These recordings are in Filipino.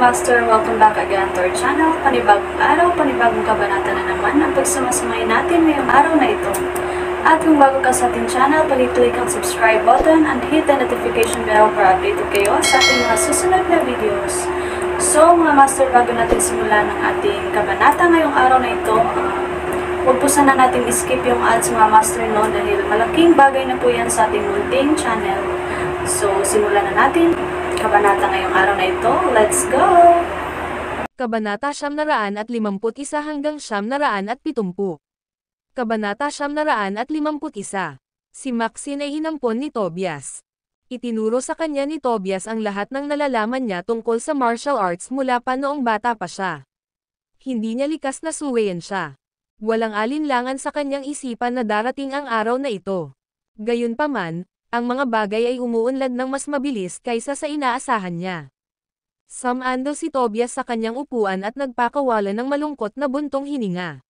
Master, welcome back again to our channel. Panibagong araw, panibagong kabanata na naman ang pagsamasamahin natin ngayong araw na ito. At kung bago ka sa ating channel, pag-click ang subscribe button and hit the notification bell para updated kayo sa ating mga susunod na videos. So mga Master, bago natin simulan ang ating kabanata ngayong araw na ito, huwag po sana natin skip yung ads mga Master, no, dahil malaking bagay na po yan sa ating munting channel. So simulan na natin kabanata ngayong araw na ito. Let's go! Kabanata 751 hanggang 770. Kabanata 751. Si Maxine ay hinampon ni Tobias. Itinuro sa kanya ni Tobias ang lahat ng nalalaman niya tungkol sa martial arts mula pa noong bata pa siya. Hindi niya likas na suwayan siya. Walang alinlangan sa kanyang isipan na darating ang araw na ito. Gayunpaman, ang mga bagay ay umuunlad ng mas mabilis kaysa sa inaasahan niya. Sumando si Tobias sa kanyang upuan at nagpakawala ng malungkot na buntong hininga.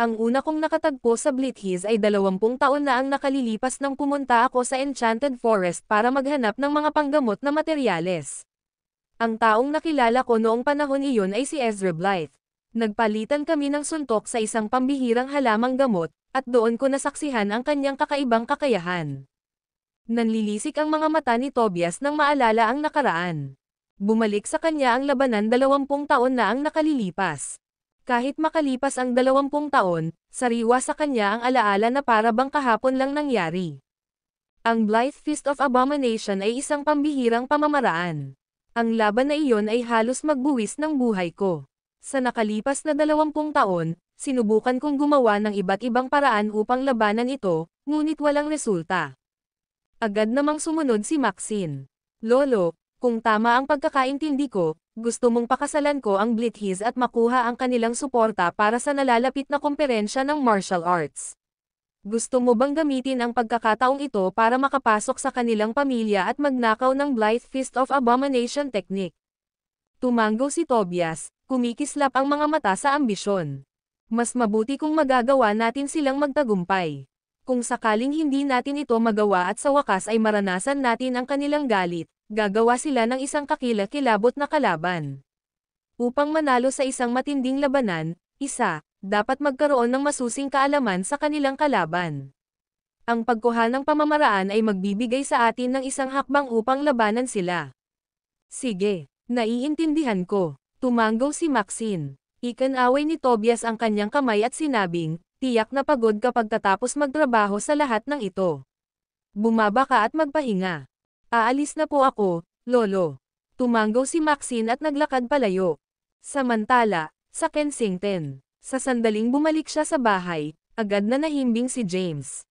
Ang una kong nakatagpo sa Blithiz ay 20 taon na ang nakalilipas nang pumunta ako sa Enchanted Forest para maghanap ng mga panggamot na materyales. Ang taong nakilala ko noong panahon iyon ay si Ezra Blythe. Nagpalitan kami ng suntok sa isang pambihirang halamang gamot, at doon ko nasaksihan ang kanyang kakaibang kakayahan. Nanlilisik ang mga mata ni Tobias nang maalala ang nakaraan. Bumalik sa kanya ang labanan 20 taon na ang nakalilipas. Kahit makalipas ang 20 taon, sariwa sa kanya ang alaala na para bang kahapon lang nangyari. Ang Blythe Fist of Abomination ay isang pambihirang pamamaraan. Ang laban na iyon ay halos magbuwis ng buhay ko. Sa nakalipas na 20 taon, sinubukan kong gumawa ng iba't ibang paraan upang labanan ito, ngunit walang resulta. Agad namang sumunod si Maxine. Lolo, kung tama ang pagkakaintindi ko, gusto mong pakasalan ko ang Blithiz at makuha ang kanilang suporta para sa nalalapit na komperensya ng martial arts. Gusto mo bang gamitin ang pagkakataong ito para makapasok sa kanilang pamilya at magnakaw ng Blythe Fist of Abomination technique? Tumango si Tobias, kumikislap ang mga mata sa ambisyon. Mas mabuti kung magagawa natin silang magtagumpay. Kung sakaling hindi natin ito magawa at sa wakas ay maranasan natin ang kanilang galit, gagawa sila ng isang kakilakilabot na kalaban. Upang manalo sa isang matinding labanan, dapat magkaroon ng masusing kaalaman sa kanilang kalaban. Ang pagkuha ng pamamaraan ay magbibigay sa atin ng isang hakbang upang labanan sila. Sige, naiintindihan ko. Tumango si Maxine. Ikanaway ni Tobias ang kanyang kamay at sinabing, tiyak na pagod kapag tatapos magtrabaho sa lahat ng ito. Bumaba ka at magpahinga. Aalis na po ako, Lolo. Tumango si Maxine at naglakad palayo. Samantala, sa Kensington, sa sandaling bumalik siya sa bahay, agad na nahimbing si James.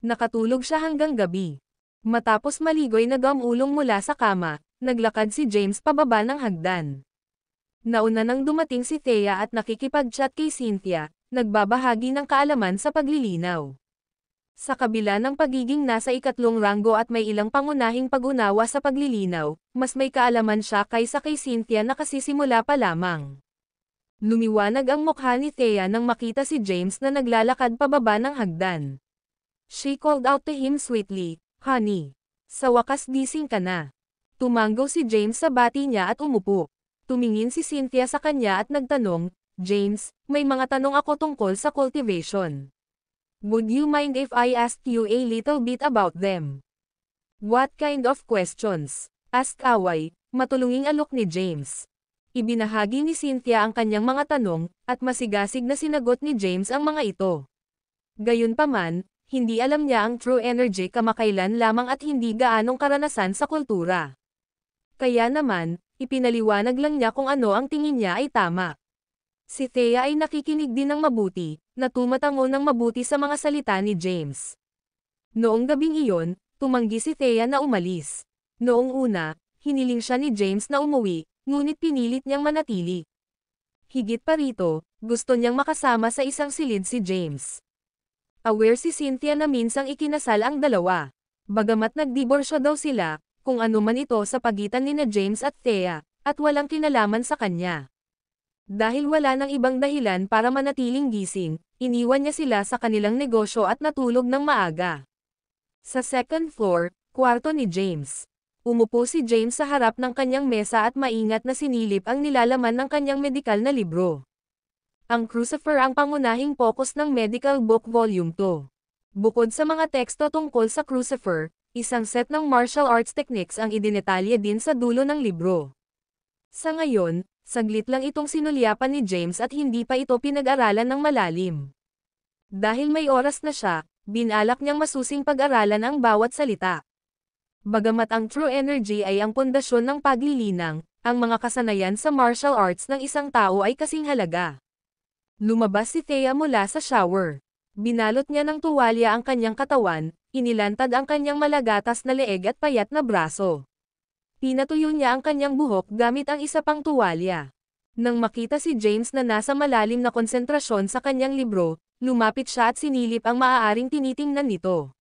Nakatulog siya hanggang gabi. Matapos maligoy na gamulong mula sa kama, naglakad si James pababa ng hagdan. Nauna nang dumating si Thea at nakikipag-chat kay Cynthia, nagbabahagi ng kaalaman sa paglilinaw. Sa kabila ng pagiging nasa ikatlong ranggo at may ilang pangunahing pag-unawa sa paglilinaw, mas may kaalaman siya kaysa kay Cynthia na kasisimula pa lamang. Lumiwanag ang mukha ni Thea nang makita si James na naglalakad pababa ng hagdan. She called out to him sweetly, "Honey, sa wakas gising ka na." Tumango si James sa bati niya at umupo. Tumingin si Cynthia sa kanya at nagtanong, "James, may mga tanong ako tungkol sa cultivation. Would you mind if I asked you a little bit about them?" "What kind of questions?" asked Away, matulunging alok ni James. Ibinahagi ni Cynthia ang kanyang mga tanong, at masigasig na sinagot ni James ang mga ito. Gayunpaman, hindi alam niya ang true energy kamakailan lamang at hindi gaanong karanasan sa kultura. Kaya naman, ipinaliwanag lang niya kung ano ang tingin niya ay tama. Si Thea ay nakikinig din ng mabuti, na tumatango ng mabuti sa mga salita ni James. Noong gabing iyon, tumanggi si Thea na umalis. Noong una, hiniling siya ni James na umuwi, ngunit pinilit niyang manatili. Higit pa rito, gusto niyang makasama sa isang silid si James. Aware si Cynthia na minsang ikinasal ang dalawa. Bagamat nagdiborsyo daw sila, kung ano man ito sa pagitan nina James at Thea, at walang kinalaman sa kanya. Dahil wala nang ibang dahilan para manatiling gising, iniwan niya sila sa kanilang negosyo at natulog ng maaga. Sa second floor, kwarto ni James. Umupo si James sa harap ng kanyang mesa at maingat na sinilip ang nilalaman ng kanyang medikal na libro. Ang Crucifer ang pangunahing focus ng Medical Book Volume 2. Bukod sa mga teksto tungkol sa Crucifer, isang set ng martial arts techniques ang idinetalye din sa dulo ng libro. Sa ngayon, saglit lang itong sinulyapan ni James at hindi pa ito pinag-aralan ng malalim. Dahil may oras na siya, binalak niyang masusing pag-aralan ang bawat salita. Bagamat ang true energy ay ang pundasyon ng paglilinang, ang mga kasanayan sa martial arts ng isang tao ay kasing halaga. Lumabas si Thea mula sa shower. Binalot niya ng tuwalya ang kanyang katawan, inilantad ang kanyang malagatas na leeg at payat na braso. Pinatuyo niya ang kanyang buhok gamit ang isa pang tuwalya. Nang makita si James na nasa malalim na konsentrasyon sa kanyang libro, lumapit siya at sinilip ang maaaring tinitingnan nito.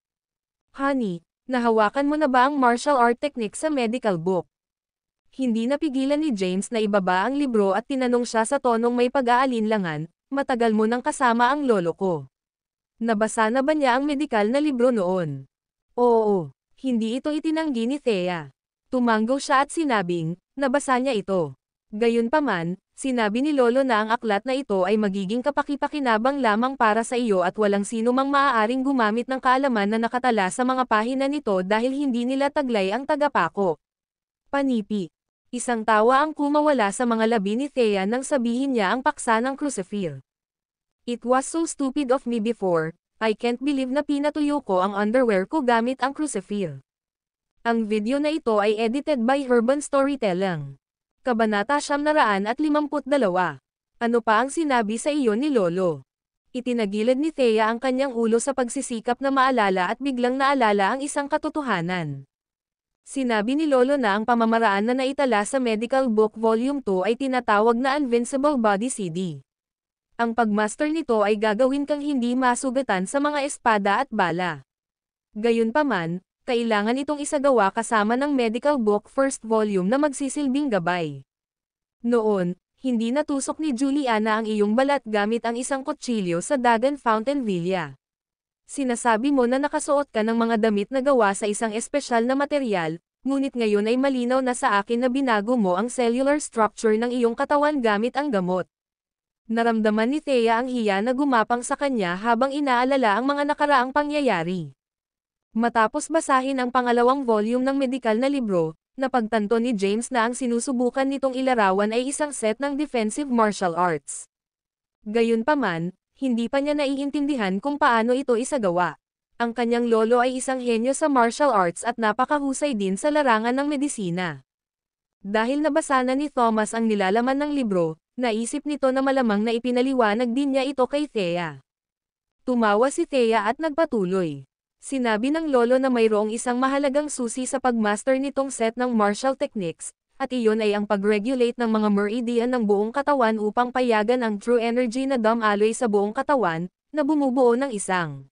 "Honey, nahawakan mo na ba ang martial art technique sa medical book?" Hindi napigilan ni James na ibaba ang libro at tinanong siya sa tonong may pag-aalinlangan, "Matagal mo nang kasama ang lolo ko. Nabasa na ba niya ang medikal na libro noon?" "Oo." Hindi ito itinanggi ni Thea. Tumanggo siya at sinabing, nabasa niya ito. Gayunpaman, sinabi ni Lolo na ang aklat na ito ay magiging kapaki-pakinabang lamang para sa iyo at walang sino mang maaaring gumamit ng kaalaman na nakatala sa mga pahina nito dahil hindi nila taglay ang tagapako. Panipi. Isang tawa ang kumawala sa mga labi ni Thea nang sabihin niya ang paksa ng Crucifer. "It was so stupid of me before, I can't believe na pinatuyo ko ang underwear ko gamit ang Crucifer." Ang video na ito ay edited by Herban Storytelling. Kabanata 952. Ano pa ang sinabi sa iyo ni Lolo? Itinagilid ni Thea ang kanyang ulo sa pagsisikap na maalala at biglang naalala ang isang katotohanan. Sinabi ni Lolo na ang pamamaraan na naitala sa Medical Book Volume 2 ay tinatawag na Invincible Body CD. Ang pagmaster nito ay gagawin kang hindi masugatan sa mga espada at bala. Gayunpaman, kailangan itong isagawa kasama ng Medical Book First Volume na magsisilbing gabay. Noon, hindi natusok ni Juliana ang iyong balat gamit ang isang kutsilyo sa Dagan Fountain Villa. Sinasabi mo na nakasuot ka ng mga damit na gawa sa isang espesyal na material, ngunit ngayon ay malinaw na sa akin na binago mo ang cellular structure ng iyong katawan gamit ang gamot. Naramdaman ni Thea ang hiya na gumapang sa kanya habang inaalala ang mga nakaraang pangyayari. Matapos basahin ang pangalawang volume ng medikal na libro, napagtanto ni James na ang sinusubukan nitong ilarawan ay isang set ng defensive martial arts. Gayunpaman, hindi pa niya naiintindihan kung paano ito isagawa. Ang kanyang lolo ay isang henyo sa martial arts at napakahusay din sa larangan ng medisina. Dahil nabasa na ni Thomas ang nilalaman ng libro, naisip nito na malamang na ipinaliwanag din niya ito kay Thea. Tumawa si Thea at nagpatuloy. Sinabi ng lolo na mayroong isang mahalagang susi sa pagmaster nitong set ng martial techniques, at iyon ay ang pag-regulate ng mga meridian ng buong katawan upang payagan ang true energy na dumaloy sa buong katawan, na bumubuo ng isang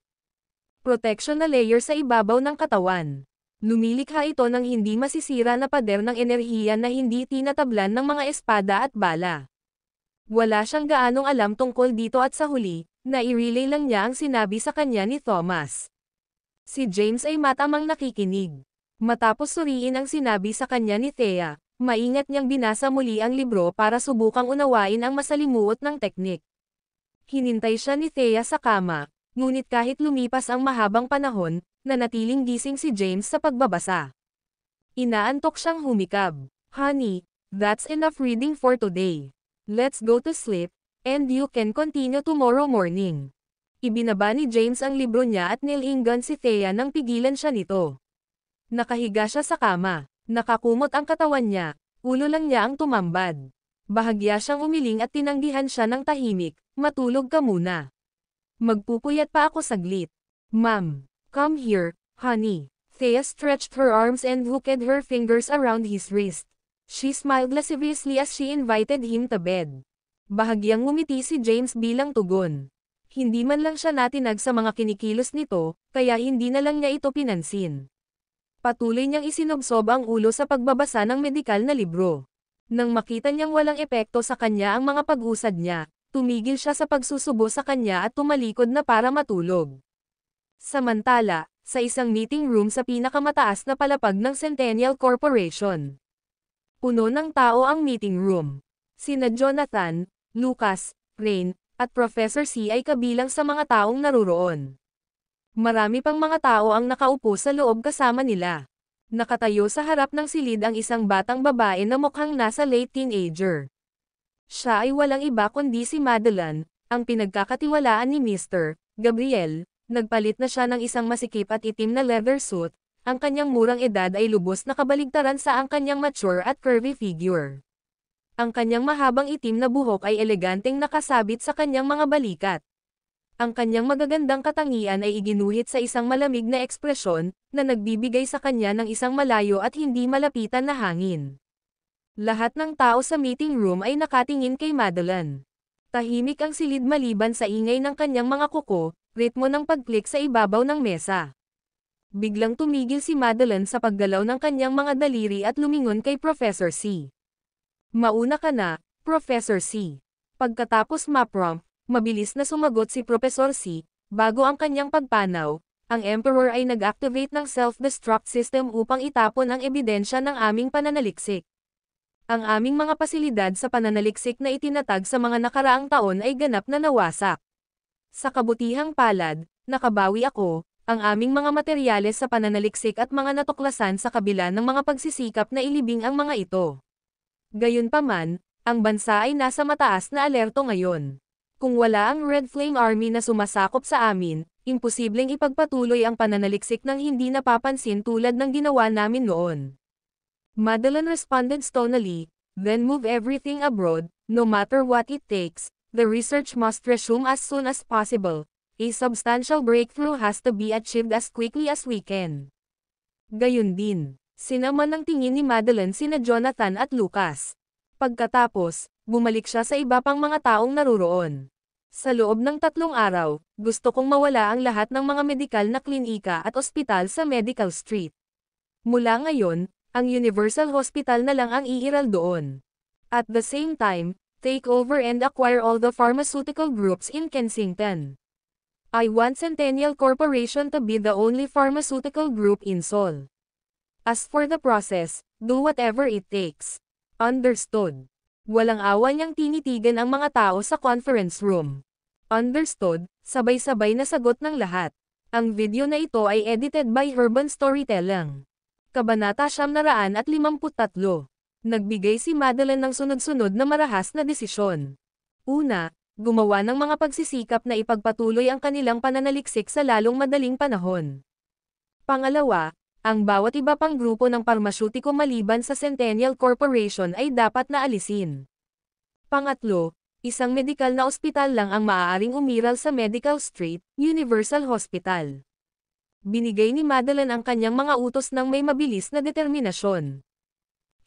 protection na layer sa ibabaw ng katawan. Lumilikha ito ng hindi masisira na pader ng enerhiya na hindi tinatablan ng mga espada at bala. Wala siyang gaanong alam tungkol dito at sa huli, na-i-relay lang niya ang sinabi sa kanya ni Thomas. Si James ay matamang nakikinig. Matapos suriin ang sinabi sa kanya ni Thea, maingat niyang binasa muli ang libro para subukang unawain ang masalimuot ng teknik. Hinintay siya ni Thea sa kama, ngunit kahit lumipas ang mahabang panahon, nanatiling gising si James sa pagbabasa. Inaantok siyang humikab. "Honey, that's enough reading for today. Let's go to sleep, and you can continue tomorrow morning." Ibinaba ni James ang libro niya at nilinggan si Thea nang pigilan siya nito. Nakahiga siya sa kama. Nakakumot ang katawan niya, ulo lang niya ang tumambad. Bahagya siyang umiling at tinanggihan siya ng tahimik, "Matulog ka muna. Magpupuyat pa ako saglit." "Ma'am, come here, honey." Thea stretched her arms and hooked her fingers around his wrist. She smiled lasciviously as she invited him to bed. Bahagyang ngumiti si James bilang tugon. Hindi man lang siya natinag sa mga kinikilos nito, kaya hindi na lang niya ito pinansin. Patuloy niyang isinobsob ang ulo sa pagbabasa ng medikal na libro. Nang makita niyang walang epekto sa kanya ang mga pag-usad niya, tumigil siya sa pagsusubo sa kanya at tumalikod na para matulog. Samantala, sa isang meeting room sa pinakamataas na palapag ng Centennial Corporation. Puno ng tao ang meeting room. Sina Jonathan, Lucas, Rain, at Professor C ay kabilang sa mga taong naruroon. Marami pang mga tao ang nakaupo sa loob kasama nila. Nakatayo sa harap ng silid ang isang batang babae na mukhang nasa late teenager. Siya ay walang iba kundi si Madeline, ang pinagkakatiwalaan ni Mr. Gabriel. Nagpalit na siya ng isang masikip at itim na leather suit. Ang kanyang murang edad ay lubos na kabaligtaran sa ang kanyang mature at curvy figure. Ang kanyang mahabang itim na buhok ay eleganteng nakasabit sa kanyang mga balikat. Ang kanyang magagandang katangian ay iginuhit sa isang malamig na ekspresyon, na nagbibigay sa kanya ng isang malayo at hindi malapitan na hangin. Lahat ng tao sa meeting room ay nakatingin kay Madeline. Tahimik ang silid maliban sa ingay ng kanyang mga kuko, ritmo ng pag-click sa ibabaw ng mesa. Biglang tumigil si Madeline sa paggalaw ng kanyang mga daliri at lumingon kay Professor C. Mauna ka na, Professor C. Pagkatapos ma-prompt, mabilis na sumagot si Professor C, bago ang kanyang pagpanaw, ang Emperor ay nag-activate ng self-destruct system upang itapon ang ebidensya ng aming pananaliksik. Ang aming mga pasilidad sa pananaliksik na itinatag sa mga nakaraang taon ay ganap na nawasak. Sa kabutihang palad, nakabawi ako, ang aming mga materyales sa pananaliksik at mga natuklasan sa kabila ng mga pagsisikap na ilibing ang mga ito. Gayunpaman, ang bansa ay nasa mataas na alerto ngayon. Kung wala ang Red Flame Army na sumasakop sa amin, imposibleng ipagpatuloy ang pananaliksik ng hindi napapansin tulad ng ginawa namin noon. Madeline responded stonily, then move everything abroad, no matter what it takes, the research must resume as soon as possible, a substantial breakthrough has to be achieved as quickly as we can. Gayun din, sinaman ng tingin ni Madeline sina Jonathan at Lucas. Pagkatapos, bumalik siya sa iba pang mga taong naruroon. Sa loob ng 3 araw, gusto kong mawala ang lahat ng mga medikal na klinika at ospital sa Medical Street. Mula ngayon, ang Universal Hospital na lang ang iiral doon. At the same time, take over and acquire all the pharmaceutical groups in Kensington. I want Centennial Corporation to be the only pharmaceutical group in Seoul. As for the process, do whatever it takes. Understood. Walang awa niyang tinitigan ang mga tao sa conference room. Understood, sabay-sabay na sagot ng lahat. Ang video na ito ay edited by Urban Storytelling. Kabanata 953. Nagbigay si Madeline ng sunod-sunod na marahas na desisyon. Una, gumawa ng mga pagsisikap na ipagpatuloy ang kanilang pananaliksik sa lalong madaling panahon. Pangalawa, ang bawat iba pang grupo ng parmasyutiko maliban sa Centennial Corporation ay dapat na alisin. Pangatlo, isang medikal na ospital lang ang maaaring umiral sa Medical Street, Universal Hospital. Binigay ni Madeline ang kanyang mga utos ng may mabilis na determinasyon.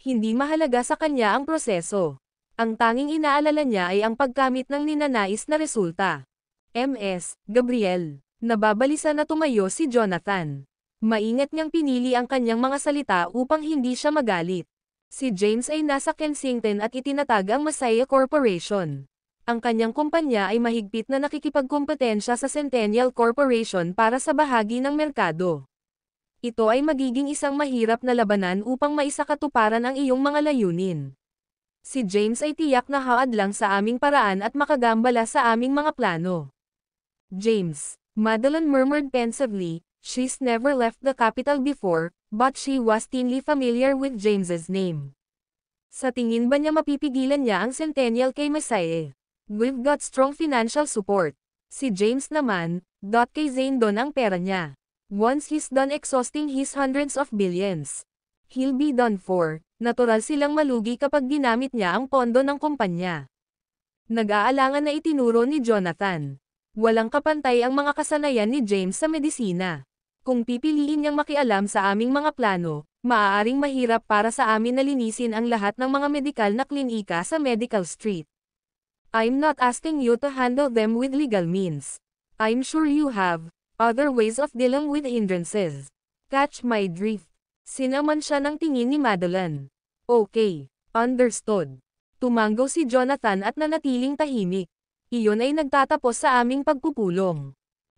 Hindi mahalaga sa kanya ang proseso. Ang tanging inaalala niya ay ang pagkamit ng ninanais na resulta. Ms. Gabriel. Nababalisa na tumayo si Jonathan. Maingat niyang pinili ang kanyang mga salita upang hindi siya magalit. Si James ay nasa Kensington at itinatag ang Masaya Corporation. Ang kanyang kumpanya ay mahigpit na nakikipagkompetensya sa Centennial Corporation para sa bahagi ng merkado. Ito ay magiging isang mahirap na labanan upang maisakatuparan ang iyong mga layunin. Si James ay tiyak na haadlang sa aming paraan at makagambala sa aming mga plano. James, Madeline murmured pensively. She's never left the capital before, but she was keenly familiar with James's name. Sa tingin ba niya mapipigilan niya ang Centennial kay Masaya? We've got strong financial support. Si James naman, kay Zane Don ang pera niya. Once he's done exhausting his hundreds of billions, he'll be done for. Natural silang malugi kapag ginamit niya ang pondo ng kumpanya. Nag-aalangan na itinuro ni Jonathan. Walang kapantay ang mga kasanayan ni James sa medisina. Kung pipiliin niyang makialam sa aming mga plano, maaaring mahirap para sa amin na linisin ang lahat ng mga medikal na klinika sa Medical Street. I'm not asking you to handle them with legal means. I'm sure you have other ways of dealing with hindrances. Catch my drift. Sinaman siya ng tingin ni Madeline. Okay, understood. Tumanggo si Jonathan at nanatiling tahimik. Iyon ay nagtatapos sa aming pagpupulong.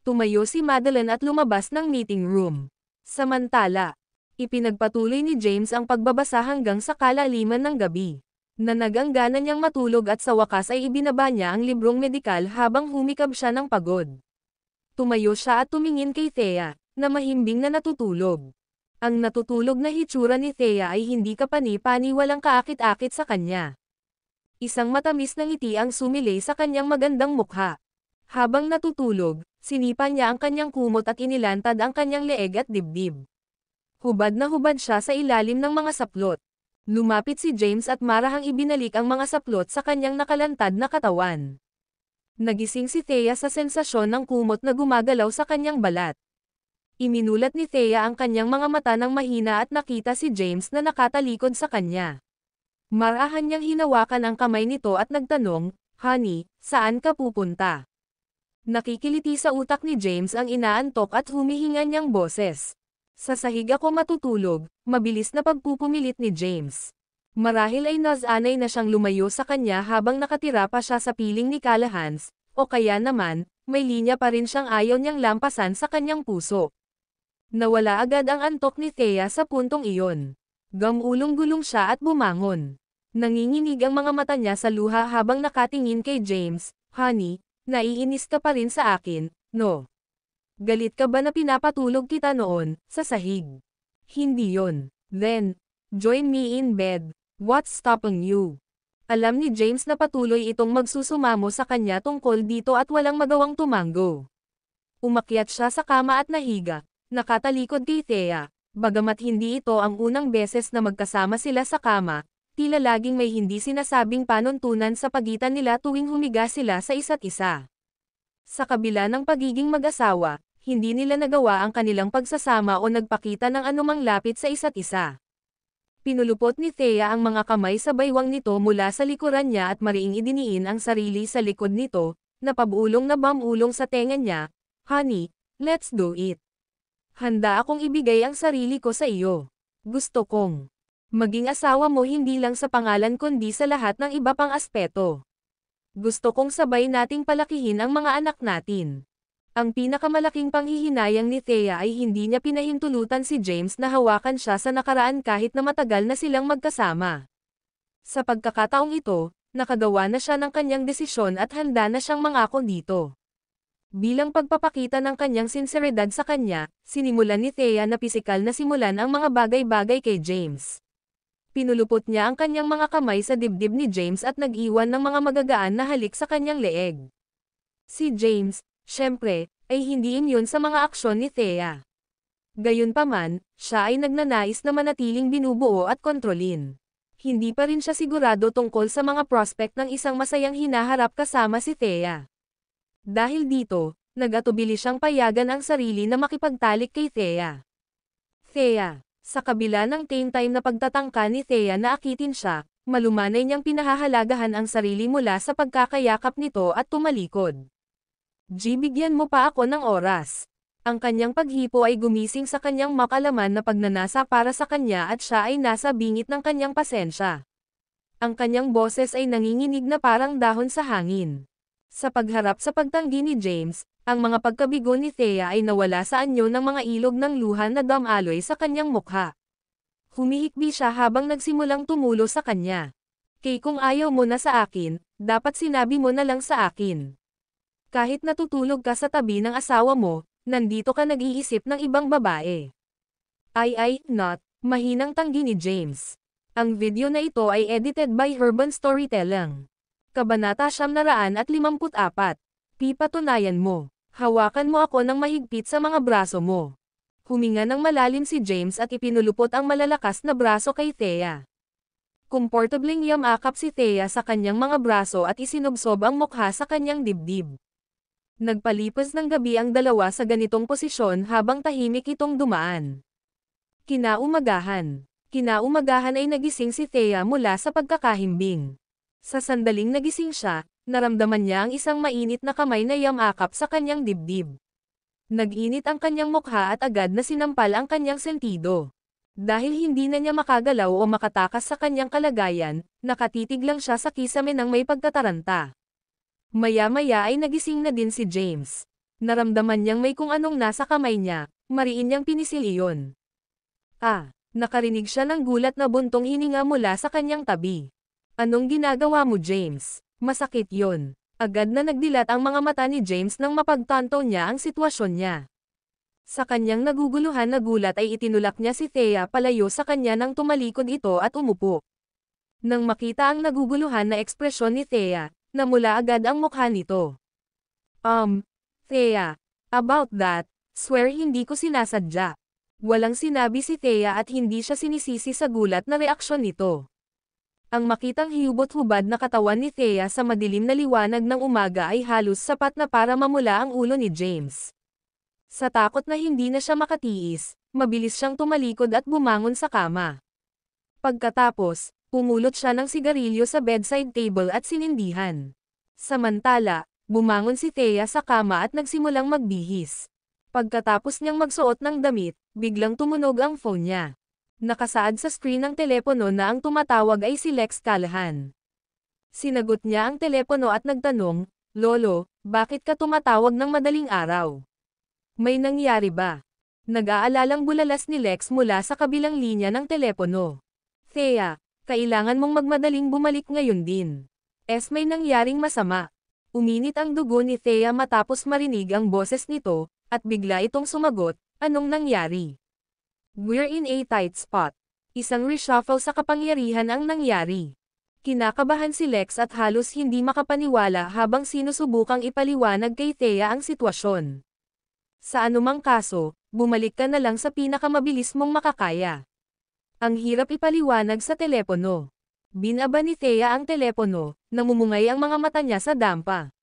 Tumayo si Madeline at lumabas ng meeting room. Samantala, ipinagpatuloy ni James ang pagbabasa hanggang sa kalaliman ng gabi. Nanaganggana niyang matulog at sa wakas ay ibinaba niya ang librong medikal habang humikab siya ng pagod. Tumayo siya at tumingin kay Thea, na mahimbing na natutulog. Ang natutulog na hitsura ni Thea ay hindi kapani-pani, walang kaakit-akit sa kanya. Isang matamis na ngiti ang sumilay sa kanyang magandang mukha. Habang natutulog, sinipa niya ang kanyang kumot at inilantad ang kanyang leeg at dibdib. Hubad na hubad siya sa ilalim ng mga saplot. Lumapit si James at marahang ibinalik ang mga saplot sa kanyang nakalantad na katawan. Nagising si Thea sa sensasyon ng kumot na gumagalaw sa kanyang balat. Iminulat ni Thea ang kanyang mga mata ng mahina at nakita si James na nakatalikod sa kanya. Marahan niyang hinawakan ang kamay nito at nagtanong, "Honey, saan ka pupunta?" Nakikiliti sa utak ni James ang inaantok at humihinga niyang boses. "Sa sahig ako matutulog," mabilis na pagpupumilit ni James. Marahil ay nasanay na siyang lumayo sa kanya habang nakatira pa siya sa piling ni Callaghan's, o kaya naman, may linya pa rin siyang ayaw niyang lampasan sa kanyang puso. Nawala agad ang antok ni Thea sa puntong iyon. Gamulong-gulong siya at bumangon. Nanginginig ang mga mata niya sa luha habang nakatingin kay James. "Honey, naiinis ka pa rin sa akin, no? Galit ka ba na pinapatulog kita noon, sa sahig? Hindi yon. Then, join me in bed. What's stopping you?" Alam ni James na patuloy itong magsusumamo sa kanya tungkol dito at walang magawang tumanggo. Umakyat siya sa kama at nahiga, nakatalikod kay Thea. Bagamat hindi ito ang unang beses na magkasama sila sa kama, tila laging may hindi sinasabing panuntunan sa pagitan nila tuwing humiga sila sa isa't isa. Sa kabila ng pagiging mag-asawa, hindi nila nagawa ang kanilang pagsasama o nagpakita ng anumang lapit sa isa't isa. Pinulupot ni Thea ang mga kamay sa baywang nito mula sa likuran niya at mariing idiniin ang sarili sa likod nito, na pabulong na bamulong sa tenga niya. "Honey, let's do it. Handa akong ibigay ang sarili ko sa iyo. Gusto kong maging asawa mo hindi lang sa pangalan kundi sa lahat ng iba pang aspeto. Gusto kong sabay nating palakihin ang mga anak natin." Ang pinakamalaking panghihinayang ni Thea ay hindi niya pinahintulutan si James na hawakan siya sa nakaraan kahit na matagal na silang magkasama. Sa pagkakataong ito, nakagawa na siya ng kanyang desisyon at handa na siyang mangako dito. Bilang pagpapakita ng kanyang sinseridad sa kanya, sinimulan ni Thea na pisikal na simulan ang mga bagay-bagay kay James. Pinulupot niya ang kanyang mga kamay sa dibdib ni James at nag-iwan ng mga magagaan na halik sa kanyang leeg. Si James, siyempre, ay hindi imyon sa mga aksyon ni Thea. Gayunpaman, siya ay nagnanais na manatiling binubuo at kontrolin. Hindi pa rin siya sigurado tungkol sa mga prospect ng isang masayang hinaharap kasama si Thea. Dahil dito, nag-atubili siyang payagan ang sarili na makipagtalik kay Thea. Thea, sa kabila ng time na pagtatangka ni Thea na akitin siya, malumanay niyang pinahahalagahan ang sarili mula sa pagkakayakap nito at tumalikod. "Bigyan mo pa ako ng oras." Ang kanyang paghipo ay gumising sa kanyang makalaman na pagnanasa para sa kanya at siya ay nasa bingit ng kanyang pasensya. Ang kanyang boses ay nanginginig na parang dahon sa hangin. Sa pagharap sa pagtanggi ni James, ang mga pagkabigo ni Thea ay nawala sa anyo ng mga ilog ng luha na damaloy sa kanyang mukha. Humihikbi siya habang nagsimulang tumulo sa kanya. "Kay kung ayaw mo na sa akin, dapat sinabi mo na lang sa akin. Kahit natutulog ka sa tabi ng asawa mo, nandito ka nag-iisip ng ibang babae." Ay, not, mahinang tanggi ni James. Ang video na ito ay edited by Urban Storytelling. Kabanata 954. Pipatunayan mo. Hawakan mo ako ng mahigpit sa mga braso mo. Huminga ng malalim si James at ipinulupot ang malalakas na braso kay Thea. Komportableng yamakap si Thea sa kanyang mga braso at isinubsob ang mukha sa kanyang dibdib. Nagpalipas ng gabi ang dalawa sa ganitong posisyon habang tahimik itong dumaan. Kinaumagahan ay nagising si Thea mula sa pagkakahimbing. Sa sandaling nagising siya, naramdaman niya ang isang mainit na kamay na yamakap sa kanyang dibdib. Nag-init ang kanyang mukha at agad na sinampal ang kanyang sentido. Dahil hindi na niya makagalaw o makatakas sa kanyang kalagayan, nakatitig lang siya sa kisame ng may pagtataranta. Maya-maya ay nagising na din si James. Naramdaman niyang may kung anong nasa kamay niya, mariin niyang pinisil iyon. Nakarinig siya ng gulat na buntong hininga mula sa kanyang tabi. Anong ginagawa mo, James? Masakit yon. Agad na nagdilat ang mga mata ni James nang mapagtanto niya ang sitwasyon niya. Sa kanyang naguguluhan na gulat ay itinulak niya si Thea palayo sa kanya nang tumalikod ito at umupo. Nang makita ang naguguluhan na ekspresyon ni Thea, namula agad ang mukha nito. Thea, about that, swear hindi ko sinasadya. Walang sinabi si Thea at hindi siya sinisisi sa gulat na reaksyon nito. Ang makitang hiyubot-hubad na katawan ni Thea sa madilim na liwanag ng umaga ay halos sapat na para mamula ang ulo ni James. Sa takot na hindi na siya makatiis, mabilis siyang tumalikod at bumangon sa kama. Pagkatapos, pumulot siya ng sigarilyo sa bedside table at sinindihan. Samantala, bumangon si Thea sa kama at nagsimulang magbihis. Pagkatapos niyang magsuot ng damit, biglang tumunog ang phone niya. Nakasaad sa screen ng telepono na ang tumatawag ay si Lex Callahan. Sinagot niya ang telepono at nagtanong, "Lolo, bakit ka tumatawag ng madaling araw? May nangyari ba?" Nag-aalalang bulalas ni Lex mula sa kabilang linya ng telepono. "Thea, kailangan mong magmadaling bumalik ngayon din. May nangyaring masama." Uminit ang dugo ni Thea matapos marinig ang boses nito, at bigla itong sumagot, "Anong nangyari?" "We're in a tight spot." Isang reshuffle sa kapangyarihan ang nangyari. Kinakabahan si Lex at halos hindi makapaniwala habang sinusubukang ipaliwanag kay Thea ang sitwasyon. "Sa anumang kaso, bumalik ka na lang sa pinakamabilis mong makakaya." Ang hirap ipaliwanag sa telepono. Binaba ni Thea ang telepono, namumungay ang mga mata niya sa dampa.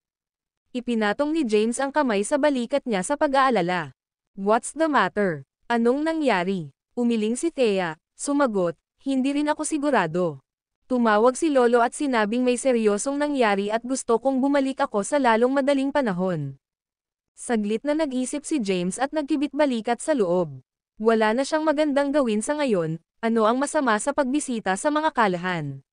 Ipinatong ni James ang kamay sa balikat niya sa pag-aalala. "What's the matter? Anong nangyari?" Umiling si Thea, sumagot, "Hindi rin ako sigurado. Tumawag si Lolo at sinabing may seryosong nangyari at gusto kong bumalik ako sa lalong madaling panahon." Saglit na nag-isip si James at nagkibit balikat sa loob. Wala na siyang magandang gawin sa ngayon, ano ang masama sa pagbisita sa mga Callahan?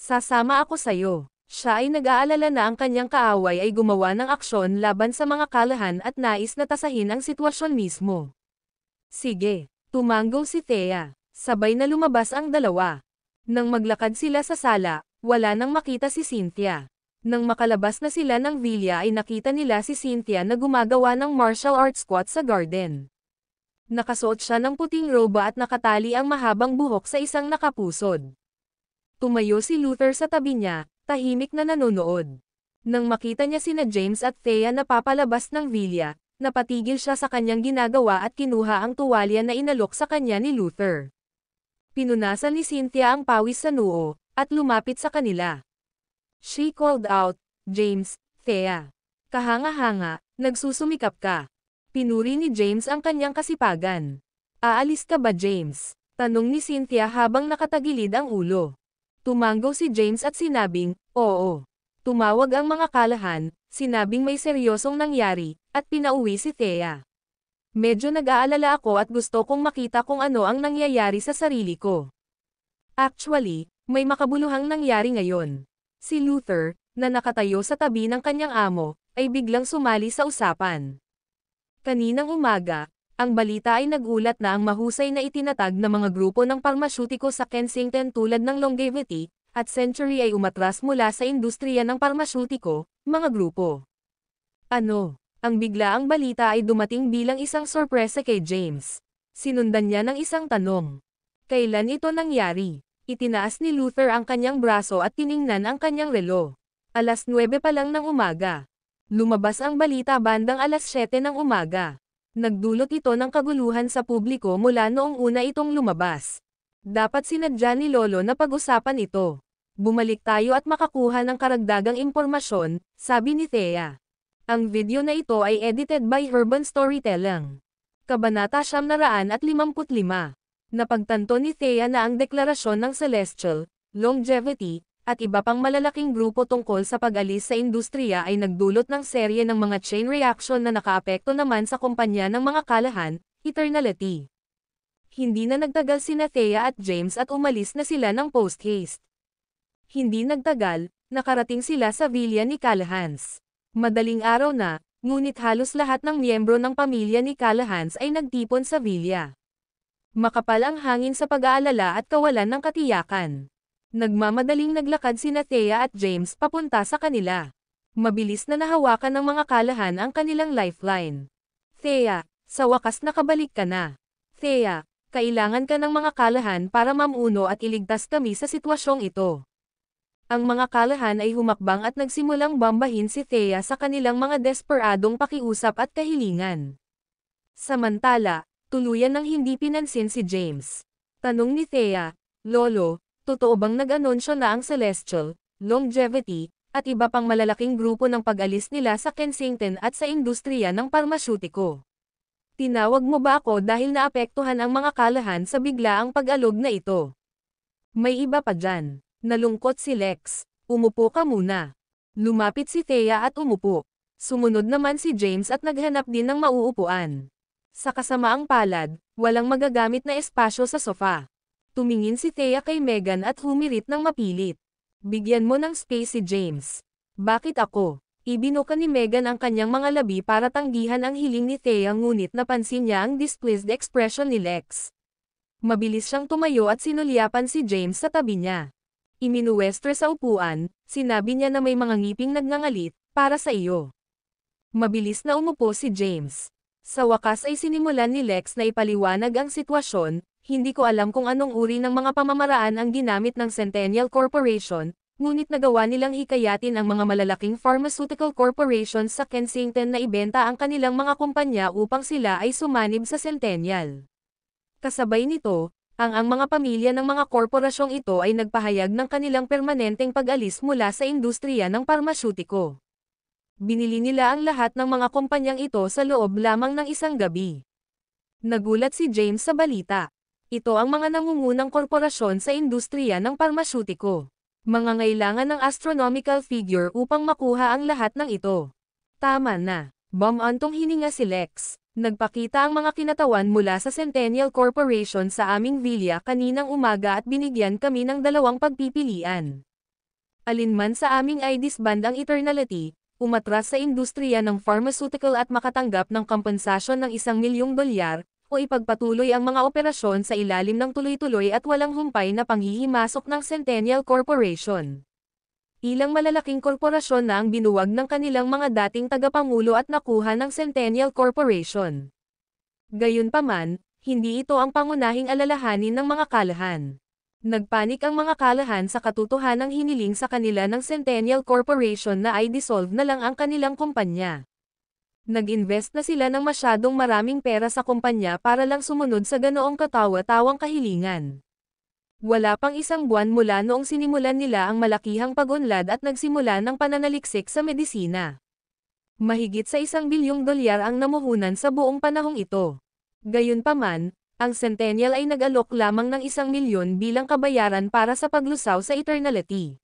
"Sasama ako sayo." Siya ay nag-aalala na ang kanyang kaaway ay gumawa ng aksyon laban sa mga Callahan at nais na tasahin ang sitwasyon mismo. "Sige." Tumanggo si Thea. Sabay na lumabas ang dalawa. Nang maglakad sila sa sala, wala nang makita si Cynthia. Nang makalabas na sila ng villa ay nakita nila si Cynthia na gumagawa ng martial arts squat sa garden. Nakasuot siya ng puting roba at nakatali ang mahabang buhok sa isang nakapusod. Tumayo si Luther sa tabi niya, tahimik na nanonood. Nang makita niya sina James at Thea na papalabas ng villa, napatigil siya sa kanyang ginagawa at kinuha ang tuwalya na inalok sa kanya ni Luther. Pinunasan ni Cynthia ang pawis sa noo, at lumapit sa kanila. She called out, "James, Thea. Kahanga-hanga, nagsusumikap ka." Pinuri ni James ang kanyang kasipagan. "Aalis ka ba, James?" Tanong ni Cynthia habang nakatagilid ang ulo. Tumanggo si James at sinabing, "Oo." Tumawag ang mga Callahan, sinabing may seryosong nangyari, at pinauwi si Thea. "Medyo nag-aalala ako at gusto kong makita kung ano ang nangyayari sa sarili ko. Actually, may makabuluhang nangyari ngayon." Si Luther, na nakatayo sa tabi ng kanyang amo, ay biglang sumali sa usapan. Kaninang umaga, ang balita ay nagulat na ang mahusay na itinatag na mga grupo ng parmasyutiko sa Kensington tulad ng Longevity at Century ay umatras mula sa industriya ng parmasyutiko, mga grupo. "Ano?" Ang biglaang balita ay dumating bilang isang sorpresa kay James. Sinundan niya ng isang tanong. "Kailan ito nangyari?" Itinaas ni Luther ang kanyang braso at tiningnan ang kanyang relo. 9:00 pa lang ng umaga. Lumabas ang balita bandang 7:00 ng umaga. Nagdulot ito ng kaguluhan sa publiko mula noong una itong lumabas. Dapat sinadya ni Lolo na pag-usapan ito. "Bumalik tayo at makakuha ng karagdagang impormasyon," sabi ni Thea. Ang video na ito ay edited by Urban Storytelling. Kabanata 955. Napagtanto ni Thea na ang deklarasyon ng Celestial, Longevity, at iba pang malalaking grupo tungkol sa pag-alis sa industriya ay nagdulot ng serye ng mga chain reaction na nakaapekto naman sa kumpanya ng mga Callahan, Eternality. Hindi na nagtagal sina Thea at James at umalis na sila ng post-haste. Hindi nagtagal, nakarating sila sa villa ni Callahans. Madaling araw na, Ngunit halos lahat ng miyembro ng pamilya ni Callahan ay nagtipon sa villa. Makapal ang hangin sa pag-aalala at kawalan ng katiyakan. Nagmamadaling naglakad sina Thea at James papunta sa kanila. Mabilis na nahawakan ng mga Callahan ang kanilang lifeline. Thea, sa wakas nakabalik ka na. Thea, kailangan ka ng mga Callahan para mamuno at iligtas kami sa sitwasyong ito. Ang mga Callahan ay humakbang at nagsimulang bambahin si Thea sa kanilang mga desperadong pakiusap at kahilingan. Samantala, tuluyan ng hindi pinansin si James. Tanong ni Thea, Lolo, totoo bang nag-anunsyo na ang Celestial, Longevity, at iba pang malalaking grupo ng pag-alis nila sa Kensington at sa industriya ng parmasyutiko? Tinawag mo ba ako dahil naapektuhan ang mga Callahan sa biglaang pag-alog na ito? May iba pa dyan. Nalungkot si Lex. Umupo ka muna. Lumapit si Thea at umupo. Sumunod naman si James at naghanap din ng mauupuan. Sa kasamaang palad, walang magagamit na espasyo sa sofa. Tumingin si Thea kay Megan at humirit ng mapilit. Bigyan mo ng space si James. Bakit ako? Ibinuka ni Megan ang kanyang mga labi para tanggihan ang hiling ni Thea ngunit napansin niya ang displeased expression ni Lex. Mabilis siyang tumayo at sinulyapan si James sa tabi niya. Iminuwestre sa upuan, sinabi niya na may mga ngiping nagngangalit, para sa iyo. Mabilis na umupo si James. Sa wakas ay sinimulan ni Lex na ipaliwanag ang sitwasyon, hindi ko alam kung anong uri ng mga pamamaraan ang ginamit ng Centennial Corporation, ngunit nagawa nilang hikayatin ang mga malalaking pharmaceutical corporations sa Kensington na ibenta ang kanilang mga kumpanya upang sila ay sumanib sa Centennial. Kasabay nito, ang mga pamilya ng mga korporasyong ito ay nagpahayag ng kanilang permanenteng pag-alis mula sa industriya ng parmasyutiko. Binili nila ang lahat ng mga kumpanyang ito sa loob lamang ng isang gabi. Nagulat si James sa balita. Ito ang mga nangungunang korporasyon sa industriya ng parmasyutiko. Mangangailangan ng astronomical figure upang makuha ang lahat ng ito. Tama na. Bumantong hininga si Lex. Nagpakita ang mga kinatawan mula sa Centennial Corporation sa aming villa kaninang umaga at binigyan kami ng dalawang pagpipilian. Alinman sa aming ay disband ang Eternality, umatras sa industriya ng pharmaceutical at makatanggap ng kompensasyon ng $1,000,000, o ipagpatuloy ang mga operasyon sa ilalim ng tuloy-tuloy at walang humpay na panghihimasok ng Centennial Corporation. Ilang malalaking korporasyon na ang binuwag ng kanilang mga dating tagapangulo at nakuha ng Centennial Corporation. Gayunpaman, hindi ito ang pangunahing alalahanin ng mga Callahan. Nagpanik ang mga Callahan sa katotohanang hiniling sa kanila ng Centennial Corporation na ay dissolve na lang ang kanilang kumpanya. Nag-invest na sila ng masyadong maraming pera sa kumpanya para lang sumunod sa ganoong katawa-tawang kahilingan. Wala pang isang buwan mula noong sinimulan nila ang malakihang pag-unlad at nagsimula ng pananaliksik sa medisina. Mahigit sa $1,000,000,000 ang namuhunan sa buong panahong ito. Gayunpaman, ang Centennial ay nag-alok lamang ng $1,000,000 bilang kabayaran para sa paglusaw sa Eternality.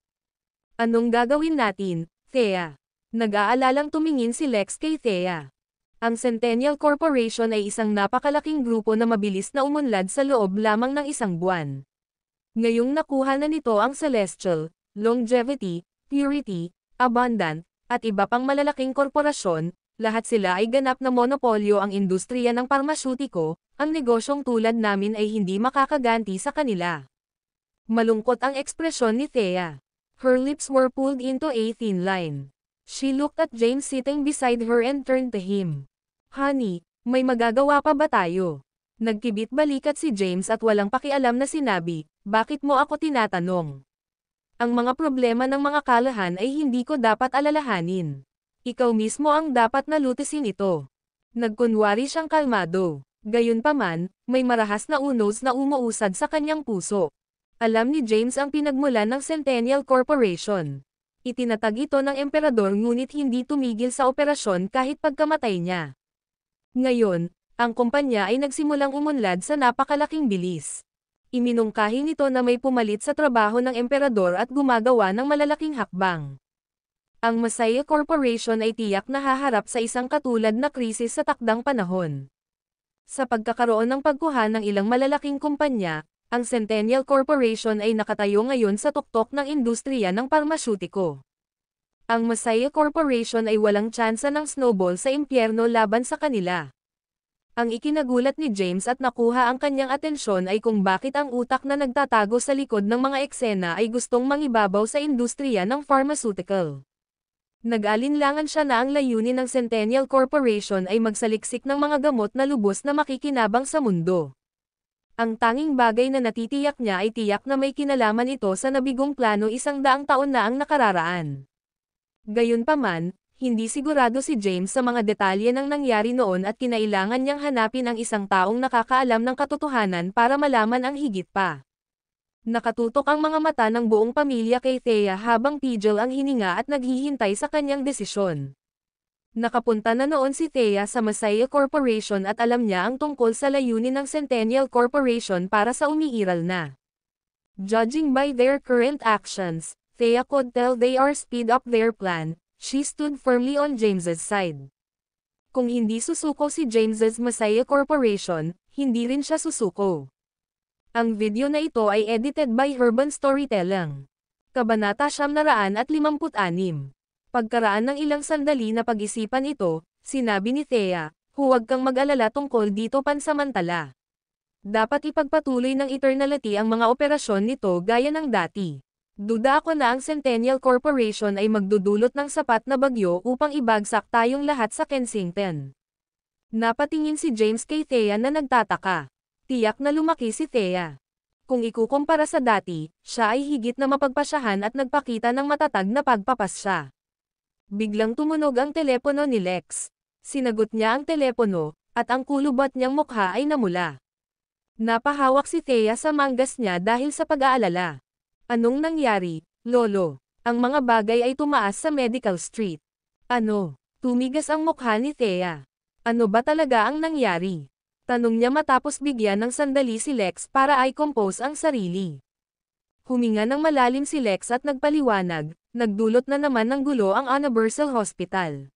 Anong gagawin natin, Thea? Nag-aalalang tumingin si Lex kay Thea. Ang Centennial Corporation ay isang napakalaking grupo na mabilis na umunlad sa loob lamang ng isang buwan. Ngayong nakuha na nito ang Celestial, Longevity, Purity, Abundant, at iba pang malalaking korporasyon, lahat sila ay ganap na monopolyo ang industriya ng parmasyutiko, ang negosyong tulad namin ay hindi makakaganti sa kanila. Malungkot ang ekspresyon ni Thea. Her lips were pulled into a thin line. She looked at James sitting beside her and turned to him. Honey, may magagawa pa ba tayo? Nagkibit balikat si James at walang pakialam na sinabi, bakit mo ako tinatanong? Ang mga problema ng mga Callahan ay hindi ko dapat alalahanin. Ikaw mismo ang dapat na lutisin ito. Nagkunwari siyang kalmado. Gayunpaman, may marahas na unos na umuusad sa kanyang puso. Alam ni James ang pinagmulan ng Centennial Corporation. Itinatag ito ng emperador ngunit hindi tumigil sa operasyon kahit pagkamatay niya. Ngayon, ang kumpanya ay nagsimulang umunlad sa napakalaking bilis. Iminungkahi nito na may pumalit sa trabaho ng emperador at gumagawa ng malalaking hakbang. Ang Masaya Corporation ay tiyak na haharap sa isang katulad na krisis sa takdang panahon. Sa pagkakaroon ng pagkuha ng ilang malalaking kumpanya, ang Centennial Corporation ay nakatayo ngayon sa tuktok ng industriya ng parmasyutiko. Ang Masaya Corporation ay walang tsansa ng snowball sa impyerno laban sa kanila. Ang ikinagulat ni James at nakuha ang kanyang atensyon ay kung bakit ang utak na nagtatago sa likod ng mga eksena ay gustong mangibabaw sa industriya ng pharmaceutical. Nag-alinlangan siya na ang layunin ng Centennial Corporation ay magsaliksik ng mga gamot na lubos na makikinabang sa mundo. Ang tanging bagay na natitiyak niya ay tiyak na may kinalaman ito sa nabigong plano 100 taon na ang nakararaan. Gayunpaman, hindi sigurado si James sa mga detalye ng nangyari noon at kinailangan niyang hanapin ang isang taong nakakaalam ng katotohanan para malaman ang higit pa. Nakatutok ang mga mata ng buong pamilya kay Thea habang pigil ang hininga at naghihintay sa kanyang desisyon. Nakapunta na noon si Thea sa Masaya Corporation at alam niya ang tungkol sa layunin ng Centennial Corporation para sa umiiral na. Judging by their current actions, Thea could tell they are speed up their plan. She stood firmly on James's side. Kung hindi susuko si James's Masaya Corporation, hindi rin siya susuko. Ang video na ito ay edited by Urban Storytelling. Kabanata 956. Pagkaraan ng ilang sandali na pag-isipan ito, sinabi ni Thea, huwag kang mag-alala tungkol dito pansamantala. Dapat ipagpatuloy ng Eternality ang mga operasyon nito gaya ng dati. Duda ako na ang Centennial Corporation ay magdudulot ng sapat na bagyo upang ibagsak tayong lahat sa Kensington. Napatingin si James kay Thea na nagtataka. Tiyak na lumaki si Thea. Kung ikukumpara sa dati, siya ay higit na mapagpasyahan at nagpakita ng matatag na pagpapasya. Biglang tumunog ang telepono ni Lex. Sinagot niya ang telepono, at ang kulubot niyang mukha ay namula. Napahawak si Thea sa manggas niya dahil sa pag-aalala. Anong nangyari, Lolo? Ang mga bagay ay tumaas sa Medical Street. Ano? Tumigas ang mukha ni Thea. Ano ba talaga ang nangyari? Tanong niya matapos bigyan ng sandali si Lex para i-compose ang sarili. Huminga ng malalim si Lex at nagpaliwanag, nagdulot na naman ng gulo ang Universal Hospital.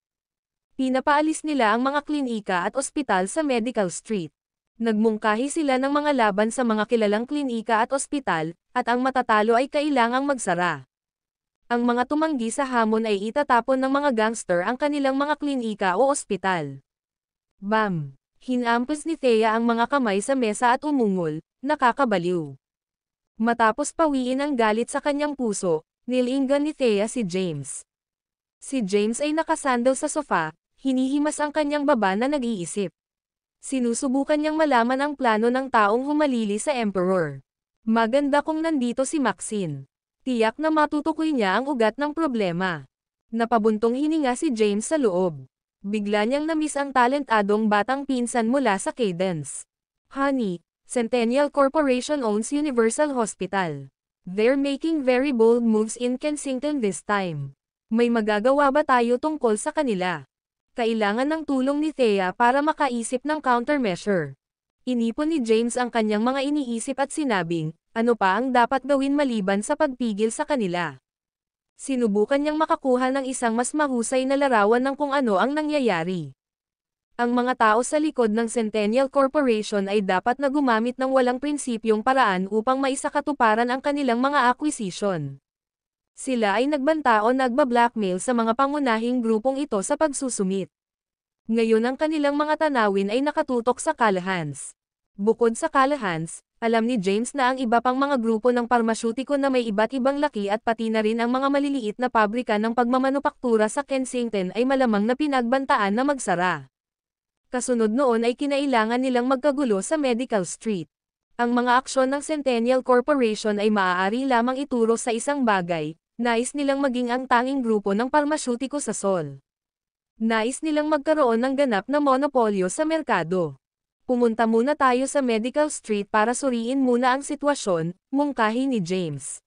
Pinapaalis nila ang mga klinika at ospital sa Medical Street. Nagmungkahi sila ng mga laban sa mga kilalang klinika at ospital, at ang matatalo ay kailangang magsara. Ang mga tumanggi sa hamon ay itatapon ng mga gangster ang kanilang mga klinika o ospital. Bam! Hinampas ni Thea ang mga kamay sa mesa at umungol, nakakabaliw. Matapos pawiin ang galit sa kanyang puso, nilinggan ni Thea si James. Si James ay nakasandal sa sofa, hinihimas ang kanyang baba na nag-iisip. Sinusubukan niyang malaman ang plano ng taong humalili sa Emperor. Maganda kung nandito si Maxine. Tiyak na matutukoy niya ang ugat ng problema. Napabuntong hininga si James sa loob. Bigla niyang namiss ang talentadong batang pinsan mula sa Cadence. Honey, Centennial Corporation owns Universal Hospital. They're making very bold moves in Kensington this time. May magagawa ba tayo tungkol sa kanila? Kailangan ng tulong ni Thea para makaisip ng countermeasure. Inipon ni James ang kanyang mga iniisip at sinabing, ano pa ang dapat gawin maliban sa pagpigil sa kanila. Sinubukan niyang makakuha ng isang mas mahusay na larawan ng kung ano ang nangyayari. Ang mga tao sa likod ng Centennial Corporation ay dapat na gumamit ng walang prinsipyong paraan upang maisakatuparan ang kanilang mga acquisition. Sila ay nagbanta o nagbablackmail sa mga pangunahing grupong ito sa pagsusumit. Ngayon ang kanilang mga tanawin ay nakatutok sa Callahan's. Bukod sa Callahan's, alam ni James na ang iba pang mga grupo ng parmasyutiko na may iba't ibang laki at pati na rin ang mga maliliit na pabrika ng pagmamanupaktura sa Kensington ay malamang na pinagbantaan na magsara. Kasunod noon ay kinailangan nilang magkagulo sa Medical Street. Ang mga aksyon ng Centennial Corporation ay maaari lamang ituro sa isang bagay, nais nilang maging ang tanging grupo ng parmasyutiko sa Seoul. Nais nilang magkaroon ng ganap na monopolyo sa merkado. Pumunta muna tayo sa Medical Street para suriin muna ang sitwasyon, mungkahi ni James.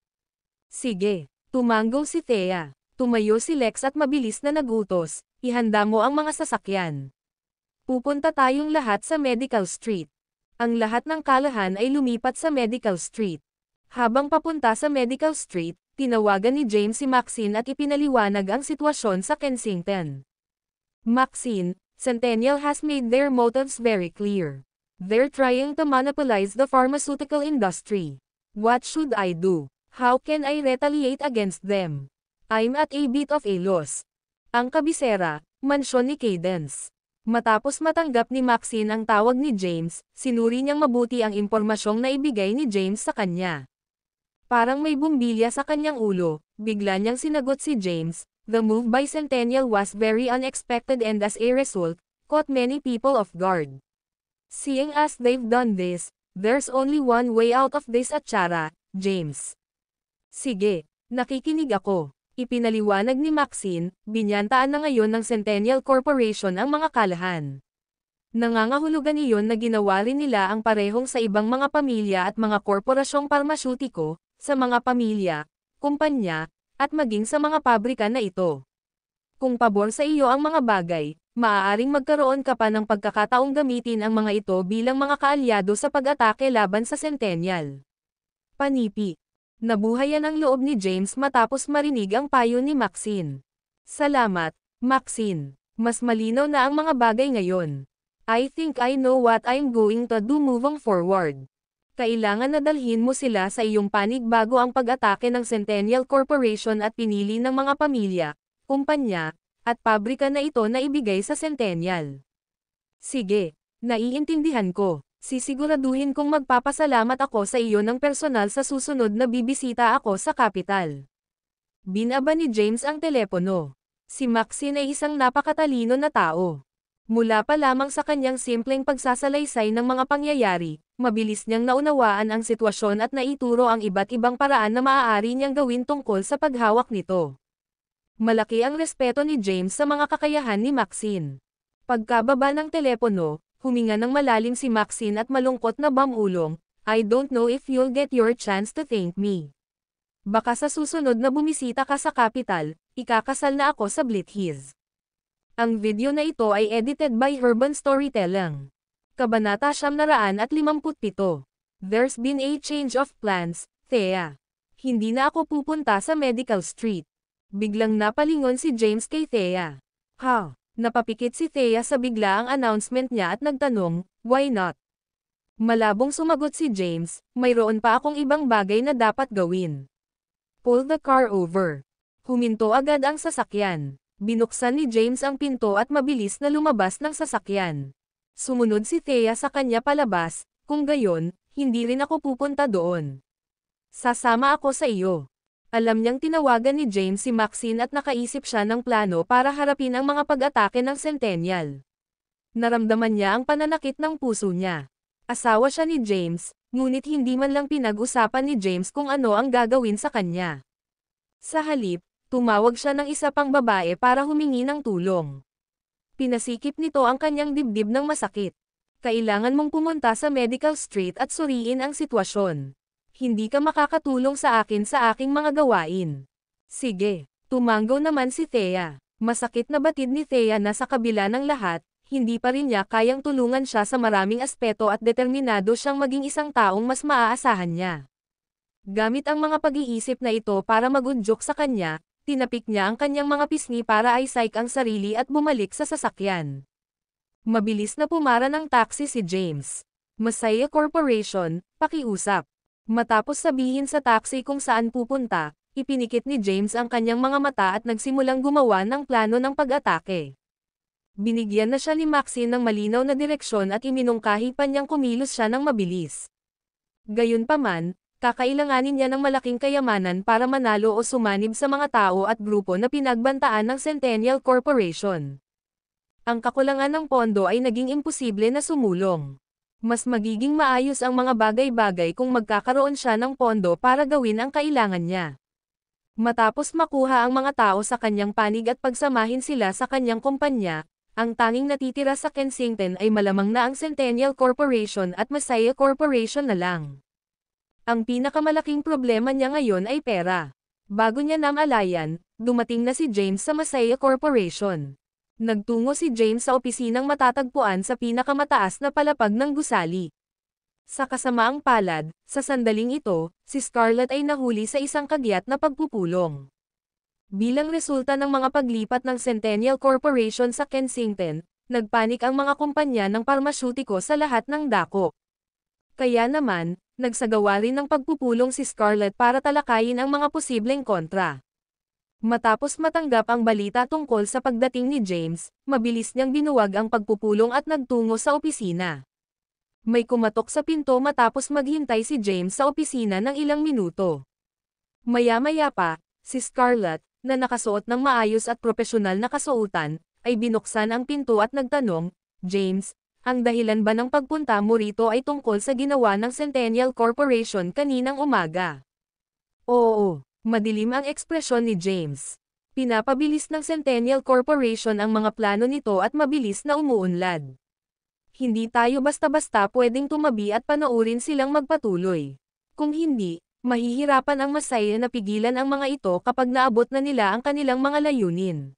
Sige, tumanggo si Thea. Tumayo si Lex at mabilis na nagutos, ihanda mo ang mga sasakyan. Pupunta tayong lahat sa Medical Street. Ang lahat ng Callahan ay lumipat sa Medical Street. Habang papunta sa Medical Street, tinawagan ni James si Maxine at ipinaliwanag ang sitwasyon sa Kensington. Maxine, Centennial has made their motives very clear. They're trying to monopolize the pharmaceutical industry. What should I do? How can I retaliate against them? I'm at a bit of a loss. Ang kabisera, mansyon ni Cadence. Matapos matanggap ni Maxine ang tawag ni James, sinuri niyang mabuti ang impormasyong naibigay ni James sa kanya. Parang may bumbilya sa kanyang ulo, bigla niyang sinagot si James, "The move by Centennial was very unexpected and as a result, caught many people off guard. Seeing as they've done this, there's only one way out of this at Chara, James." "Sige, nakikinig ako." Ipinaliwanag ni Maxine, binyantaan na ngayon ng Centennial Corporation ang mga kalahan. Nangangahulugan iyon na ginawa rin nila ang parehong sa ibang mga pamilya at mga korporasyong parmasyutiko, sa mga pamilya, kumpanya, at maging sa mga pabrika na ito. Kung pabor sa iyo ang mga bagay, maaaring magkaroon ka pa ng pagkakataong gamitin ang mga ito bilang mga kaalyado sa pag-atake laban sa Centennial. Panipi. Nabuhayan ang loob ni James matapos marinig ang payo ni Maxine. "Salamat, Maxine. Mas malinaw na ang mga bagay ngayon. I think I know what I'm going to do moving forward." Kailangan na dalhin mo sila sa iyong panig bago ang pag-atake ng Centennial Corporation at pinili ng mga pamilya, kumpanya, at pabrika na ito na ibigay sa Centennial. "Sige, naiintindihan ko. Sisiguraduhin kong magpapasalamat ako sa iyo ng personal sa susunod na bibisita ako sa kapital." Binaba ni James ang telepono. Si Maxine ay isang napakatalino na tao. Mula pa lamang sa kanyang simpleng pagsasalaysay ng mga pangyayari, mabilis niyang naunawaan ang sitwasyon at naituro ang iba't ibang paraan na maaari niyang gawin tungkol sa paghawak nito. Malaki ang respeto ni James sa mga kakayahan ni Maxine. Pagkababa ng telepono, huminga ng malalim si Maxine at malungkot na bamulong, "I don't know if you'll get your chance to thank me. Baka sa susunod na bumisita ka sa kapital, ikakasal na ako sa Blithiz." Ang video na ito ay edited by Urban Storytelling. Kabanata 757. There's been a change of plans, Thea. Hindi na ako pupunta sa Medical Street. Biglang napalingon si James kay Thea. "Ha?" Napapikit si Thea sa biglaang announcement niya at nagtanong, "Why not?" Malabong sumagot si James, "Mayroon pa akong ibang bagay na dapat gawin." "Pull the car over." Huminto agad ang sasakyan. Binuksan ni James ang pinto at mabilis na lumabas ng sasakyan. Sumunod si Thea sa kanya palabas, "Kung gayon, hindi rin ako pupunta doon. Sasama ako sa iyo." Alam niyang tinawagan ni James si Maxine at nakaisip siya ng plano para harapin ang mga pag-atake ng Centennial. Naramdaman niya ang pananakit ng puso niya. Asawa siya ni James, ngunit hindi man lang pinag-usapan ni James kung ano ang gagawin sa kanya. Sa halip, tumawag siya ng isa pang babae para humingi ng tulong. Pinasikip nito ang kanyang dibdib ng masakit. "Kailangan mong pumunta sa Medical Street at suriin ang sitwasyon. Hindi ka makakatulong sa akin sa aking mga gawain." "Sige." Tumanggo naman si Thea. Masakit na batid ni Thea na sa kabila ng lahat, hindi pa rin niya kayang tulungan siya sa maraming aspeto at determinado siyang maging isang taong mas maaasahan niya. Gamit ang mga pag-iisip na ito para magudyok sa kanya, tinapik niya ang kanyang mga pisngi para i-psych ang sarili at bumalik sa sasakyan. Mabilis na pumara ng taxi si James. "Masaya Corporation, pakiusap." Matapos sabihin sa taxi kung saan pupunta, ipinikit ni James ang kanyang mga mata at nagsimulang gumawa ng plano ng pag-atake. Binigyan na siya ni Maxine ng malinaw na direksyon at iminungkahi pa niyang kumilos siya ng mabilis. Gayunpaman, kakailanganin niya ng malaking kayamanan para manalo o sumanib sa mga tao at grupo na pinagbantaan ng Centennial Corporation. Ang kakulangan ng pondo ay naging imposible na sumulong. Mas magiging maayos ang mga bagay-bagay kung magkakaroon siya ng pondo para gawin ang kailangan niya. Matapos makuha ang mga tao sa kanyang panig at pagsamahin sila sa kanyang kumpanya, ang tanging natitira sa Kensington ay malamang na ang Centennial Corporation at Masaya Corporation na lang. Ang pinakamalaking problema niya ngayon ay pera. Bago niya namalayan, dumating na si James sa Masaya Corporation. Nagtungo si James sa opisinang matatagpuan sa pinakamataas na palapag ng gusali. Sa kasamaang palad, sa sandaling ito, si Scarlett ay nahuli sa isang kagyat na pagpupulong. Bilang resulta ng mga paglipat ng Centennial Corporation sa Kensington, nagpanik ang mga kumpanya ng parmasyutiko sa lahat ng dako. Kaya naman, nagsagawa rin ng pagpupulong si Scarlett para talakayin ang mga posibleng kontra. Matapos matanggap ang balita tungkol sa pagdating ni James, mabilis niyang binuwag ang pagpupulong at nagtungo sa opisina. May kumatok sa pinto matapos maghintay si James sa opisina ng ilang minuto. Maya-maya pa, si Scarlett, na nakasuot ng maayos at propesyonal na kasuotan, ay binuksan ang pinto at nagtanong, "James, ang dahilan ba ng pagpunta mo rito ay tungkol sa ginawa ng Centennial Corporation kaninang umaga?" Oo, madilim ang ekspresyon ni James. Pinapabilis ng Centennial Corporation ang mga plano nito at mabilis na umuunlad. Hindi tayo basta-basta pwedeng tumabi at panoorin silang magpatuloy. Kung hindi, mahihirapan ang Masaya na pigilan ang mga ito kapag naabot na nila ang kanilang mga layunin.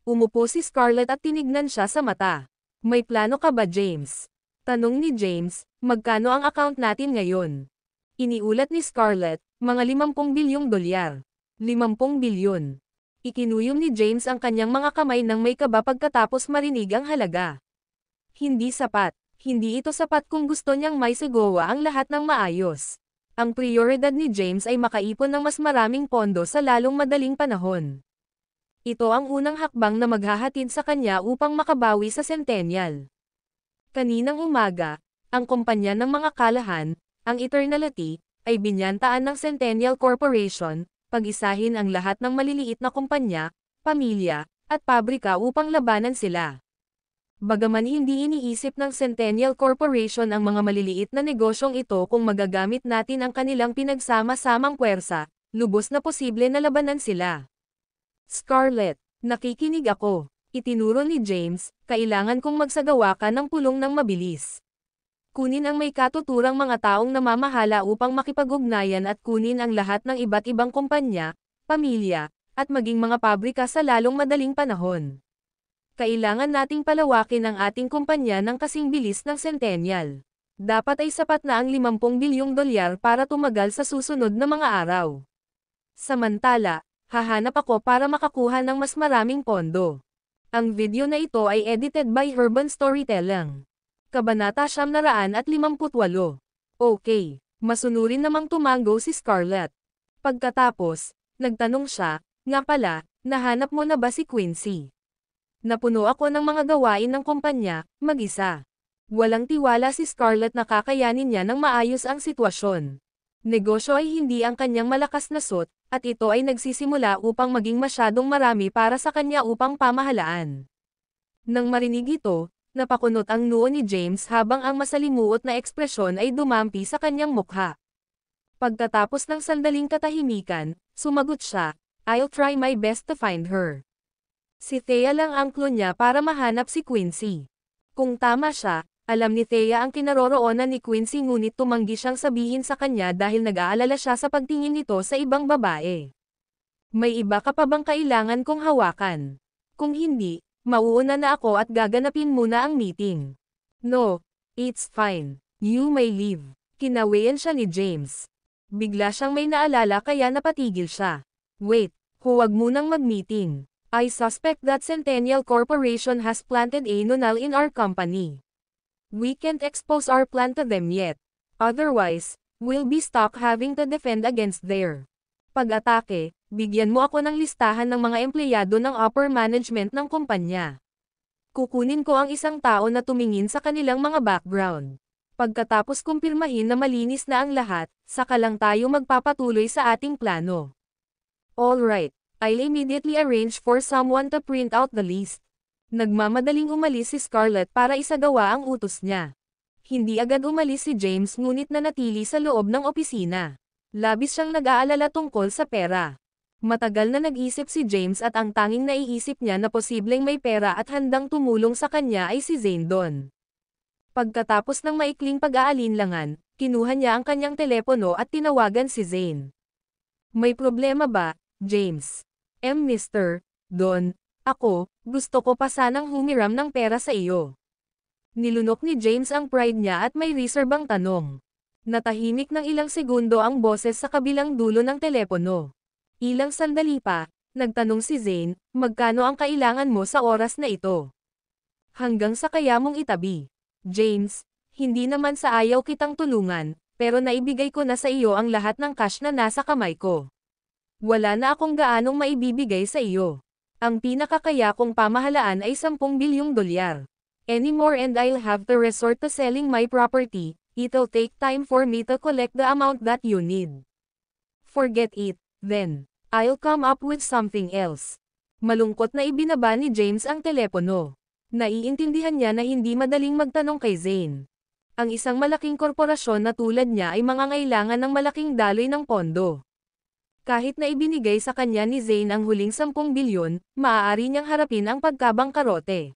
Umupo si Scarlett at tinignan siya sa mata. "May plano ka ba, James?" Tanong ni James, "Magkano ang account natin ngayon?" Iniulat ni Scarlett, "Mga 50 bilyong dolyar. 50 bilyon. Ikinuyom ni James ang kanyang mga kamay ng may kaba pagkatapos marinig ang halaga. Hindi sapat. Hindi ito sapat kung gusto niyang maisagawa ang lahat ng maayos. Ang prioridad ni James ay makaipon ng mas maraming pondo sa lalong madaling panahon. Ito ang unang hakbang na maghahatid sa kanya upang makabawi sa Centennial. Kaninang umaga, ang kumpanya ng mga kalahan, ang Eternality, ay binyantaan ng Centennial Corporation, pag-isahin ang lahat ng maliliit na kumpanya, pamilya, at pabrika upang labanan sila. Bagaman hindi iniisip ng Centennial Corporation ang mga maliliit na negosyong ito kung magagamit natin ang kanilang pinagsama-samang puwersa, lubos na posible na labanan sila. "Scarlett, nakikinig ako," itinuro ni James, "kailangan kong magsagawa ka ng pulong ng mabilis. Kunin ang may katuturang mga taong namamahala upang makipag-ugnayan at kunin ang lahat ng iba't ibang kumpanya, pamilya, at maging mga pabrika sa lalong madaling panahon. Kailangan nating palawakin ang ating kumpanya ng kasing bilis ng Centennial. Dapat ay sapat na ang 50 bilyong dolyar para tumagal sa susunod na mga araw. Samantala, hahanap ako para makakuha ng mas maraming pondo." Ang video na ito ay edited by Urban Storytelling. Kabanata 958. Okay, masunurin namang tumango si Scarlett. Pagkatapos, nagtanong siya, "Nga pala, nahanap mo na ba si Quincy?" "Napuno ako ng mga gawain ng kumpanya, mag-isa." Walang tiwala si Scarlett na kakayanin niya ng maayos ang sitwasyon. Negosyo ay hindi ang kanyang malakas na suit, at ito ay nagsisimula upang maging masyadong marami para sa kanya upang pamahalaan. Nang marinig ito, napakunot ang noo ni James habang ang masalimuot na ekspresyon ay dumampi sa kanyang mukha. Pagkatapos ng sandaling katahimikan, sumagot siya, "I'll try my best to find her." Si Thea lang ang clue niya para mahanap si Quincy. Kung tama siya, alam ni Thea ang kinaroroonan ni Quincy ngunit tumanggi siyang sabihin sa kanya dahil nag-aalala siya sa pagtingin nito sa ibang babae. "May iba ka pa bang kailangan kong hawakan? Kung hindi, mauuna na ako at gaganapin muna ang meeting." "No, it's fine. You may leave." Kinawian siya ni James. Bigla siyang may naalala kaya napatigil siya. "Wait, huwag munang mag-meeting. I suspect that Centennial Corporation has planted a null in our company. We can't expose our plan to them yet. Otherwise, we'll be stuck having to defend against their pag-atake. Bigyan mo ako ng listahan ng mga empleyado ng upper management ng kumpanya. Kukunin ko ang isang tao na tumingin sa kanilang mga background. Pagkatapos kumpirmahin na malinis na ang lahat, saka lang tayo magpapatuloy sa ating plano." "Alright. I'll immediately arrange for someone to print out the list." Nagmamadaling umalis si Scarlett para isagawa ang utos niya. Hindi agad umalis si James ngunit nanatili sa loob ng opisina. Labis siyang nag-aalala tungkol sa pera. Matagal na nag-isip si James at ang tanging naiisip niya na posibleng may pera at handang tumulong sa kanya ay si Zane Don. Pagkatapos ng maikling pag-aalinlangan, kinuha niya ang kanyang telepono at tinawagan si Zane. "May problema ba, James?" Mr. Don, ako, gusto ko pa sanang humiram ng pera sa iyo." Nilunok ni James ang pride niya at may reserbang tanong. Natahimik ng ilang segundo ang boses sa kabilang dulo ng telepono. Ilang sandali pa, nagtanong si Zane, "Magkano ang kailangan mo sa oras na ito?" "Hanggang sa kaya mong itabi. James, hindi naman sa ayaw kitang tulungan, pero naibigay ko na sa iyo ang lahat ng cash na nasa kamay ko." Wala na akong gaanong maibibigay sa iyo. Ang pinakakaya kong pamahalaan ay 10 bilyong dolyar. Anymore and I'll have to resort to selling my property. It'll take time for me to collect the amount that you need. Forget it, then. I'll come up with something else. Malungkot na ibinaba ni James ang telepono. Naiintindihan niya na hindi madaling magtanong kay Zane. Ang isang malaking korporasyon na tulad niya ay mangangailangan ng malaking daloy ng pondo. Kahit na ibinigay sa kanya ni Zane ang huling 10 bilyon, maaari niyang harapin ang pagkabangkarote.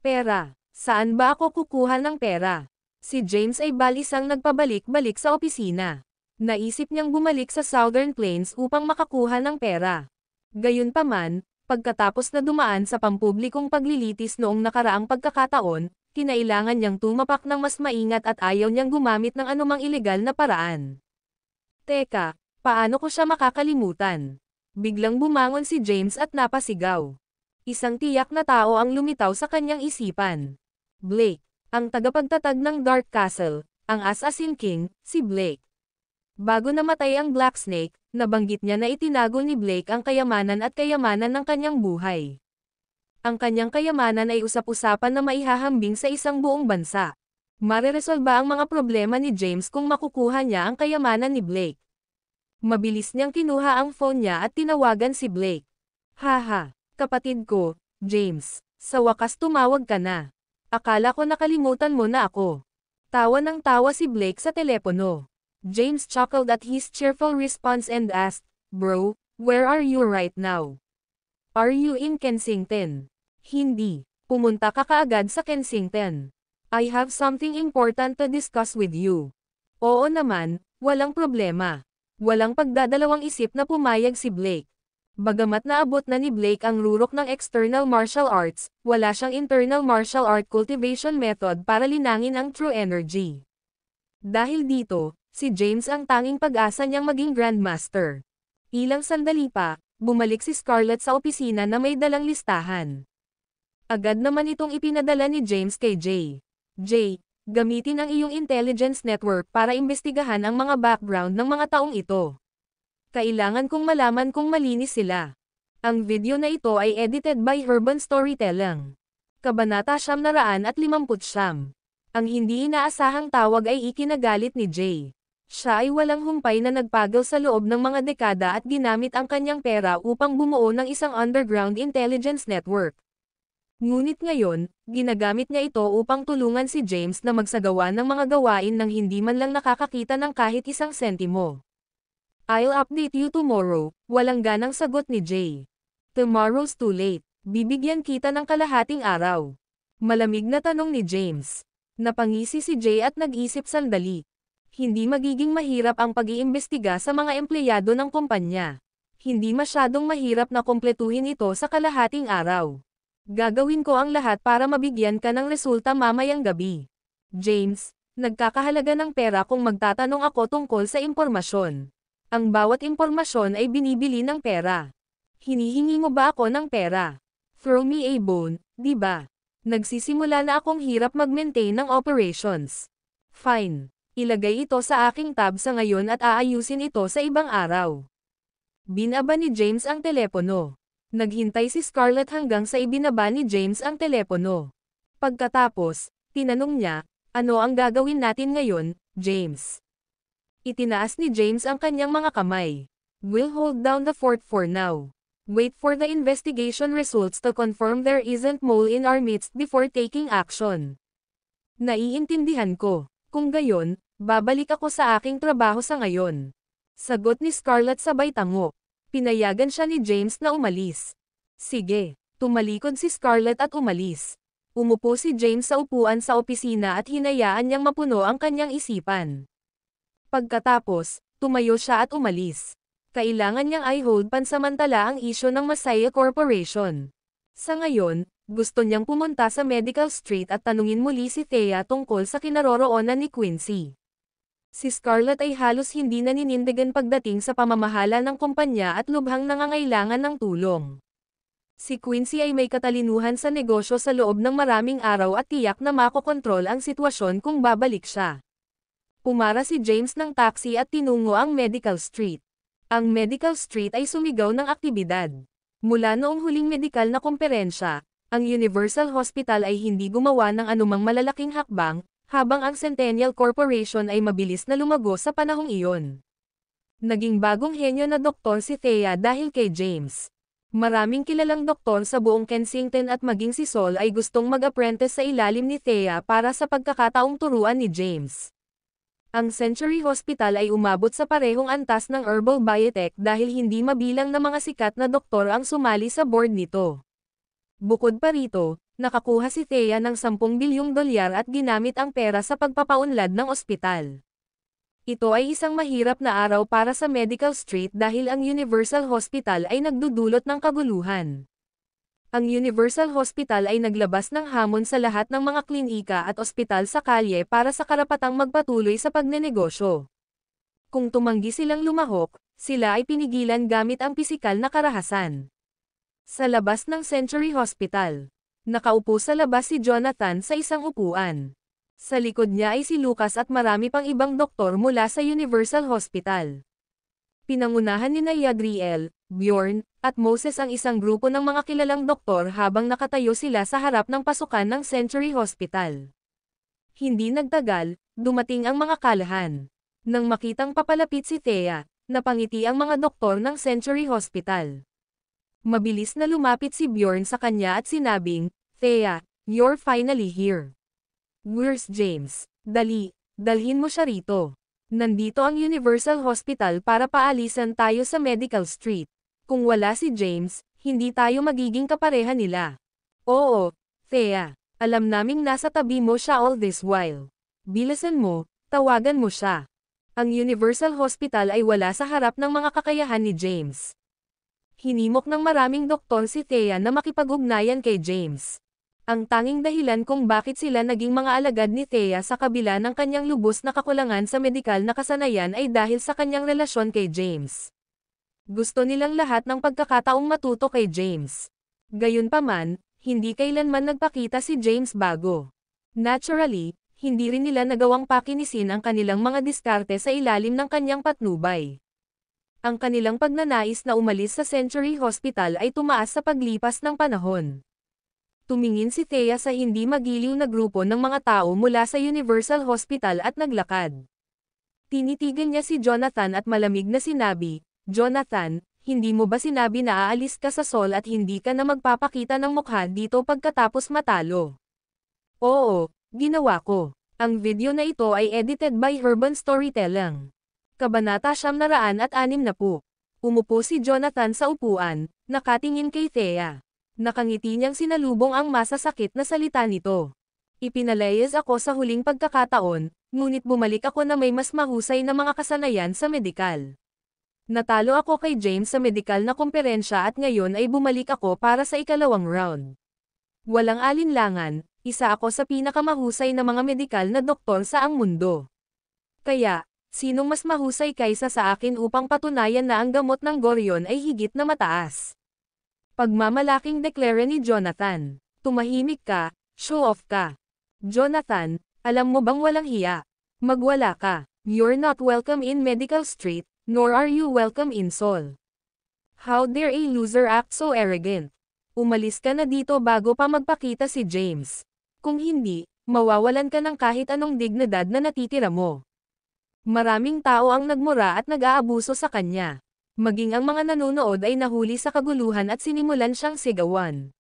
Pera. Saan ba ako kukuha ng pera? Si James ay balisang nagpabalik-balik sa opisina. Naisip niyang bumalik sa Southern Plains upang makakuha ng pera. Gayunpaman, pagkatapos na dumaan sa pampublikong paglilitis noong nakaraang pagkakataon, kinailangan niyang tumapak ng mas maingat at ayaw niyang gumamit ng anumang ilegal na paraan. Teka, paano ko siya makakalimutan? Biglang bumangon si James at napasigaw. Isang tiyak na tao ang lumitaw sa kanyang isipan. Blake, ang tagapagtatag ng Dark Castle, ang Assassin King, si Blake. Bago namatay ang Black Snake, nabanggit niya na itinago ni Blake ang kayamanan at kayamanan ng kanyang buhay. Ang kanyang kayamanan ay usap-usapan na maihahambing sa isang buong bansa. Mareresolba ang mga problema ni James kung makukuha niya ang kayamanan ni Blake. Mabilis niyang kinuha ang phone niya at tinawagan si Blake. Haha, kapatid ko, James, sa wakas tumawag ka na. Akala ko nakalimutan mo na ako. Tawa ng tawa si Blake sa telepono. James chuckled at his cheerful response and asked, "Bro, where are you right now? Are you in Kensington?" Hindi. Pumunta ka kaagad sa Kensington. I have something important to discuss with you. Oo naman, walang problema. Walang pagdadalawang isip na pumayag si Blake. Bagamat naabot na ni Blake ang rurok ng external martial arts, wala siyang internal martial art cultivation method para linangin ang true energy. Dahil dito, si James ang tanging pag-asa niyang maging Grandmaster. Ilang sandali pa, bumalik si Scarlett sa opisina na may dalang listahan. Agad naman itong ipinadala ni James kay Jay. Jay, gamitin ang iyong intelligence network para imbestigahan ang mga background ng mga taong ito. Kailangan kong malaman kung malinis sila. Ang video na ito ay edited by Urban Storytelling. Kabanata 959. Ang hindi inaasahang tawag ay ikinagalit ni Jay. Siya ay walang humpay na nagpagol sa loob ng mga dekada at ginamit ang kanyang pera upang bumuo ng isang underground intelligence network. Ngunit ngayon, ginagamit niya ito upang tulungan si James na magsagawa ng mga gawain nang hindi man lang nakakakita ng kahit isang sentimo. I'll update you tomorrow, walang ganang sagot ni Jay. Tomorrow's too late, bibigyan kita ng kalahating araw. Malamig na tanong ni James. Napangisi si Jay at nag-isip sandali. Hindi magiging mahirap ang pag-iimbestiga sa mga empleyado ng kumpanya. Hindi masyadong mahirap na kumpletuhin ito sa kalahating araw. Gagawin ko ang lahat para mabigyan ka ng resulta mamayang gabi. James, nagkakahalaga ng pera kung magtatanong ako tungkol sa impormasyon. Ang bawat impormasyon ay binibili ng pera. Hinihingi mo ba ako ng pera? Throw me a bone, di ba? Nagsisimula na akong hirap mag-maintain ng operations. Fine. Ilagay ito sa aking tab sa ngayon at aayusin ito sa ibang araw. Binaba ni James ang telepono. Naghintay si Scarlett hanggang sa ibinaba ni James ang telepono. Pagkatapos, tinanong niya, ano ang gagawin natin ngayon, James? Itinaas ni James ang kanyang mga kamay. We'll hold down the fort for now. Wait for the investigation results to confirm there isn't mole in our midst before taking action. Naiintindihan ko. Kung gayon, babalik ako sa aking trabaho sa ngayon. Sagot ni Scarlett sabay tango. Pinayagan siya ni James na umalis. Sige, tumalikod si Scarlett at umalis. Umupo si James sa upuan sa opisina at hinayaan niyang mapuno ang kanyang isipan. Pagkatapos, tumayo siya at umalis. Kailangan niyang i-hold pansamantala ang isyu ng Masaya Corporation. Sa ngayon, gusto niyang pumunta sa Medical Street at tanungin muli si Thea tungkol sa kinaroroonan ni Quincy. Si Scarlett ay halos hindi naninindigan pagdating sa pamamahala ng kumpanya at lubhang nangangailangan ng tulong. Si Quincy ay may katalinuhan sa negosyo sa loob ng maraming araw at tiyak na makokontrol ang sitwasyon kung babalik siya. Pumara si James ng taxi at tinungo ang Medical Street. Ang Medical Street ay sumigaw ng aktibidad. Mula noong huling medikal na komperensya, ang Universal Hospital ay hindi gumawa ng anumang malalaking hakbang, habang ang Centennial Corporation ay mabilis na lumago sa panahong iyon. Naging bagong henyo na doktor si Thea dahil kay James. Maraming kilalang doktor sa buong Kensington at maging si Sol ay gustong mag-apprentice sa ilalim ni Thea para sa pagkakataong turuan ni James. Ang Century Hospital ay umabot sa parehong antas ng Herbal Biotech dahil hindi mabilang na mga sikat na doktor ang sumali sa board nito. Bukod pa rito, nakakuha si Thea ng 10 bilyong dolyar at ginamit ang pera sa pagpapaunlad ng ospital. Ito ay isang mahirap na araw para sa Medical Street dahil ang Universal Hospital ay nagdudulot ng kaguluhan. Ang Universal Hospital ay naglabas ng hamon sa lahat ng mga klinika at ospital sa kalye para sa karapatang magpatuloy sa pagnenegosyo. Kung tumanggi silang lumahok, sila ay pinigilan gamit ang pisikal na karahasan. Sa labas ng Century Hospital, nakaupo sa labas si Jonathan sa isang upuan. Sa likod niya ay si Lucas at marami pang ibang doktor mula sa Universal Hospital. Pinangunahan ni Yadriel, Bjorn, at Moses ang isang grupo ng mga kilalang doktor habang nakatayo sila sa harap ng pasukan ng Century Hospital. Hindi nagtagal, dumating ang mga kalahan. Nang makitang papalapit si Thea, napangiti ang mga doktor ng Century Hospital. Mabilis na lumapit si Bjorn sa kanya at sinabing, "Thea, you're finally here. Where's James? Dali, dalhin mo siya rito. Nandito ang Universal Hospital para paalisan tayo sa Medical Street. Kung wala si James, hindi tayo magiging kapareha nila." "Oo, Thea. Alam naming nasa tabi mo siya all this while. Bilisan mo, tawagan mo siya." Ang Universal Hospital ay wala sa harap ng mga kakayahan ni James. Hinimok ng maraming doktor si Thea na makipag-ugnayan kay James. Ang tanging dahilan kung bakit sila naging mga alagad ni Thea sa kabila ng kanyang lubos na kakulangan sa medikal na kasanayan ay dahil sa kanyang relasyon kay James. Gusto nilang lahat ng pagkakataong matuto kay James. Gayunpaman, hindi kailanman nagpakita si James bago. Naturally, hindi rin nila nagawang pakinisin ang kanilang mga diskarte sa ilalim ng kanyang patnubay. Ang kanilang pagnanais na umalis sa Century Hospital ay tumaas sa paglipas ng panahon. Tumingin si Thea sa hindi magiliw na grupo ng mga tao mula sa Universal Hospital at naglakad. Tinitigan niya si Jonathan at malamig na sinabi, "Jonathan, hindi mo ba sinabi na aalis ka sa Sol at hindi ka na magpapakita ng mukha dito pagkatapos matalo?" "Oo, ginawa ko." Ang video na ito ay edited by Urban Storytelling. Kabanata 960. Umupo si Jonathan sa upuan, nakatingin kay Thea. Nakangiti niyang sinalubong ang masasakit na salita nito. "Ipinalayas ako sa huling pagkakataon, ngunit bumalik ako na may mas mahusay na mga kasanayan sa medikal. Natalo ako kay James sa medikal na komperensya at ngayon ay bumalik ako para sa ikalawang round. Walang alinlangan, isa ako sa pinakamahusay na mga medikal na doktor sa ang mundo. Kaya, sinong mas mahusay kaysa sa akin upang patunayan na ang gamot ng Gorion ay higit na mataas?" Pagmamalaking deklara ni Jonathan. "Tumahimik ka, show off ka. Jonathan, alam mo bang walang hiya? Magwala ka. You're not welcome in Medical Street, nor are you welcome in Sol. How dare a loser act so arrogant? Umalis ka na dito bago pa magpakita si James. Kung hindi, mawawalan ka ng kahit anong dignidad na natitira mo." Maraming tao ang nagmura at nag-aabuso sa kanya. Maging ang mga nanonood ay nahuli sa kaguluhan at sinimulan siyang sigawan.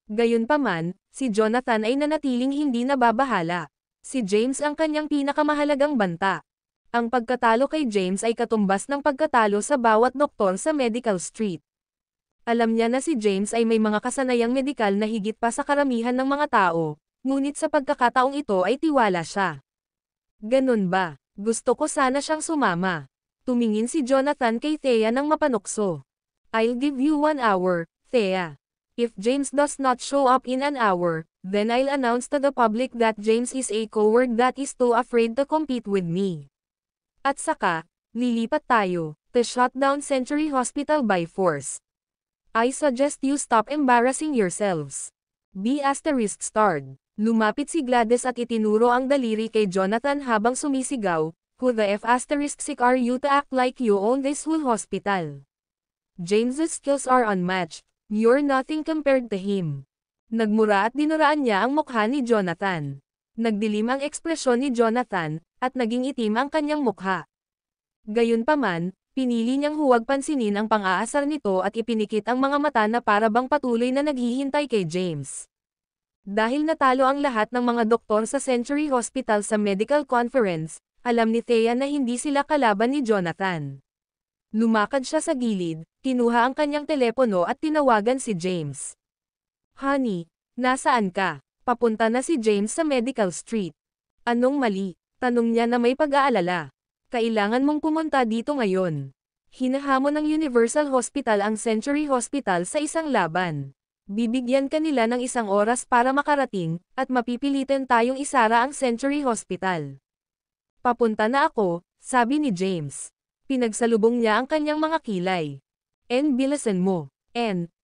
Gayunpaman, si Jonathan ay nanatiling hindi nababahala. Si James ang kanyang pinakamahalagang banta. Ang pagkatalo kay James ay katumbas ng pagkatalo sa bawat doktor sa Medical Street. Alam niya na si James ay may mga kasanayang medikal na higit pa sa karamihan ng mga tao, ngunit sa pagkakataong ito ay tiwala siya. "Ganun ba? Gusto ko sana siyang sumama." Tumingin si Jonathan kay Thea nang mapanukso. "I'll give you 1 hour, Thea. If James does not show up in an hour, then I'll announce to the public that James is a coward that is too afraid to compete with me. At saka, lilipat tayo, to shut down Century Hospital by force. I suggest you stop embarrassing yourselves. B*****. Lumapit si Gladys at itinuro ang daliri kay Jonathan habang sumisigaw, Who the F** are you to act like you own this whole hospital? James's skills are unmatched. You're nothing compared to him. Nagmura at dinuraan niya ang mukha ni Jonathan. Nagdilim ang ekspresyon ni Jonathan, at naging itim ang kanyang mukha. Gayunpaman, pinili niyang huwag pansinin ang pang-aasar nito at ipinikit ang mga mata na para bang patuloy na naghihintay kay James. Dahil natalo ang lahat ng mga doktor sa Century Hospital sa medical conference, alam ni Thea na hindi sila kalaban ni Jonathan. Lumakad siya sa gilid, kinuha ang kanyang telepono at tinawagan si James. Honey, nasaan ka? Papunta na si James sa Medical Street. Anong mali? Tanong niya na may pag-aalala. Kailangan mong pumunta dito ngayon. Hinahamon ng Universal Hospital ang Century Hospital sa isang laban. Bibigyan ka nila ng 1 oras para makarating, at mapipilitan tayong isara ang Century Hospital. Papunta na ako, sabi ni James. Pinagsalubong niya ang kanyang mga kilay. Bilisan mo.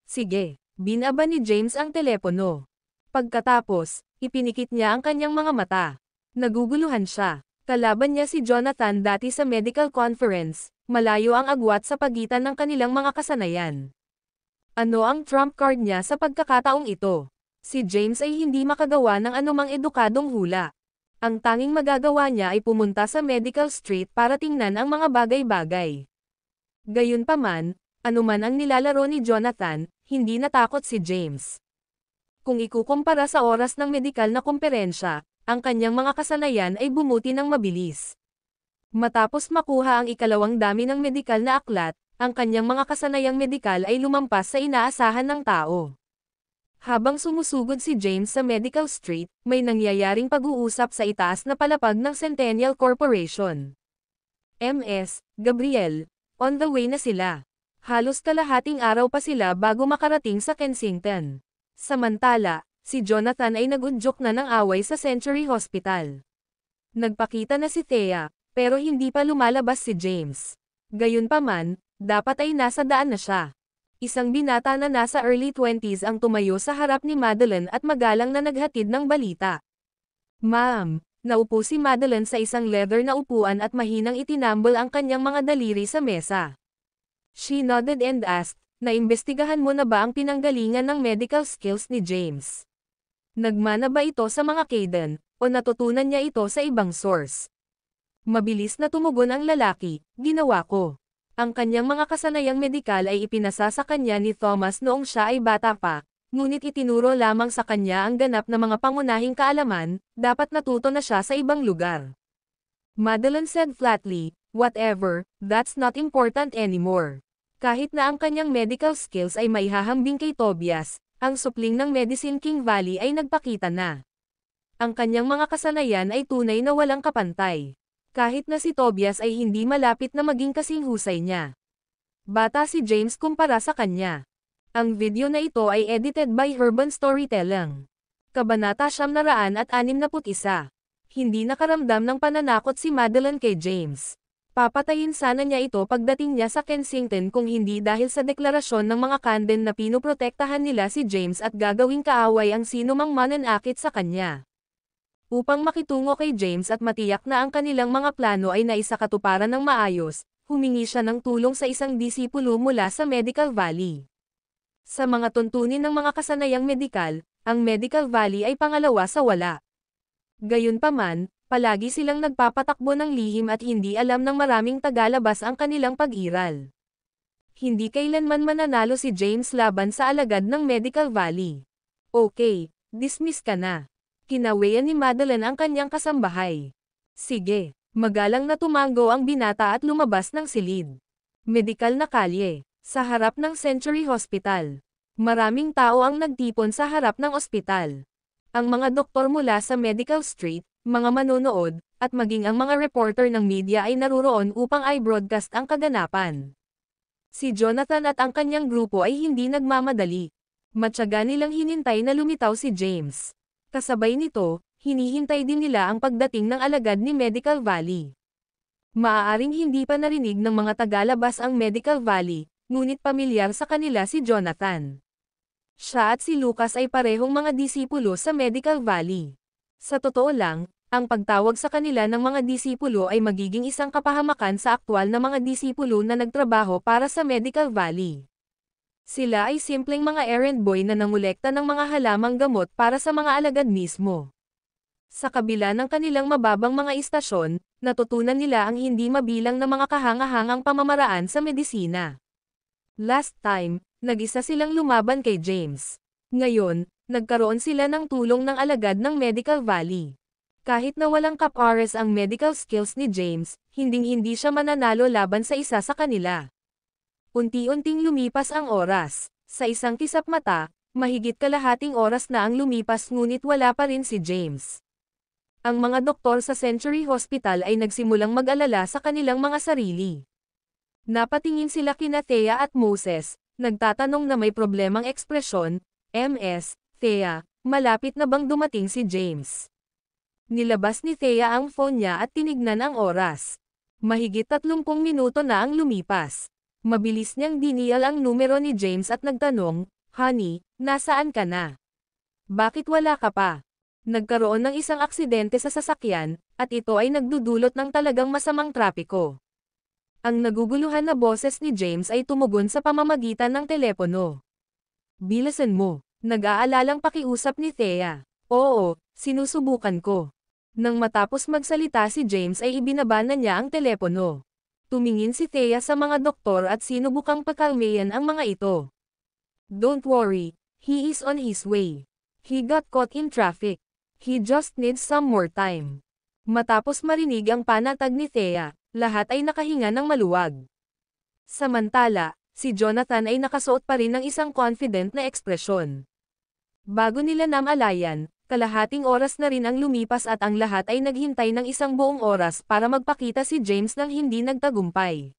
Sige. Binaba ni James ang telepono. Pagkatapos, ipinikit niya ang kanyang mga mata. Naguguluhan siya. Kalaban niya si Jonathan dati sa medical conference, malayo ang agwat sa pagitan ng kanilang mga kasanayan. Ano ang trump card niya sa pagkakataong ito? Si James ay hindi makagawa ng anumang edukadong hula. Ang tanging magagawa niya ay pumunta sa Medical Street para tingnan ang mga bagay-bagay. Gayunpaman, anuman ang nilalaro ni Jonathan, hindi natakot si James. Kung ikukumpara sa oras ng medikal na komperensya, ang kanyang mga kasanayan ay bumuti ng mabilis. Matapos makuha ang 2 dami ng medikal na aklat, ang kanyang mga kasanayang medikal ay lumampas sa inaasahan ng tao. Habang sumusugod si James sa Medical Street, may nangyayaring pag-uusap sa itaas na palapag ng Centennial Corporation. Gabriel, on the way na sila. Halos kalahating araw pa sila bago makarating sa Kensington. Samantala, si Jonathan ay nagudyok na ng away sa Century Hospital. Nagpakita na si Thea, pero hindi pa lumalabas si James. Gayunpaman, dapat ay nasa daan na siya. Isang binata na nasa early 20s ang tumayo sa harap ni Madeline at magalang na naghatid ng balita. Ma'am, naupo si Madeline sa isang leather na upuan at mahinang itinambol ang kanyang mga daliri sa mesa. She nodded and asked, naimbestigahan mo na ba ang pinanggalingan ng medical skills ni James? Nagmana ba ito sa mga Kayden, o natutunan niya ito sa ibang source? Mabilis na tumugon ang lalaki, ginawa ko. Ang kanyang mga kasanayang medikal ay ipinasa sa kanya ni Thomas noong siya ay bata pa, ngunit itinuro lamang sa kanya ang ganap na mga pangunahing kaalaman, dapat natuto na siya sa ibang lugar. Madeline said flatly, whatever, that's not important anymore. Kahit na ang kanyang medical skills ay maihahambing kay Tobias, ang supling ng Medicine King Valley ay nagpakita na. Ang kanyang mga kasanayan ay tunay na walang kapantay. Kahit na si Tobias ay hindi malapit na maging kasing husay niya. Bata si James kumpara sa kanya. Ang video na ito ay edited by Urban Storytelling. Kabanata 961. Hindi nakaramdam ng pananakot si Madeline kay James. Papatayin sana niya ito pagdating niya sa Kensington kung hindi dahil sa deklarasyon ng mga Camden na pinoprotektahan nila si James at gagawing kaaway ang sinumang mananakit sa kanya. Upang makitungo kay James at matiyak na ang kanilang mga plano ay naisakatuparan ng maayos, humingi siya ng tulong sa isang disipulo mula sa Medical Valley. Sa mga tuntunin ng mga kasanayang medikal, ang Medical Valley ay pangalawa sa wala. Gayunpaman, palagi silang nagpapatakbo ng lihim at hindi alam ng maraming tagalabas ang kanilang pag-iral. Hindi kailanman mananalo si James laban sa alagad ng Medical Valley. Okay, dismiss ka na. Kinawayan ni Madeline ang kanyang kasambahay. Sige, magalang na tumango ang binata at lumabas ng silid. Medikal na kalye, sa harap ng Century Hospital. Maraming tao ang nagtipon sa harap ng ospital. Ang mga doktor mula sa Medical Street, mga manonood, at maging ang mga reporter ng media ay naruroon upang i-broadcast ang kaganapan. Si Jonathan at ang kanyang grupo ay hindi nagmamadali. Matyaga nilang hinintay na lumitaw si James. Kasabay nito, hinihintay din nila ang pagdating ng alagad ni Medical Valley. Maaaring hindi pa narinig ng mga tagalabas ang Medical Valley, ngunit pamilyar sa kanila si Jonathan. Siya at si Lucas ay parehong mga disipulo sa Medical Valley. Sa totoo lang, Ang pagtawag sa kanila ng mga disipulo ay magiging isang kapahamakan sa aktwal na mga disipulo na nagtrabaho para sa Medical Valley. Sila ay simpleng mga errand boy na nangolekta ng mga halamang gamot para sa mga alagad mismo. Sa kabila ng kanilang mababang mga istasyon, natutunan nila ang hindi mabilang na mga kahangahangang pamamaraan sa medisina. Last time, nag-isa silang lumaban kay James. Ngayon, nagkaroon sila ng tulong ng alagad ng Medical Valley. Kahit na walang kapares ang medical skills ni James, hinding-hindi siya mananalo laban sa isa sa kanila. Unti-unting lumipas ang oras. Sa isang kisap mata, mahigit kalahating oras na ang lumipas ngunit wala pa rin si James. Ang mga doktor sa Century Hospital ay nagsimulang mag-alala sa kanilang mga sarili. Napatingin sila kina Thea at Moses, nagtatanong na may problemang ekspresyon, MS, Thea, malapit na bang dumating si James? Nilabas ni Thea ang phone niya at tinignan ang oras. Mahigit 30 minuto na ang lumipas. Mabilis niyang dinial ang numero ni James at nagtanong, "Honey, nasaan ka na? Bakit wala ka pa?" Nagkaroon ng isang aksidente sa sasakyan, at ito ay nagdudulot ng talagang masamang trapiko. Ang naguguluhan na boses ni James ay tumugon sa pamamagitan ng telepono. "Bilisan mo," nag-aalalang pakiusap ni Thea. "Oo, sinusubukan ko." Nang matapos magsalita si James ay ibinaba na niya ang telepono. Tumingin si Thea sa mga doktor at sinubukang pakalmayan ang mga ito. "Don't worry, he is on his way. He got caught in traffic. He just needs some more time." Matapos marinig ang panatag ni Thea, lahat ay nakahinga ng maluwag. Samantala, si Jonathan ay nakasuot pa rin ng isang confident na ekspresyon. Bago nila namalayan, kalahating oras na rin ang lumipas at ang lahat ay naghintay ng isang buong oras para magpakita si James ng hindi nagtagumpay.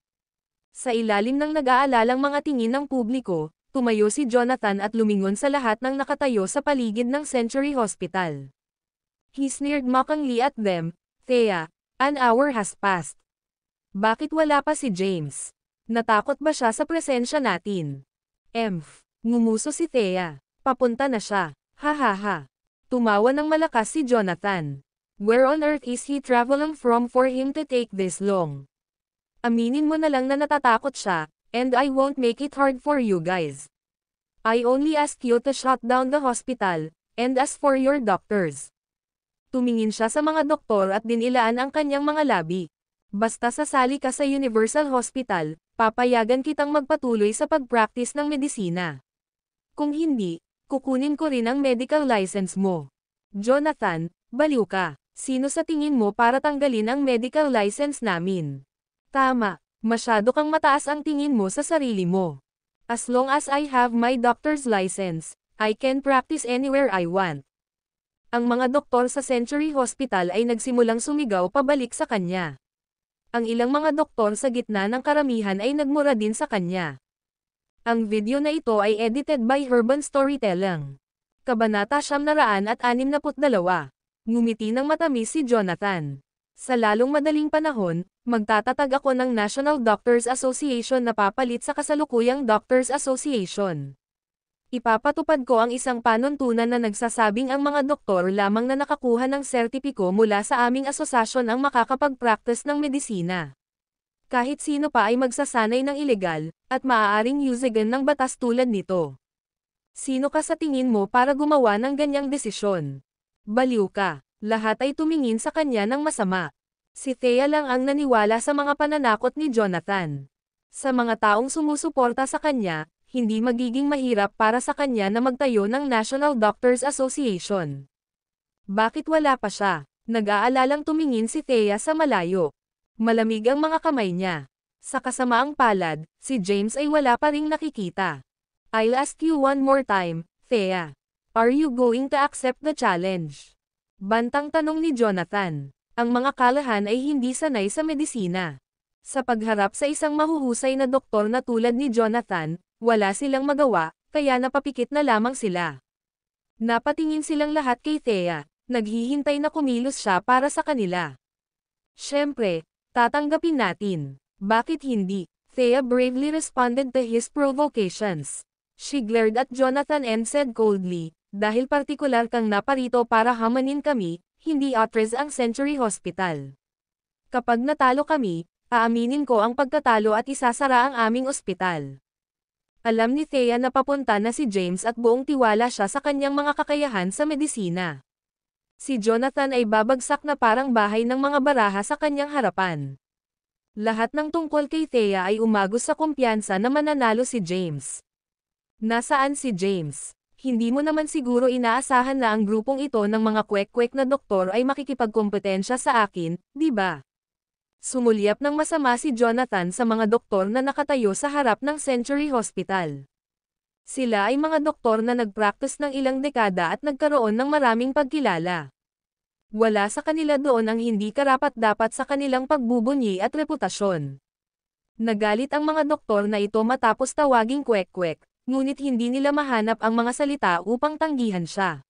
Sa ilalim ng nag-aalalang mga tingin ng publiko, tumayo si Jonathan at lumingon sa lahat ng nakatayo sa paligid ng Century Hospital. He sneered mockingly at them, "Thea, an hour has passed. Bakit wala pa si James? Natakot ba siya sa presensya natin?" Ngumuso si Thea. "Papunta na siya. Ha ha ha." Tumawa ng malakas si Jonathan. "Where on earth is he traveling from for him to take this long? Aminin mo na lang na natatakot siya, and I won't make it hard for you guys. I only ask you to shut down the hospital, and as for your doctors." Tumingin siya sa mga doktor at dinilaan ang kanyang mga labi. "Basta sasali ka sa Universal Hospital, papayagan kitang magpatuloy sa pag-practice ng medisina. Kung hindi, kukunin ko rin ang medical license mo." "Jonathan, baliw ka. Sino sa tingin mo para tanggalin ang medical license namin?" "Tama, masyado kang mataas ang tingin mo sa sarili mo. As long as I have my doctor's license, I can practice anywhere I want." Ang mga doktor sa Century Hospital ay nagsimulang sumigaw pabalik sa kanya. Ang ilang mga doktor sa gitna ng karamihan ay nagmura din sa kanya. Ang video na ito ay edited by Urban Storytelling. Kabanata 962. Ngumiti ng matamis si Jonathan. "Sa lalong madaling panahon, magtatatag ako ng National Doctors Association na papalit sa kasalukuyang Doctors Association. Ipapatupad ko ang isang panuntunan na nagsasabing ang mga doktor lamang na nakakuha ng sertipiko mula sa aming asosasyon ang makakapag-practice ng medisina. Kahit sino pa ay magsasanay ng ilegal, at maaaring yuzigan ng batas tulad nito. Sino ka sa tingin mo para gumawa ng ganyang desisyon? Baliw ka." Lahat ay tumingin sa kanya ng masama. Si Thea lang ang naniwala sa mga pananakot ni Jonathan. Sa mga taong sumusuporta sa kanya, hindi magiging mahirap para sa kanya na magtayo ng National Doctors Association. Bakit wala pa siya? Nag-aalalang tumingin si Thea sa malayo. Malamig ang mga kamay niya. Sa kasamaang palad, si James ay wala pa ring nakikita. "I'll ask you one more time, Thea. Are you going to accept the challenge?" Bantang tanong ni Jonathan. Ang mga kalahan ay hindi sanay sa medisina. Sa pagharap sa isang mahuhusay na doktor na tulad ni Jonathan, wala silang magawa, kaya napapikit na lamang sila. Napatingin silang lahat kay Thea, naghihintay na kumilos siya para sa kanila. "Siyempre, tatanggapin natin. Bakit hindi?" Thea bravely responded to his provocations. She glared at Jonathan and said coldly, "Dahil partikular kang naparito para hamanin kami, hindi actress ang Century Hospital. Kapag natalo kami, aaminin ko ang pagkatalo at isasara ang aming ospital. Alam ni Thea na papunta na si James at buong tiwala siya sa kanyang mga kakayahan sa medisina. Si Jonathan ay babagsak na parang bahay ng mga baraha sa kanyang harapan. Lahat ng tungkol kay Thea ay umagos sa kumpiyansa na mananalo si James. Nasaan si James? Hindi mo naman siguro inaasahan na ang grupong ito ng mga kwek-kwek na doktor ay makikipagkompetensya sa akin, di ba? Sumulyap ng masama si Jonathan sa mga doktor na nakatayo sa harap ng Century Hospital. Sila ay mga doktor na nagpractice ng ilang dekada at nagkaroon ng maraming pagkilala. Wala sa kanila doon ang hindi karapat-dapat sa kanilang pagbubunyi at reputasyon. Nagalit ang mga doktor na ito matapos tawaging kwek-kwek, ngunit hindi nila mahanap ang mga salita upang tanggihan siya.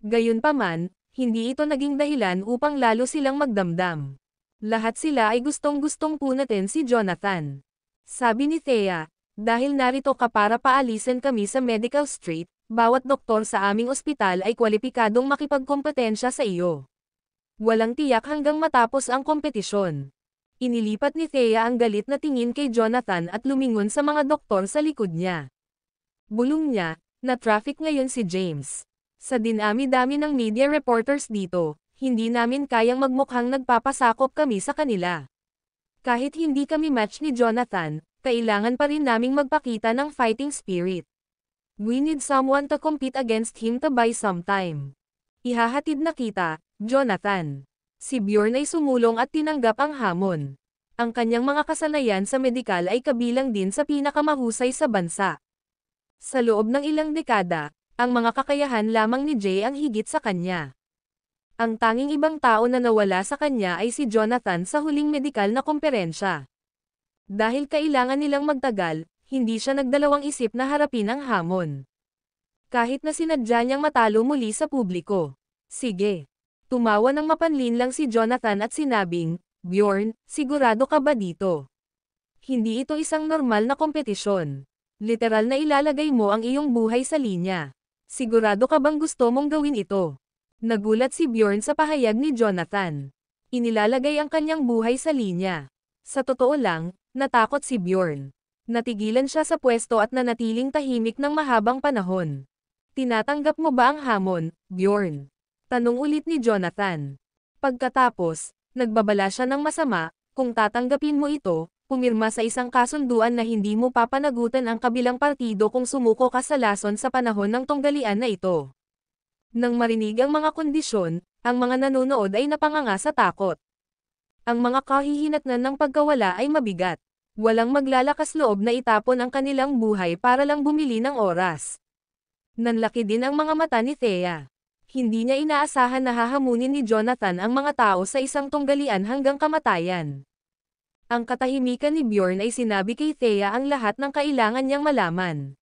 Gayunpaman, hindi ito naging dahilan upang lalo silang magdamdam. Lahat sila ay gustong-gustong punatin si Jonathan. Sabi ni Thea, dahil narito ka para paalisin kami sa Medical Street, bawat doktor sa aming ospital ay kwalipikadong makipagkompetensya sa iyo. Walang tiyak hanggang matapos ang kompetisyon. Inilipat ni Thea ang galit na tingin kay Jonathan at lumingon sa mga doktor sa likod niya. Bulong niya, na traffic ngayon si James. Sa dinami-dami ng media reporters dito, hindi namin kayang magmukhang nagpapasakop kami sa kanila. Kahit hindi kami match ni Jonathan, kailangan pa rin naming magpakita ng fighting spirit. We need someone to compete against him to buy some time. Ihahatid na kita, Jonathan. Si Bjorn ay sumulong at tinanggap ang hamon. Ang kanyang mga kasanayan sa medikal ay kabilang din sa pinakamahusay sa bansa. Sa loob ng ilang dekada, ang mga kakayahan lamang ni Jay ang higit sa kanya. Ang tanging ibang tao na nawala sa kanya ay si Jonathan sa huling medikal na komperensya. Dahil kailangan nilang magtagal, hindi siya nagdalawang isip na harapin ang hamon. Kahit na sinadya niyang matalo muli sa publiko. Sige. Tumawa ng mapanlin lang si Jonathan at sinabing, Bjorn, sigurado ka ba dito? Hindi ito isang normal na kompetisyon. Literal na ilalagay mo ang iyong buhay sa linya. Sigurado ka bang gusto mong gawin ito? Nagulat si Bjorn sa pahayag ni Jonathan. Inilalagay ang kanyang buhay sa linya. Sa totoo lang, natakot si Bjorn. Natigilan siya sa pwesto at nanatiling tahimik ng mahabang panahon. Tinatanggap mo ba ang hamon, Bjorn? Tanong ulit ni Jonathan. Pagkatapos, nagbabala siya ng masama, kung tatanggapin mo ito, pumirma sa isang kasunduan na hindi mo papanagutan ang kabilang partido kung sumuko ka sa lason sa panahon ng tunggalian na ito. Nang marinig ang mga kondisyon, ang mga nanonood ay napanganga sa takot. Ang mga kahihinatnan ng pagkawala ay mabigat. Walang maglalakas loob na itapon ang kanilang buhay para lang bumili ng oras. Nanlaki din ang mga mata ni Thea. Hindi niya inaasahan na hahamunin ni Jonathan ang mga tao sa isang tunggalian hanggang kamatayan. Ang katahimikan ni Bjorn ay sinabi kay Thea ang lahat ng kailangan niyang malaman.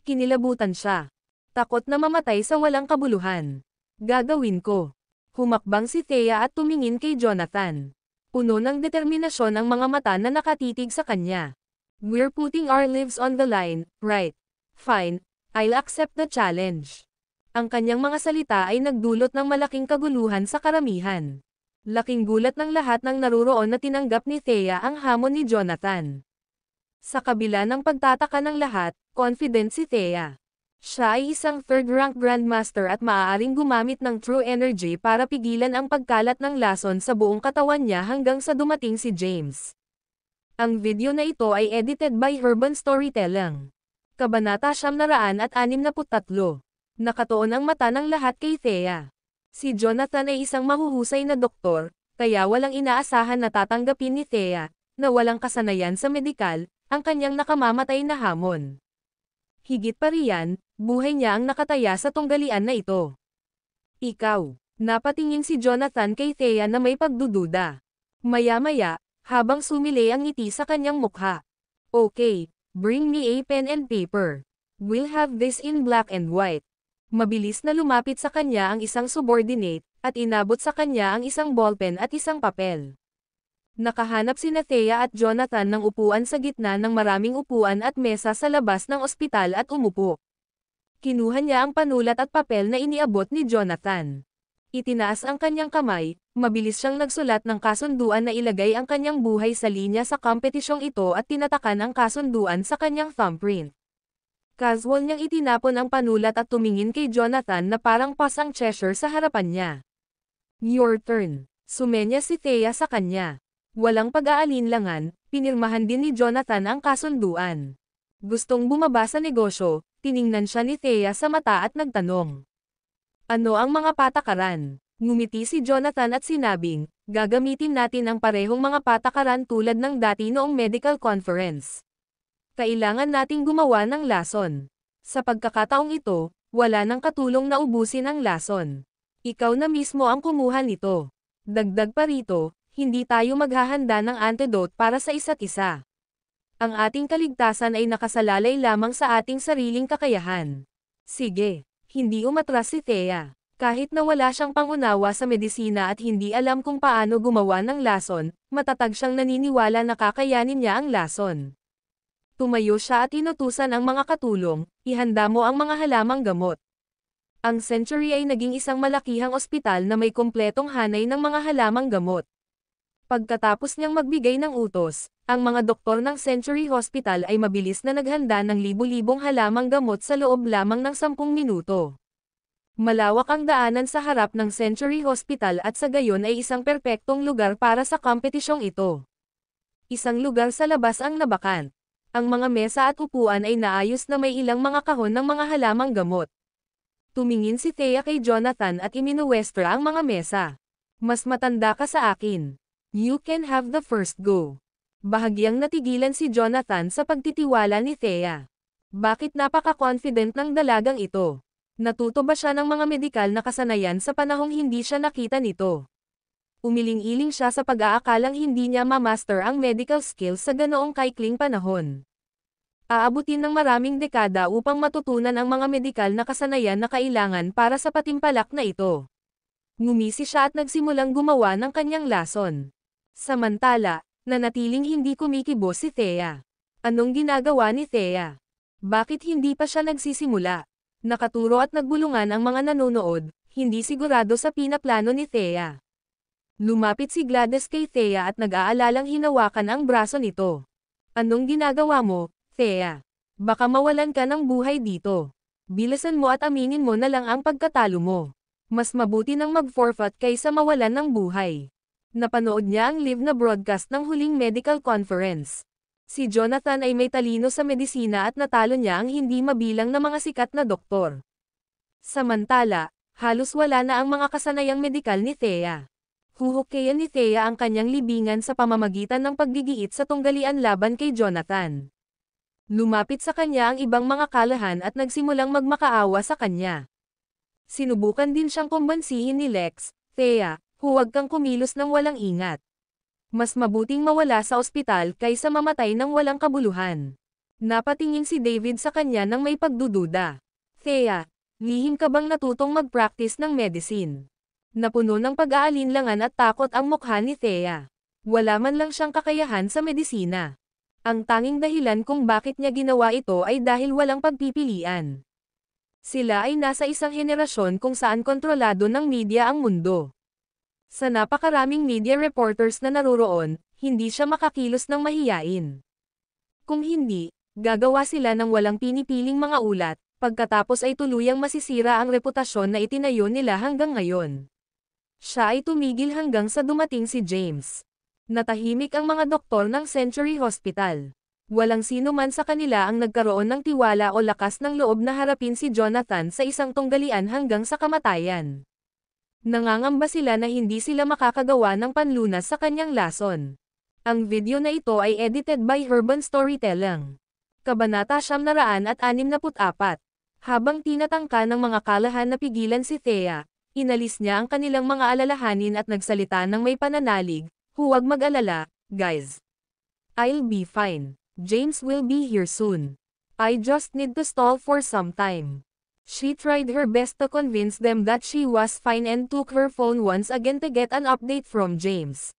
Kinilabutan siya. Takot na mamatay sa walang kabuluhan. Gagawin ko. Humakbang si Thea at tumingin kay Jonathan. Puno ng determinasyon ang mga mata na nakatitig sa kanya. We're putting our lives on the line, right? Fine, I'll accept the challenge. Ang kanyang mga salita ay nagdulot ng malaking kaguluhan sa karamihan. Laking gulat ng lahat ng naruroon na tinanggap ni Thea ang hamon ni Jonathan. Sa kabila ng pagtataka ng lahat, confident si Thea. Siya ay isang third-rank grandmaster at maaaring gumamit ng true energy para pigilan ang pagkalat ng lason sa buong katawan niya hanggang sa dumating si James. Ang video na ito ay edited by Urban Storytelling. Kabanata 663. Nakatuon ang mata ng lahat kay Thea. Si Jonathan ay isang mahuhusay na doktor, kaya walang inaasahan na tatanggapin ni Thea, na walang kasanayan sa medikal, ang kanyang nakamamatay na hamon. Higit pa riyan, buhay niya ang nakataya sa tunggalian na ito. Ikaw. Napatingin si Jonathan kay Thea na may pagdududa. Maya-maya, habang sumilay ang ngiti sa kanyang mukha. Okay, bring me a pen and paper. We'll have this in black and white. Mabilis na lumapit sa kanya ang isang subordinate, at inabot sa kanya ang isang ballpen at isang papel. Nakahanap sina Thea at Jonathan ng upuan sa gitna ng maraming upuan at mesa sa labas ng ospital at umupo. Kinuha niya ang panulat at papel na iniabot ni Jonathan. Itinaas ang kanyang kamay, mabilis siyang nagsulat ng kasunduan na ilagay ang kanyang buhay sa linya sa kompetisyong ito at tinatakan ang kasunduan sa kanyang thumbprint. Casual niyang itinapon ang panulat at tumingin kay Jonathan na parang pasang Cheshire sa harapan niya. Your turn. Sumenya si Thea sa kanya. Walang pag-aalinlangan, pinirmahan din ni Jonathan ang kasunduan. Gustong bumaba sa negosyo, tiningnan siya ni Thea sa mata at nagtanong. Ano ang mga patakaran? Ngumiti si Jonathan at sinabing, gagamitin natin ang parehong mga patakaran tulad ng dati noong medical conference. Kailangan nating gumawa ng lason. Sa pagkakataong ito, wala nang katulong na ubusin ang lason. Ikaw na mismo ang kumuha nito. Dagdag pa rito, hindi tayo maghahanda ng antidote para sa isa't isa. Ang ating kaligtasan ay nakasalalay lamang sa ating sariling kakayahan. Sige, hindi umatras si Thea. Kahit na wala siyang pangunawa sa medisina at hindi alam kung paano gumawa ng lason, matatag siyang naniniwala na kakayanin niya ang lason. Tumayo siya at inutusan ang mga katulong, ihanda mo ang mga halamang gamot. Ang Century ay naging isang malakihang ospital na may kumpletong hanay ng mga halamang gamot. Pagkatapos niyang magbigay ng utos, ang mga doktor ng Century Hospital ay mabilis na naghanda ng libu-libong halamang gamot sa loob lamang ng 10 minuto. Malawak ang daanan sa harap ng Century Hospital at sa gayon ay isang perpektong lugar para sa kompetisyong ito. Isang lugar sa labas ang nabakant. Ang mga mesa at upuan ay naayos na may ilang mga kahon ng mga halamang gamot. Tumingin si Thea kay Jonathan at iminuwestra ang mga mesa. Mas matanda ka sa akin. You can have the first go. Bahagyang natigilan si Jonathan sa pagtitiwala ni Thea. Bakit napaka-confident ng dalagang ito? Natuto ba siya ng mga medikal na kasanayan sa panahong hindi siya nakita nito? Umiling-iling siya sa pag-aakalang hindi niya ma-master ang medical skills sa ganoong kaikling panahon. Aabutin ng maraming dekada upang matutunan ang mga medikal na kasanayan na kailangan para sa patimpalak na ito. Ngumisi siya at nagsimulang gumawa ng kanyang lason. Samantala, nanatiling hindi kumikibo si Thea. Anong ginagawa ni Thea? Bakit hindi pa siya nagsisimula? Nakaturo at nagbulungan ang mga nanonood, hindi sigurado sa pinaplano ni Thea. Lumapit si Gladys kay Thea at nag-aalalang hinawakan ang braso nito. Anong ginagawa mo, Thea? Baka mawalan ka ng buhay dito. Bilisan mo at aminin mo na lang ang pagkatalo mo. Mas mabuti nang mag-forfeit kaysa mawalan ng buhay. Napanood niya ang live na broadcast ng huling medical conference. Si Jonathan ay may talino sa medisina at natalo niya ang hindi mabilang na mga sikat na doktor. Samantala, halos wala na ang mga kasanayang medikal ni Thea. Huhukayan ni Thea ang kanyang libingan sa pamamagitan ng pagdidiit sa tunggalian laban kay Jonathan. Lumapit sa kanya ang ibang mga kalahan at nagsimulang magmakaawa sa kanya. Sinubukan din siyang kumbansihin ni Lex, Thea, huwag kang kumilos ng walang ingat. Mas mabuting mawala sa ospital kaysa mamatay ng walang kabuluhan. Napatingin si David sa kanya nang may pagdududa. Thea, lihim ka bang natutong mag-practice ng medicine? Napuno ng pag-aalinlangan at takot ang mukha ni Thea. Wala man lang siyang kakayahan sa medisina. Ang tanging dahilan kung bakit niya ginawa ito ay dahil walang pagpipilian. Sila ay nasa isang henerasyon kung saan kontrolado ng media ang mundo. Sa napakaraming media reporters na naroroon, hindi siya makakilos ng mahiyain. Kung hindi, gagawa sila ng walang pinipiling mga ulat, pagkatapos ay tuluyang masisira ang reputasyon na itinayo nila hanggang ngayon. Siya ay tumigil hanggang sa dumating si James. Natahimik ang mga doktor ng Century Hospital. Walang sino man sa kanila ang nagkaroon ng tiwala o lakas ng loob na harapin si Jonathan sa isang tunggalian hanggang sa kamatayan. Nangangamba sila na hindi sila makakagawa ng panlunas sa kanyang lason. Ang video na ito ay edited by Urban Storytelling. Kabanata 964. Habang tinatangka ng mga kalahan na pigilan si Thea, inalis niya ang kanilang mga alalahanin at nagsalita ng may pananalig. Huwag mag-alala, guys. I'll be fine. James will be here soon. I just need to stall for some time. She tried her best to convince them that she was fine and took her phone once again to get an update from James.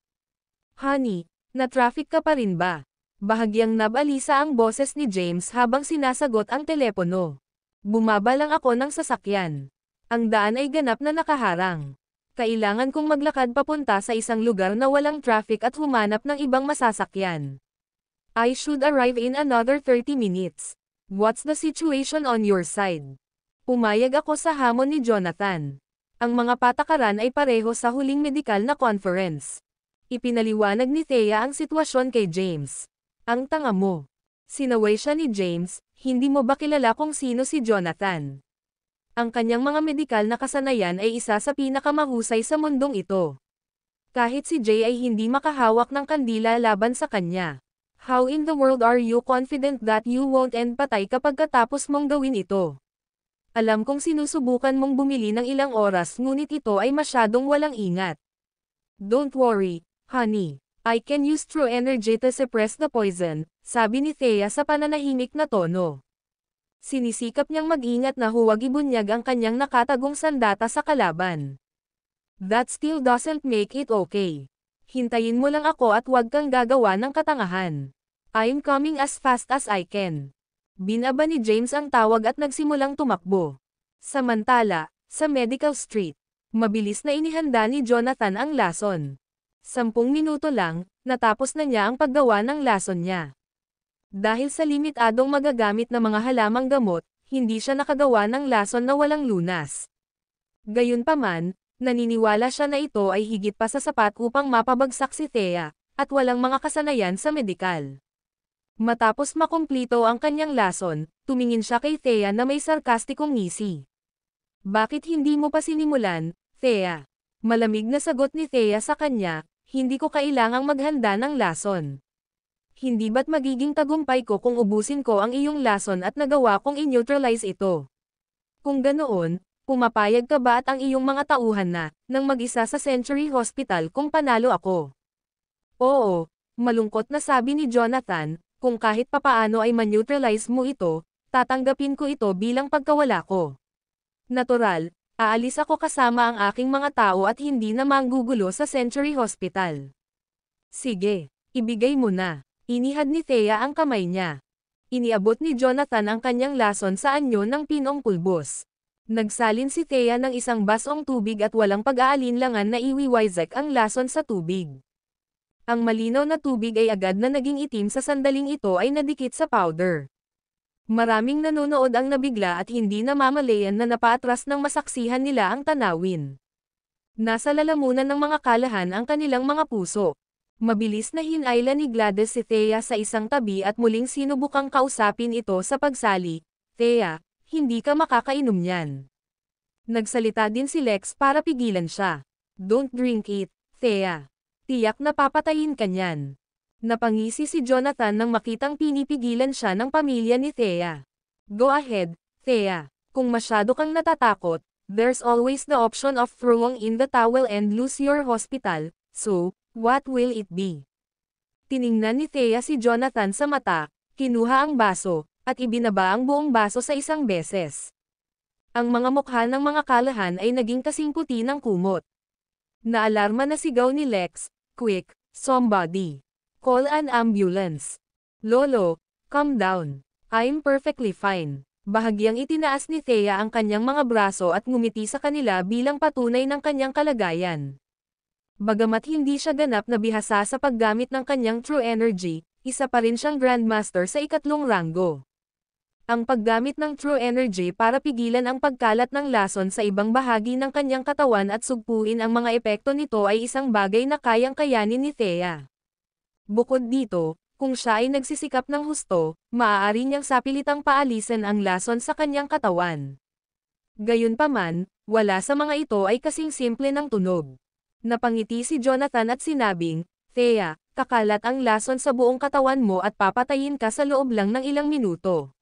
Honey, na-traffic ka pa rin ba? Bahagyang nabalisa ang boses ni James habang sinasagot ang telepono. Bumaba lang ako ng sasakyan. Ang daan ay ganap na nakaharang. Kailangan kong maglakad papunta sa isang lugar na walang traffic at humanap ng ibang masasakyan. I should arrive in another 30 minutes. What's the situation on your side? Pumayag ako sa hamon ni Jonathan. Ang mga patakaran ay pareho sa huling medikal na conference. Ipinaliwanag ni Thea ang sitwasyon kay James. Ang tanga mo. Sinaway siya ni James, hindi mo ba kilala kung sino si Jonathan? Ang kanyang mga medikal na kasanayan ay isa sa pinakamahusay sa mundong ito. Kahit si Jay ay hindi makahawak ng kandila laban sa kanya. How in the world are you confident that you won't end patay kapag katapos mong gawin ito? Alam kong sinusubukan mong bumili ng ilang oras ngunit ito ay masyadong walang ingat. Don't worry, honey. I can use true energy to suppress the poison, sabi ni Thea sa pananahimik na tono. Sinisikap niyang mag-ingat na huwag ibunyag ang kanyang nakatagong sandata sa kalaban. That still doesn't make it okay. Hintayin mo lang ako at huwag kang gagawa ng katangahan. I'm coming as fast as I can. Binaba ni James ang tawag at nagsimulang tumakbo. Samantala, sa Medical Street, mabilis na inihanda ni Jonathan ang lason. 10 minuto lang, natapos na niya ang paggawa ng lason niya. Dahil sa limitadong magagamit na mga halamang gamot, hindi siya nakagawa ng lason na walang lunas. Gayunpaman, naniniwala siya na ito ay higit pa sa sapat upang mapabagsak si Thea, at walang mga kasanayan sa medikal. Matapos makumplito ang kanyang lason, tumingin siya kay Thea na may sarkastikong ngisi. Bakit hindi mo pa sinimulan, Thea? Malamig na sagot ni Thea sa kanya, hindi ko kailangang maghanda ng lason. Hindi ba't magiging tagumpay ko kung ubusin ko ang iyong lason at nagawa kong i-neutralize ito? Kung ganoon, pumapayag ka ba at ang iyong mga tauhan na, nang mag-isa sa Century Hospital kung panalo ako? Oo, malungkot na sabi ni Jonathan, kung kahit papaano ay man-neutralize mo ito, tatanggapin ko ito bilang pagkawala ko. Natural, aalis ako kasama ang aking mga tao at hindi na manggugulo sa Century Hospital. Sige, ibigay mo na. Inihad ni Thea ang kamay niya. Iniabot ni Jonathan ang kanyang lason sa anyo ng pinong pulbos. Nagsalin si Thea ng isang basong tubig at walang pag-aalinlangan na iwiwizek ang lason sa tubig. Ang malinaw na tubig ay agad na naging itim sa sandaling ito ay nadikit sa powder. Maraming nanonood ang nabigla at hindi namamalayan na napaatras ng masaksihan nila ang tanawin. Nasa lalamunan ng mga kalahan ang kanilang mga puso. Mabilis na hinayla ni Gladys si Thea sa isang tabi at muling sinubukang kausapin ito sa pagsali. Thea, hindi ka makakainom niyan. Nagsalita din si Lex para pigilan siya. Don't drink it, Thea. Tiyak na papatayin ka niyan. Napangisi si Jonathan nang makitang pinipigilan siya ng pamilya ni Thea. Go ahead, Thea. Kung masyado kang natatakot, there's always the option of throwing in the towel and lose your hospital, so, what will it be? Tiningnan ni Thea si Jonathan sa mata, kinuha ang baso, at ibinaba ang buong baso sa isang beses. Ang mga mukha ng mga kalahan ay naging kasing puti ng kumot. Naalarma na sigaw ni Lex, quick, somebody. Call an ambulance. Lolo, calm down. I'm perfectly fine. Bahagyang itinaas ni Thea ang kanyang mga braso at ngumiti sa kanila bilang patunay ng kanyang kalagayan. Bagamat hindi siya ganap na bihasa sa paggamit ng kanyang true energy, isa pa rin siyang Grandmaster sa 3 ranggo. Ang paggamit ng true energy para pigilan ang pagkalat ng lason sa ibang bahagi ng kanyang katawan at sugpuin ang mga epekto nito ay isang bagay na kayang kayanin ni Thea. Bukod dito, kung siya ay nagsisikap ng husto, maaari niyang sapilitang paalisin ang lason sa kanyang katawan. Gayunpaman, wala sa mga ito ay kasing simple ng tunog. Napangiti si Jonathan at sinabing, Thea, kakalat ang lason sa buong katawan mo at papatayin ka sa loob lang ng ilang minuto.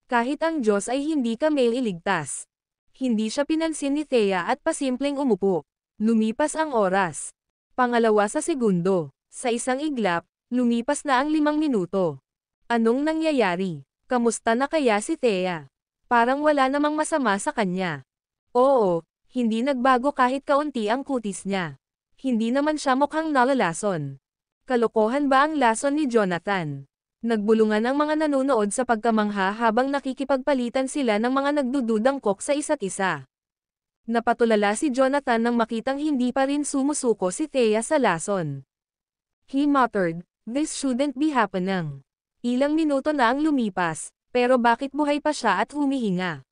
Kahit ang Diyos ay hindi ka mailigtas. Hindi siya pinansin ni Thea at pasimpleng umupo. Lumipas ang oras. Pangalawa sa segundo. Sa isang iglap, lumipas na ang 5 minuto. Anong nangyayari? Kamusta na kaya si Thea? Parang wala namang masama sa kanya. Oo, hindi nagbago kahit kaunti ang kutis niya. Hindi naman siya mukhang nalalason. Kalokohan ba ang lason ni Jonathan? Nagbulungan ang mga nanonood sa pagkamangha habang nakikipagpalitan sila ng mga nagdududangkok sa isa't isa. Napatulala si Jonathan nang makitang hindi pa rin sumusuko si Thea sa lason. He muttered, "This shouldn't be happening." Ilang minuto na ang lumipas, pero bakit buhay pa siya at humihinga?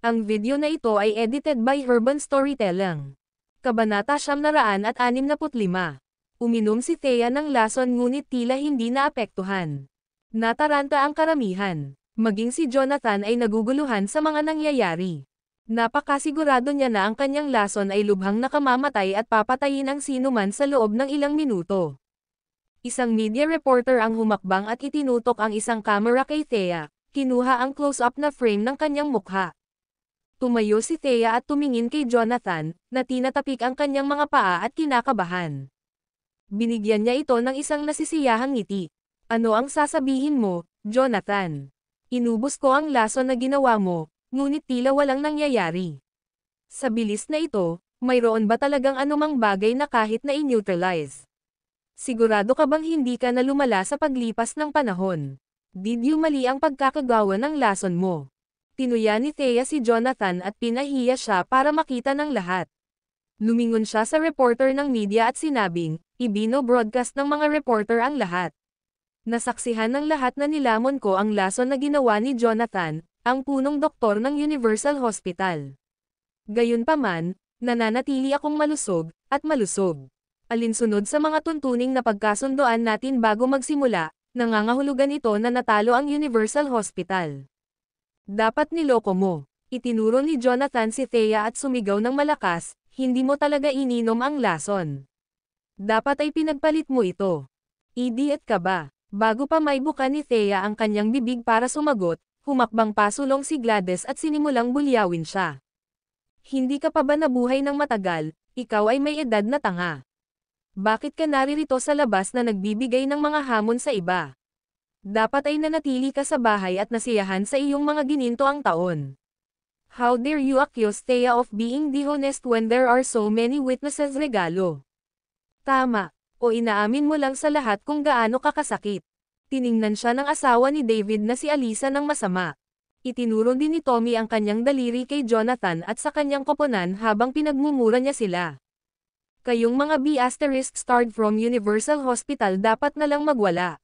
Ang video na ito ay edited by Urban Storytelling. Kabanata 965. Uminom si Thea ng lason ngunit tila hindi naapektuhan. Nataranta ang karamihan. Maging si Jonathan ay naguguluhan sa mga nangyayari. Napakasigurado niya na ang kanyang lason ay lubhang nakamamatay at papatayin ang sinuman sa loob ng ilang minuto. Isang media reporter ang humakbang at itinutok ang isang camera kay Thea, kinuha ang close-up na frame ng kanyang mukha. Tumayo si Thea at tumingin kay Jonathan, na tinatapik ang kanyang mga paa at kinakabahan. Binigyan niya ito ng isang nasisiyahang ngiti. "Ano ang sasabihin mo, Jonathan? Inubos ko ang lason na ginawa mo, ngunit tila walang nangyayari. Sa bilis na ito, mayroon ba talagang anumang bagay na kahit na i-neutralize? Sigurado ka bang hindi ka na lumala sa paglipas ng panahon? Did you mali ang pagkakagawa ng lason mo?" Tinuya ni Thea si Jonathan at pinahiya siya para makita ng lahat. Lumingon siya sa reporter ng media at sinabing, "Ibino-broadcast ng mga reporter ang lahat. Nasaksihan ng lahat na nilamon ko ang lason na ginawa ni Jonathan, ang punong doktor ng Universal Hospital. Gayunpaman, nananatili akong malusog, at malusog. Alinsunod sa mga tuntuning na pagkasundoan natin bago magsimula, nangangahulugan ito na natalo ang Universal Hospital. Dapat niloko mo." Itinuro ni Jonathan si Thea at sumigaw ng malakas, "Hindi mo talaga ininom ang lason. Dapat ay pinagpalit mo ito. Idiot ka ba?" Bago pa maibuka ni Thea ang kanyang bibig para sumagot, humakbang pasulong si Gladys at sinimulang bulyawin siya. "Hindi ka pa ba nabuhay ng matagal? Ikaw ay may edad na tanga. Bakit ka naririto sa labas na nagbibigay ng mga hamon sa iba? Dapat ay nanatili ka sa bahay at nasiyahan sa iyong mga ginintoang taon. How dare you accuse Thea of being dishonest when there are so many witnesses regalo? Tama, o inaamin mo lang sa lahat kung gaano kakasakit." Tiningnan siya ng asawa ni David na si Alisa ng masama. Itinuro din ni Tommy ang kanyang daliri kay Jonathan at sa kanyang koponan habang pinagmumura niya sila. "Kayong mga B***starred from Universal Hospital dapat na lang magwala.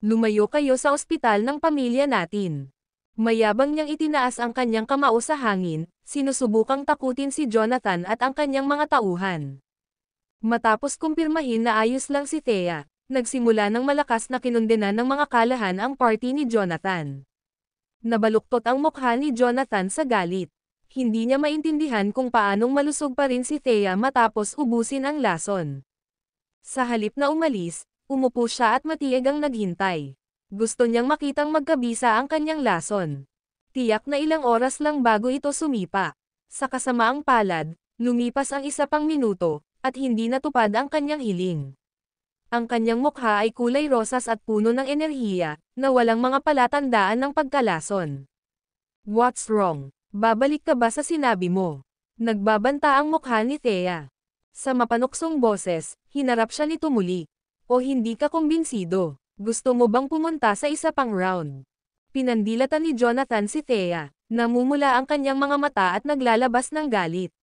Lumayo kayo sa ospital ng pamilya natin." Mayabang niyang itinaas ang kanyang kamao sa hangin, sinusubukang takutin si Jonathan at ang kanyang mga tauhan. Matapos kumpirmahin na ayos lang si Thea, nagsimula ng malakas na kinundena ng mga kalahan ang party ni Jonathan. Nabaluktot ang mukha ni Jonathan sa galit. Hindi niya maintindihan kung paanong malusog pa rin si Thea matapos ubusin ang lason. Sa halip na umalis, umupo siya at matiag ang naghintay. Gusto niyang makitang magkabisa ang kanyang lason. Tiyak na ilang oras lang bago ito sumipa. Sa kasamaang palad, lumipas ang isa pang minuto, at hindi natupad ang kanyang hiling. Ang kanyang mukha ay kulay rosas at puno ng enerhiya, na walang mga palatandaan ng pagkalason. "What's wrong? Babalik ka ba sa sinabi mo?" Nagbabanta ang mukha ni Thea. Sa mapanuksong boses, hinarap siya nito muli. "O hindi ka kumbinsido? Gusto mo bang pumunta sa isa pang round?" Pinandilatan ni Jonathan si Thea. Namumula ang kanyang mga mata at naglalabas ng galit.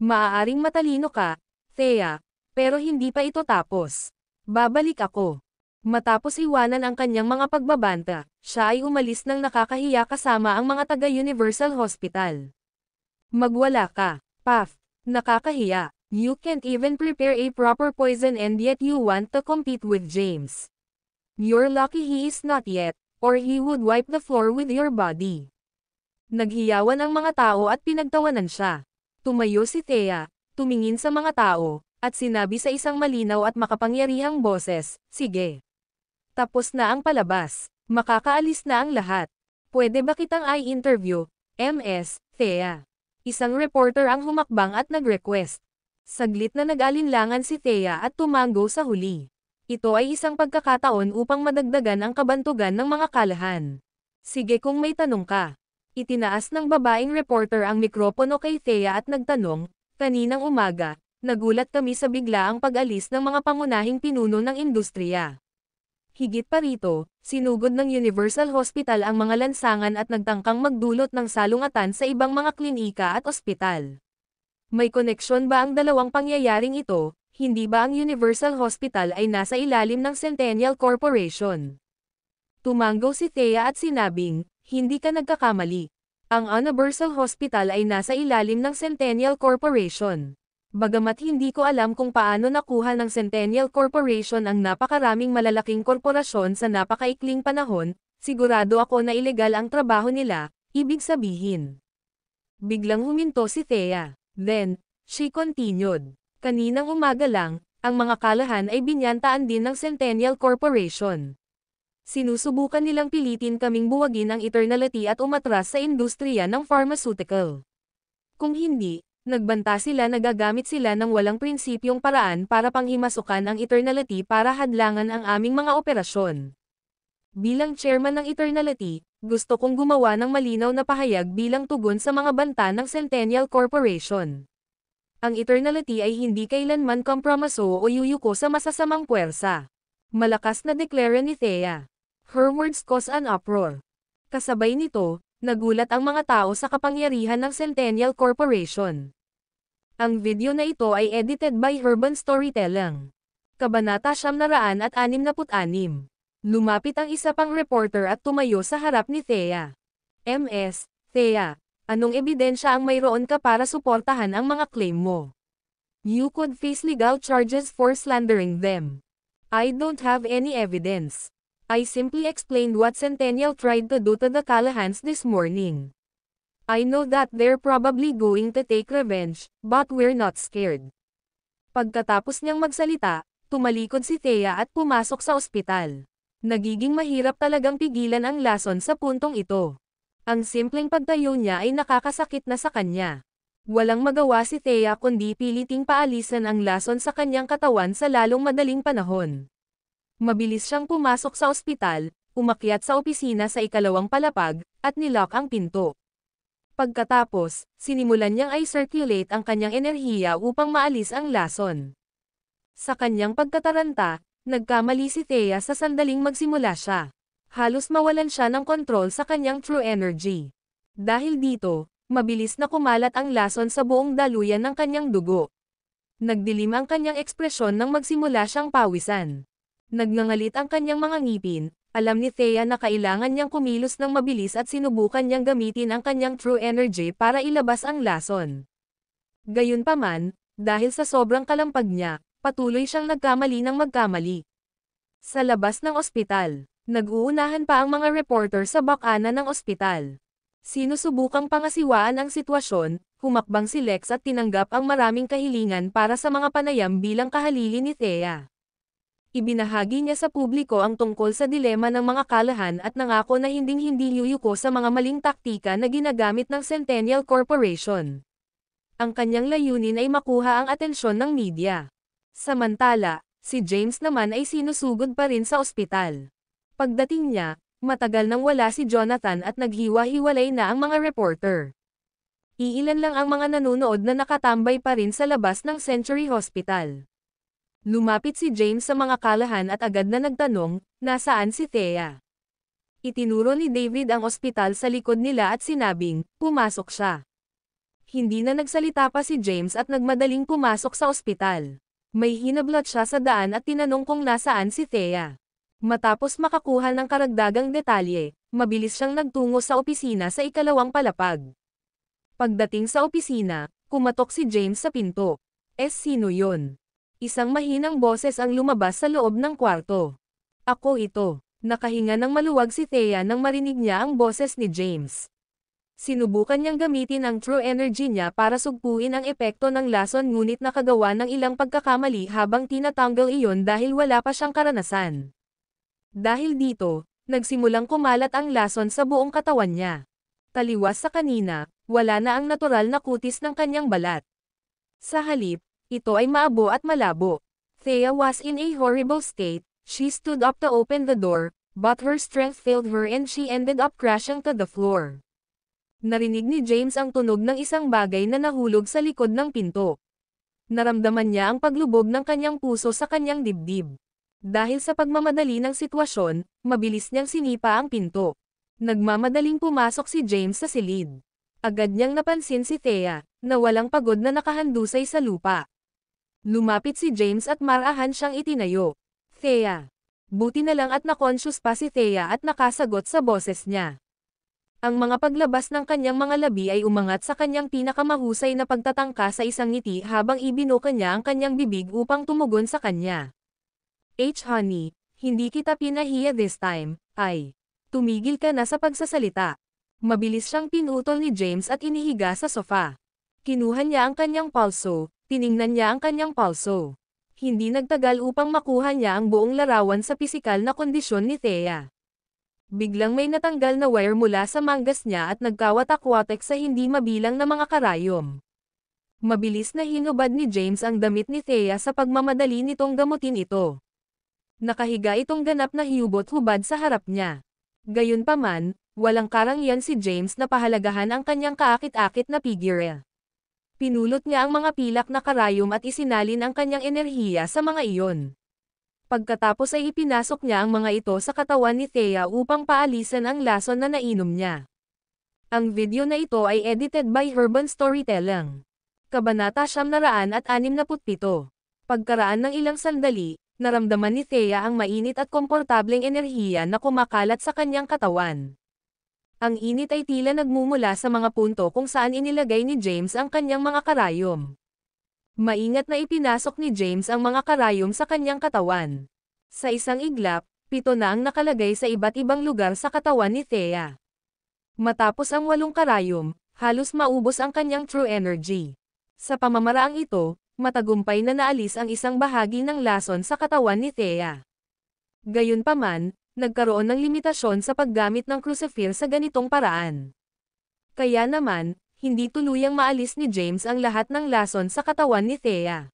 "Maaaring matalino ka, Thea, pero hindi pa ito tapos. Babalik ako." Matapos iwanan ang kanyang mga pagbabanta, siya ay umalis ng nakakahiya kasama ang mga taga-Universal Hospital. "Magwala ka, Puff. Nakakahiya. You can't even prepare a proper poison and yet you want to compete with James. You're lucky he is not yet, or he would wipe the floor with your body." Naghiyawan ang mga tao at pinagtawanan siya. Tumayo si Thea, tumingin sa mga tao, at sinabi sa isang malinaw at makapangyarihang boses, "Sige. Tapos na ang palabas. Makakaalis na ang lahat. Pwede ba kitang i-interview, Ms. Thea?" Isang reporter ang humakbang at nag-request. Saglit na nag-alinlangan si Thea at tumango sa huli. Ito ay isang pagkakataon upang madagdagan ang kabantugan ng mga kalahan. "Sige kung may tanong ka." Itinaas ng babaeng reporter ang mikropono kay Thea at nagtanong, "Kaninang umaga, nagulat kami sa biglaang pag-alis ng mga pangunahing pinuno ng industriya. Higit pa rito, sinugod ng Universal Hospital ang mga lansangan at nagtangkang magdulot ng salungatan sa ibang mga klinika at ospital. May koneksyon ba ang dalawang pangyayaring ito? Hindi ba ang Universal Hospital ay nasa ilalim ng Centennial Corporation? Tumango si Thea at sinabing, hindi ka nagkakamali. Ang Universal Hospital ay nasa ilalim ng Centennial Corporation. Bagamat hindi ko alam kung paano nakuha ng Centennial Corporation ang napakaraming malalaking korporasyon sa napakaikling panahon, sigurado ako na ilegal ang trabaho nila, ibig sabihin. Biglang huminto si Thea. Then, she continued. Kaninang umaga lang, ang mga kalahan ay binyantaan din ng Centennial Corporation. Sinusubukan nilang pilitin kaming buwagin ang Eternality at umatras sa industriya ng pharmaceutical. Kung hindi, nagbanta sila na gagamit sila ng walang prinsipyong paraan para panghimasukan ang Eternality para hadlangan ang aming mga operasyon. Bilang chairman ng Eternality, gusto kong gumawa ng malinaw na pahayag bilang tugon sa mga banta ng Centennial Corporation. Ang Eternality ay hindi kailanman kompromiso o yuyuko sa masasamang puwersa. Malakas na deklara ni Thea. Her words caused an uproar. Kasabay nito, nagulat ang mga tao sa kapangyarihan ng Centennial Corporation. Ang video na ito ay edited by Urban Storytelling. Kabanata 966. Lumapit ang isa pang reporter at tumayo sa harap ni Thea. Ms. Thea, anong ebidensya ang mayroon ka para suportahan ang mga claim mo? You could face legal charges for slandering them. I don't have any evidence. I simply explained what Centennial tried to do to the Callahans this morning. I know that they're probably going to take revenge, but we're not scared. Pagkatapos niyang magsalita, tumalikod si Thea at pumasok sa ospital. Nagiging mahirap talagang pigilan ang lason sa puntong ito. Ang simpleng pagtayo niya ay nakakasakit na sa kanya. Walang magawa si Thea kundi piliting paalisan ang lason sa kanyang katawan sa lalong madaling panahon. Mabilis siyang pumasok sa ospital, umakyat sa opisina sa ikalawang palapag, at nilock ang pinto. Pagkatapos, sinimulan niyang i-circulate ang kanyang enerhiya upang maalis ang lason. Sa kanyang pagkataranta, nagkamali si Thea sa sandaling magsimula siya. Halos mawalan siya ng kontrol sa kanyang true energy. Dahil dito, mabilis na kumalat ang lason sa buong daluyan ng kanyang dugo. Nagdilim ang kanyang ekspresyon nang magsimula siyang pawisan. Nagngangalit ang kanyang mga ngipin. Alam ni Thea na kailangan niyang kumilos ng mabilis at sinubukan niyang gamitin ang kanyang true energy para ilabas ang lason. Gayunpaman, dahil sa sobrang kalampag niya, patuloy siyang nagkamali ng magkamali. Sa labas ng ospital, nag-uunahan pa ang mga reporter sa bakana ng ospital. Sinusubukang pangasiwaan ang sitwasyon, humakbang si Lex at tinanggap ang maraming kahilingan para sa mga panayam bilang kahalili ni Thea. Ibinahagi niya sa publiko ang tungkol sa dilema ng mga kalahan at nangako na hinding-hindi yuyuko sa mga maling taktika na ginagamit ng Centennial Corporation. Ang kanyang layunin ay makuha ang atensyon ng media. Samantala, si James naman ay sinusugod pa rin sa ospital. Pagdating niya, matagal nang wala si Jonathan at naghiwa-hiwalay na ang mga reporter. Iilan lang ang mga nanonood na nakatambay pa rin sa labas ng Century Hospital. Lumapit si James sa mga kalahan at agad na nagtanong, nasaan si Thea? Itinuro ni David ang ospital sa likod nila at sinabing, pumasok siya. Hindi na nagsalita pa si James at nagmadaling pumasok sa ospital. May hinablot siya sa daan at tinanong kung nasaan si Thea. Matapos makakuha ng karagdagang detalye, mabilis siyang nagtungo sa opisina sa ikalawang palapag. Pagdating sa opisina, kumatok si James sa pinto. Sino yun? Isang mahinang boses ang lumabas sa loob ng kwarto. Ako ito. Nakahinga ng maluwag si Thea nang marinig niya ang boses ni James. Sinubukan niyang gamitin ang true energy niya para sugpuin ang epekto ng lason ngunit nakagawa ng ilang pagkakamali habang tinatanggal iyon dahil wala pa siyang karanasan. Dahil dito, nagsimulang kumalat ang lason sa buong katawan niya. Taliwas sa kanina, wala na ang natural na kutis ng kanyang balat. Sa halip, ito ay maabo at malabo. Thea was in a horrible state. She stood up to open the door, but her strength failed her and she ended up crashing to the floor. Narinig ni James ang tunog ng isang bagay na nahulog sa likod ng pinto. Naramdaman niya ang paglubog ng kanyang puso sa kanyang dibdib. Dahil sa pagmamadali ng sitwasyon, mabilis niyang sinipa ang pinto. Nagmamadaling pumasok si James sa silid. Agad niyang napansin si Thea, na walang pagod na nakahandusay sa lupa. Lumapit si James at marahan siyang itinayo. Thea. Buti na lang at na-conscious pa si Thea at nakasagot sa boses niya. Ang mga paglabas ng kanyang mga labi ay umangat sa kanyang pinakamahusay na pagtatangka sa isang ngiti habang ibinuka niya ang kanyang bibig upang tumugon sa kanya. Honey, hindi kita pinahiya this time, ay. Tumigil ka na sa pagsasalita. Mabilis siyang pinutol ni James at inihiga sa sofa. Kinuha niya ang kanyang pulso, tiningnan niya ang kanyang pulso. Hindi nagtagal upang makuha niya ang buong larawan sa pisikal na kondisyon ni Thea. Biglang may natanggal na wire mula sa manggas niya at nagkawatak-watak sa hindi mabilang na mga karayom. Mabilis na hinubad ni James ang damit ni Thea sa pagmamadali nitong gamutin ito. Nakahiga itong ganap na hiyubot-hubad sa harap niya. Gayunpaman, walang karangyaan si James na pahalagahan ang kanyang kaakit-akit na figure. Pinulot niya ang mga pilak na karayom at isinalin ang kanyang enerhiya sa mga iyon. Pagkatapos ay ipinasok niya ang mga ito sa katawan ni Thea upang paalisan ang lason na nainom niya. Ang video na ito ay edited by Urban Storytelling. Kabanata 967. Pagkaraan ng ilang sandali, naramdaman ni Thea ang mainit at komportableng enerhiya na kumakalat sa kanyang katawan. Ang init ay tila nagmumula sa mga punto kung saan inilagay ni James ang kanyang mga karayom. Maingat na ipinasok ni James ang mga karayom sa kanyang katawan. Sa isang iglap, 7 na ang nakalagay sa iba't ibang lugar sa katawan ni Thea. Matapos ang 8 karayom, halos maubos ang kanyang true energy. Sa pamamaraang ito, matagumpay na naalis ang isang bahagi ng lason sa katawan ni Thea. Gayunpaman, nagkaroon ng limitasyon sa paggamit ng crucifer sa ganitong paraan. Kaya naman, hindi tuluyang maalis ni James ang lahat ng lason sa katawan ni Thea.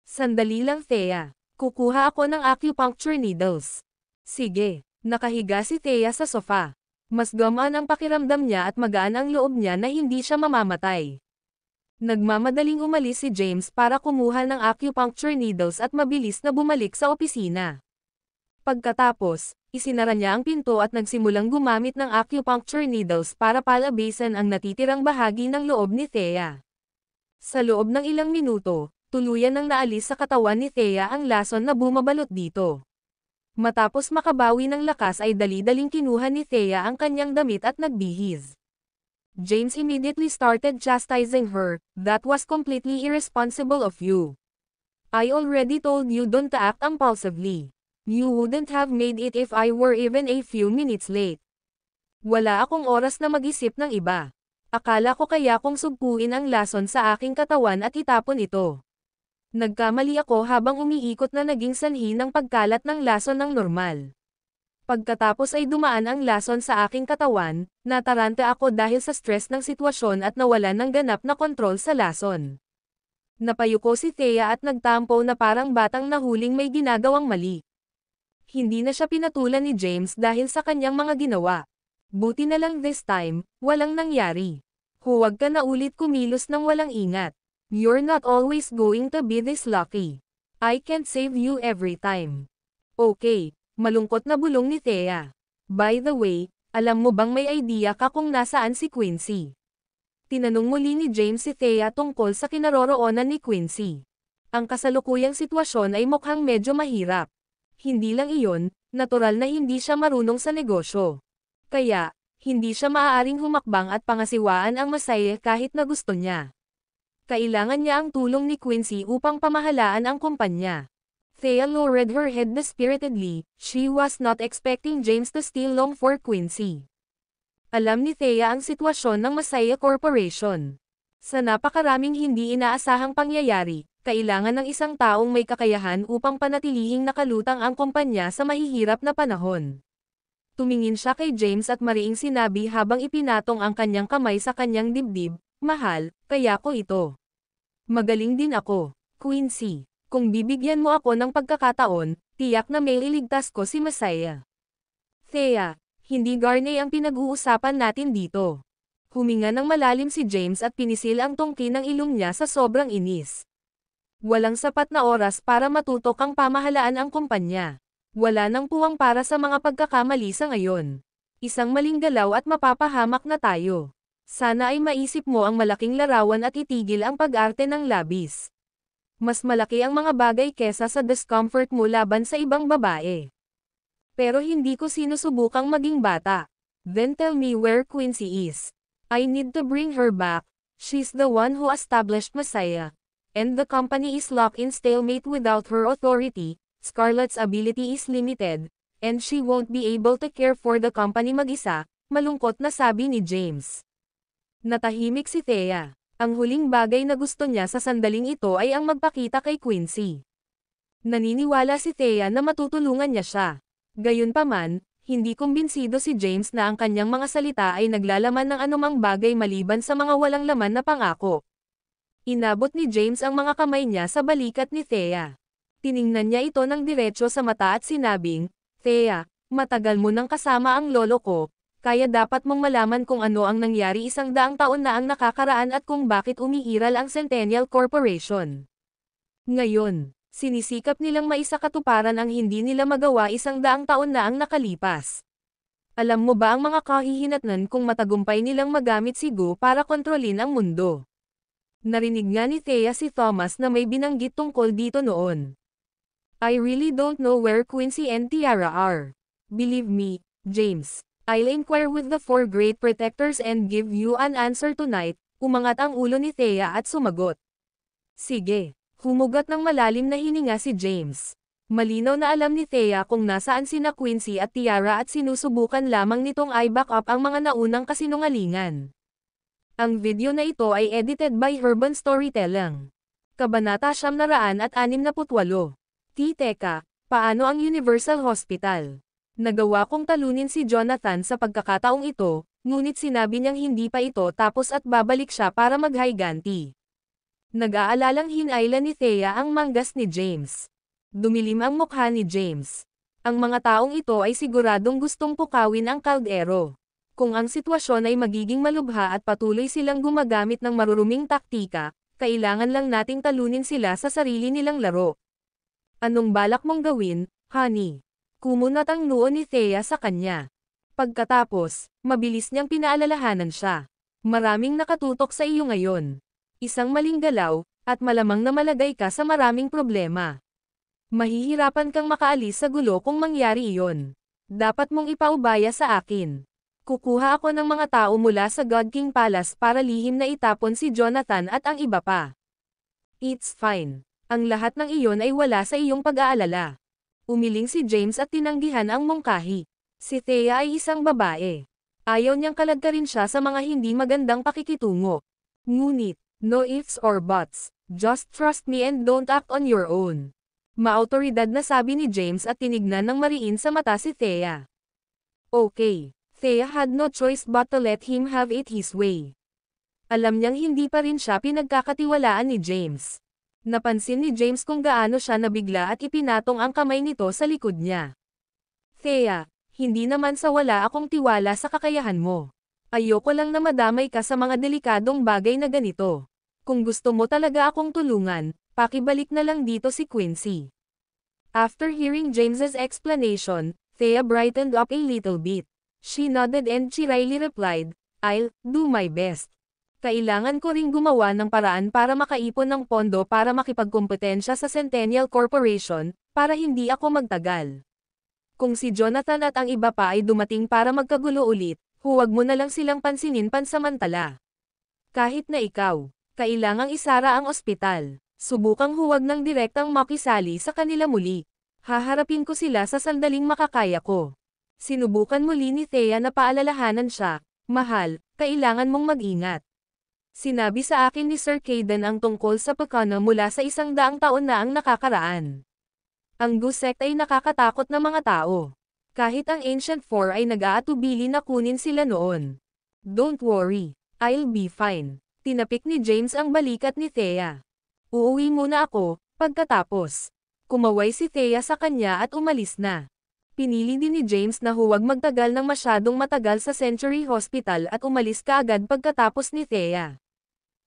Sandali lang Thea, kukuha ako ng acupuncture needles. Sige, nakahiga si Thea sa sofa. Mas gamaan ang pakiramdam niya at magaan ang loob niya na hindi siya mamamatay. Nagmamadaling umalis si James para kumuha ng acupuncture needles at mabilis na bumalik sa opisina. Pagkatapos, isinara niya ang pinto at nagsimulang gumamit ng acupuncture needles para palabasan ang natitirang bahagi ng loob ni Thea. Sa loob ng ilang minuto, tuluyan nang naalis sa katawan ni Thea ang lason na bumabalot dito. Matapos makabawi ng lakas ay dali-daling kinuha ni Thea ang kanyang damit at nagbihis. James immediately started chastising her, "That was completely irresponsible of you. I already told you don't act impulsively. You wouldn't have made it if I were even a few minutes late. Wala akong oras na mag-isip ng iba. Akala ko kaya kong sugpuin ang lason sa aking katawan at itapon ito. Nagkamali ako habang umiikot na naging sanhi ng pagkalat ng lason ng normal. Pagkatapos ay dumaan ang lason sa aking katawan, nataranta ako dahil sa stress ng sitwasyon at nawalan ng ganap na kontrol sa lason." Napayuko si Thea at nagtampo na parang batang nahuling may ginagawang mali. Hindi na siya pinatulan ni James dahil sa kanyang mga ginawa. Buti na lang this time, walang nangyari. Huwag ka na ulit kumilos ng walang ingat. You're not always going to be this lucky. I can't save you every time. Okay. Malungkot na bulong ni Thea. By the way, alam mo bang may idea ka kung nasaan si Quincy? Tinanong muli ni James si Thea tungkol sa kinaroroonan ni Quincy. Ang kasalukuyang sitwasyon ay mukhang medyo mahirap. Hindi lang iyon, natural na hindi siya marunong sa negosyo. Kaya, hindi siya maaaring humakbang at pangasiwaan ang masaya kahit na gusto niya. Kailangan niya ang tulong ni Quincy upang pamahalaan ang kumpanya. Thea lowered her head dispiritedly. She was not expecting James to steal long for Quincy. Alam ni Thea ang sitwasyon ng Masaya Corporation. Sa napakaraming hindi inaasahang pangyayari, kailangan ng isang taong may kakayahan upang panatilihing nakalutang ang kumpanya sa mahihirap na panahon. Tumingin siya kay James at mariing sinabi habang ipinatong ang kanyang kamay sa kanyang dibdib, "Mahal, kaya ko ito. Magaling din ako, Quincy. Kung bibigyan mo ako ng pagkakataon, tiyak na may iligtas ko si Masaya." Thea, hindi Garney ang pinag-uusapan natin dito. Huminga ng malalim si James at pinisil ang tungki ng ilong niya sa sobrang inis. Walang sapat na oras para matutok ang pamahalaan ang kumpanya. Wala nang puwang para sa mga pagkakamali sa ngayon. Isang maling galaw at mapapahamak na tayo. Sana ay maisip mo ang malaking larawan at itigil ang pag-arte ng labis. Mas malaki ang mga bagay kesa sa discomfort mo laban sa ibang babae. Pero hindi ko sinusubukang maging bata. Then tell me where Quincy is. I need to bring her back. She's the one who established Messiah. And the company is locked in stalemate without her authority. Scarlett's ability is limited. And she won't be able to care for the company mag-isa, malungkot na sabi ni James. Natahimik si Thea. Ang huling bagay na gusto niya sa sandaling ito ay ang magpakita kay Quincy. Naniniwala si Thea na matutulungan niya siya. Gayunpaman, hindi kumbinsido si James na ang kanyang mga salita ay naglalaman ng anumang bagay maliban sa mga walang laman na pangako. Inabot ni James ang mga kamay niya sa balikat ni Thea. Tiningnan niya ito ng diretso sa mata at sinabing, "Thea, matagal mo nang kasama ang lolo ko. Kaya dapat mong malaman kung ano ang nangyari 100 taon na ang nakakaraan at kung bakit umiiral ang Centennial Corporation. Ngayon, sinisikap nilang maisakatuparan ang hindi nila magawa 100 taon na ang nakalipas. Alam mo ba ang mga kahihinatnan kung matagumpay nilang magamit si Go para kontrolin ang mundo?" Narinig nga ni Thea si Thomas na may binanggit tungkol dito noon. "I really don't know where Quincy and Tiara are. Believe me, James. I'll inquire with the 4 great protectors and give you an answer tonight." Umangat ang ulo ni Thea at sumagot. Sige. Humugat ng malalim na hininga si James. Malinaw na alam ni Thea kung nasaan sina Quincy at Tiara at sinusubukan lamang nitong i-back up ang mga naunang kasinungalingan. Ang video na ito ay edited by Urban Storytelling. Kabanata 968. Teka, paano ang Universal Hospital? Nagawa kong talunin si Jonathan sa pagkakataong ito, ngunit sinabi niyang hindi pa ito tapos at babalik siya para mag-higanti. Nag-aalalang hinayla ni Thea ang manggas ni James. Dumilim ang mukha ni James. Ang mga taong ito ay siguradong gustong pukawin ang kaldero. Kung ang sitwasyon ay magiging malubha at patuloy silang gumagamit ng maruruming taktika, kailangan lang nating talunin sila sa sarili nilang laro. Anong balak mong gawin, honey? Kumunat ang noo ni Thea sa kanya. Pagkatapos, mabilis niyang pinaalalahanan siya. Maraming nakatutok sa iyo ngayon. Isang maling galaw, at malamang na malagay ka sa maraming problema. Mahihirapan kang makaalis sa gulo kung mangyari iyon. Dapat mong ipaubaya sa akin. Kukuha ako ng mga tao mula sa God King Palace para lihim na itapon si Jonathan at ang iba pa. It's fine. Ang lahat ng iyon ay wala sa iyong pag-aalala. Umiling si James at tinanggihan ang mungkahi. Si Thea ay isang babae. Ayaw niyang kalagkarin siya sa mga hindi magandang pakikitungo. Ngunit, no ifs or buts, just trust me and don't act on your own. Maautoridad na sabi ni James at tinignan ng mariin sa mata si Thea. Okay, Thea had no choice but to let him have it his way. Alam niyang hindi pa rin siya pinagkakatiwalaan ni James. Napansin ni James kung gaano siya nabigla at ipinatong ang kamay nito sa likod niya. Thea, hindi naman sa wala akong tiwala sa kakayahan mo. Ayoko lang na madamay ka sa mga delikadong bagay na ganito. Kung gusto mo talaga akong tulungan, pakibalik na lang dito si Quincy. After hearing James's explanation, Thea brightened up a little bit. She nodded and cheerily replied, "I'll do my best. Kailangan ko ring gumawa ng paraan para makaipon ng pondo para makipagkompetensya sa Centennial Corporation, para hindi ako magtagal. Kung si Jonathan at ang iba pa ay dumating para magkagulo ulit, huwag mo na lang silang pansinin pansamantala. Kahit na ikaw, kailangang isara ang ospital. Subukang huwag ng direktang makisali sa kanila muli. Haharapin ko sila sa sandaling makakaya ko." Sinubukan muli ni Thea na paalalahanan siya, "Mahal, kailangan mong mag-ingat. Sinabi sa akin ni Sir Caden ang tungkol sa Pekana mula sa 100 taon na ang nakakaraan. Ang Gu sect ay nakakatakot na mga tao. Kahit ang Ancient Four ay nag-aatubili na kunin sila noon. Don't worry, I'll be fine." Tinapik ni James ang balikat ni Thea. "Uuwi muna ako." Pagkatapos, kumaway si Thea sa kanya at umalis na. Pinili din ni James na huwag magtagal ng masyadong matagal sa Century Hospital at umalis kaagad pagkatapos ni Thea.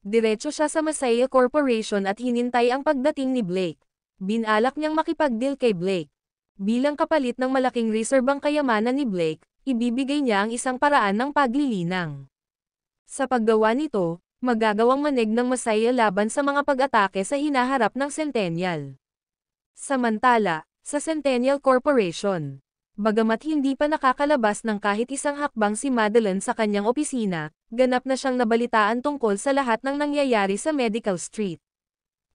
Diretso siya sa Messiah Corporation at hinintay ang pagdating ni Blake. Binalak niyang makipag-deal kay Blake. Bilang kapalit ng malaking reserbang kayamanan ni Blake, ibibigay niya ang isang paraan ng paglilinang. Sa paggawa nito, magagawang manig ng masaya laban sa mga pag-atake sa hinaharap ng Centennial. Samantala, sa Centennial Corporation, bagamat hindi pa nakakalabas ng kahit isang hakbang si Madeline sa kanyang opisina, ganap na siyang nabalitaan tungkol sa lahat ng nangyayari sa Medical Street.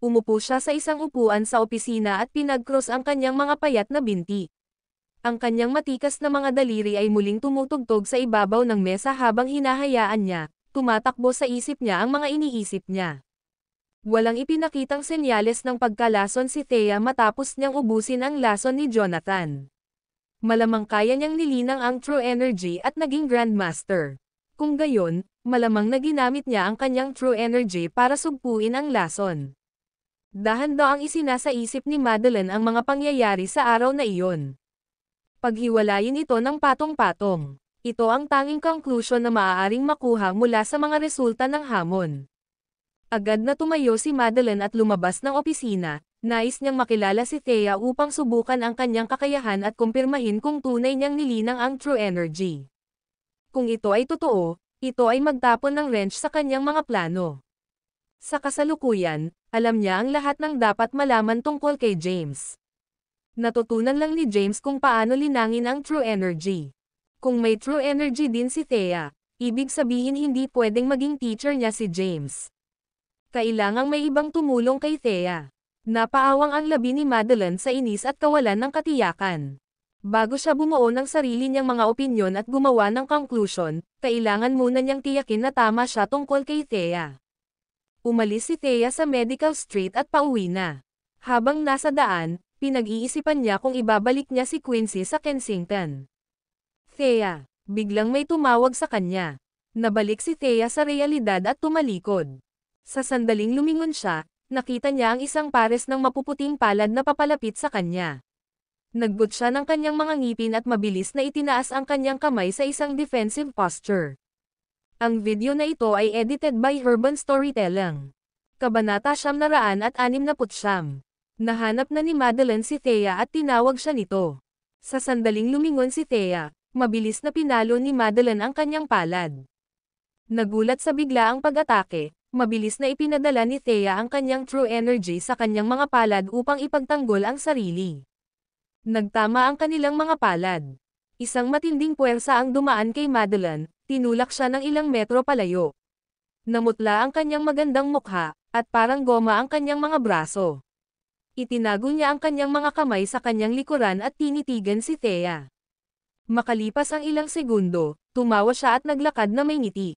Umupo siya sa isang upuan sa opisina at pinag-cross ang kanyang mga payat na binti. Ang kanyang matikas na mga daliri ay muling tumutugtog sa ibabaw ng mesa habang hinahayaan niya, tumatakbo sa isip niya ang mga iniisip niya. Walang ipinakitang senyales ng pagkalason si Thea matapos niyang ubusin ang lason ni Jonathan. Malamang kaya niyang nilinang ang True Energy at naging Grandmaster. Kung gayon, malamang na ginamit niya ang kanyang True Energy para sugpuin ang lason. Dahan-daang isinasa isip ni Madeline ang mga pangyayari sa araw na iyon. Paghiwalayin ito ng patong-patong. Ito ang tanging conclusion na maaaring makuha mula sa mga resulta ng hamon. Agad na tumayo si Madeline at lumabas ng opisina. Nais niyang makilala si Thea upang subukan ang kanyang kakayahan at kumpirmahin kung tunay niyang nilinang ang True Energy. Kung ito ay totoo, ito ay magtapon ng wrench sa kanyang mga plano. Sa kasalukuyan, alam niya ang lahat ng dapat malaman tungkol kay James. Natutunan lang ni James kung paano linangin ang True Energy. Kung may True Energy din si Thea, ibig sabihin hindi pwedeng maging teacher niya si James. Kailangang may ibang tumulong kay Thea. Napaawang ang labi ni Madeline sa inis at kawalan ng katiyakan. Bago siya bumuo ng sarili niyang mga opinyon at gumawa ng conclusion, kailangan muna niyang tiyakin na tama siya tungkol kay Thea. Umalis si Thea sa Medical Street at pauwi na. Habang nasa daan, pinag-iisipan niya kung ibabalik niya si Quincy sa Kensington. Thea, biglang may tumawag sa kanya. Nabalik si Thea sa realidad at tumalikod. Sa sandaling lumingon siya, nakita niya ang isang pares ng mapuputing palad na papalapit sa kanya. Nagbut siya ng kanyang mga ngipin at mabilis na itinaas ang kanyang kamay sa isang defensive posture. Ang video na ito ay edited by Urban Storytelling. Kabanata 969. Nahanap na ni Madeline si Thea at tinawag siya nito. Sa sandaling lumingon si Thea, mabilis na pinalo ni Madeline ang kanyang palad. Nagulat sa biglaang pag-atake, mabilis na ipinadala ni Thea ang kanyang True Energy sa kanyang mga palad upang ipagtanggol ang sarili. Nagtama ang kanilang mga palad. Isang matinding puwersa ang dumaan kay Madeline, tinulak siya ng ilang metro palayo. Namutla ang kanyang magandang mukha, at parang goma ang kanyang mga braso. Itinago niya ang kanyang mga kamay sa kanyang likuran at tinitigan si Thea. Makalipas ang ilang segundo, tumawa siya at naglakad na may ngiti.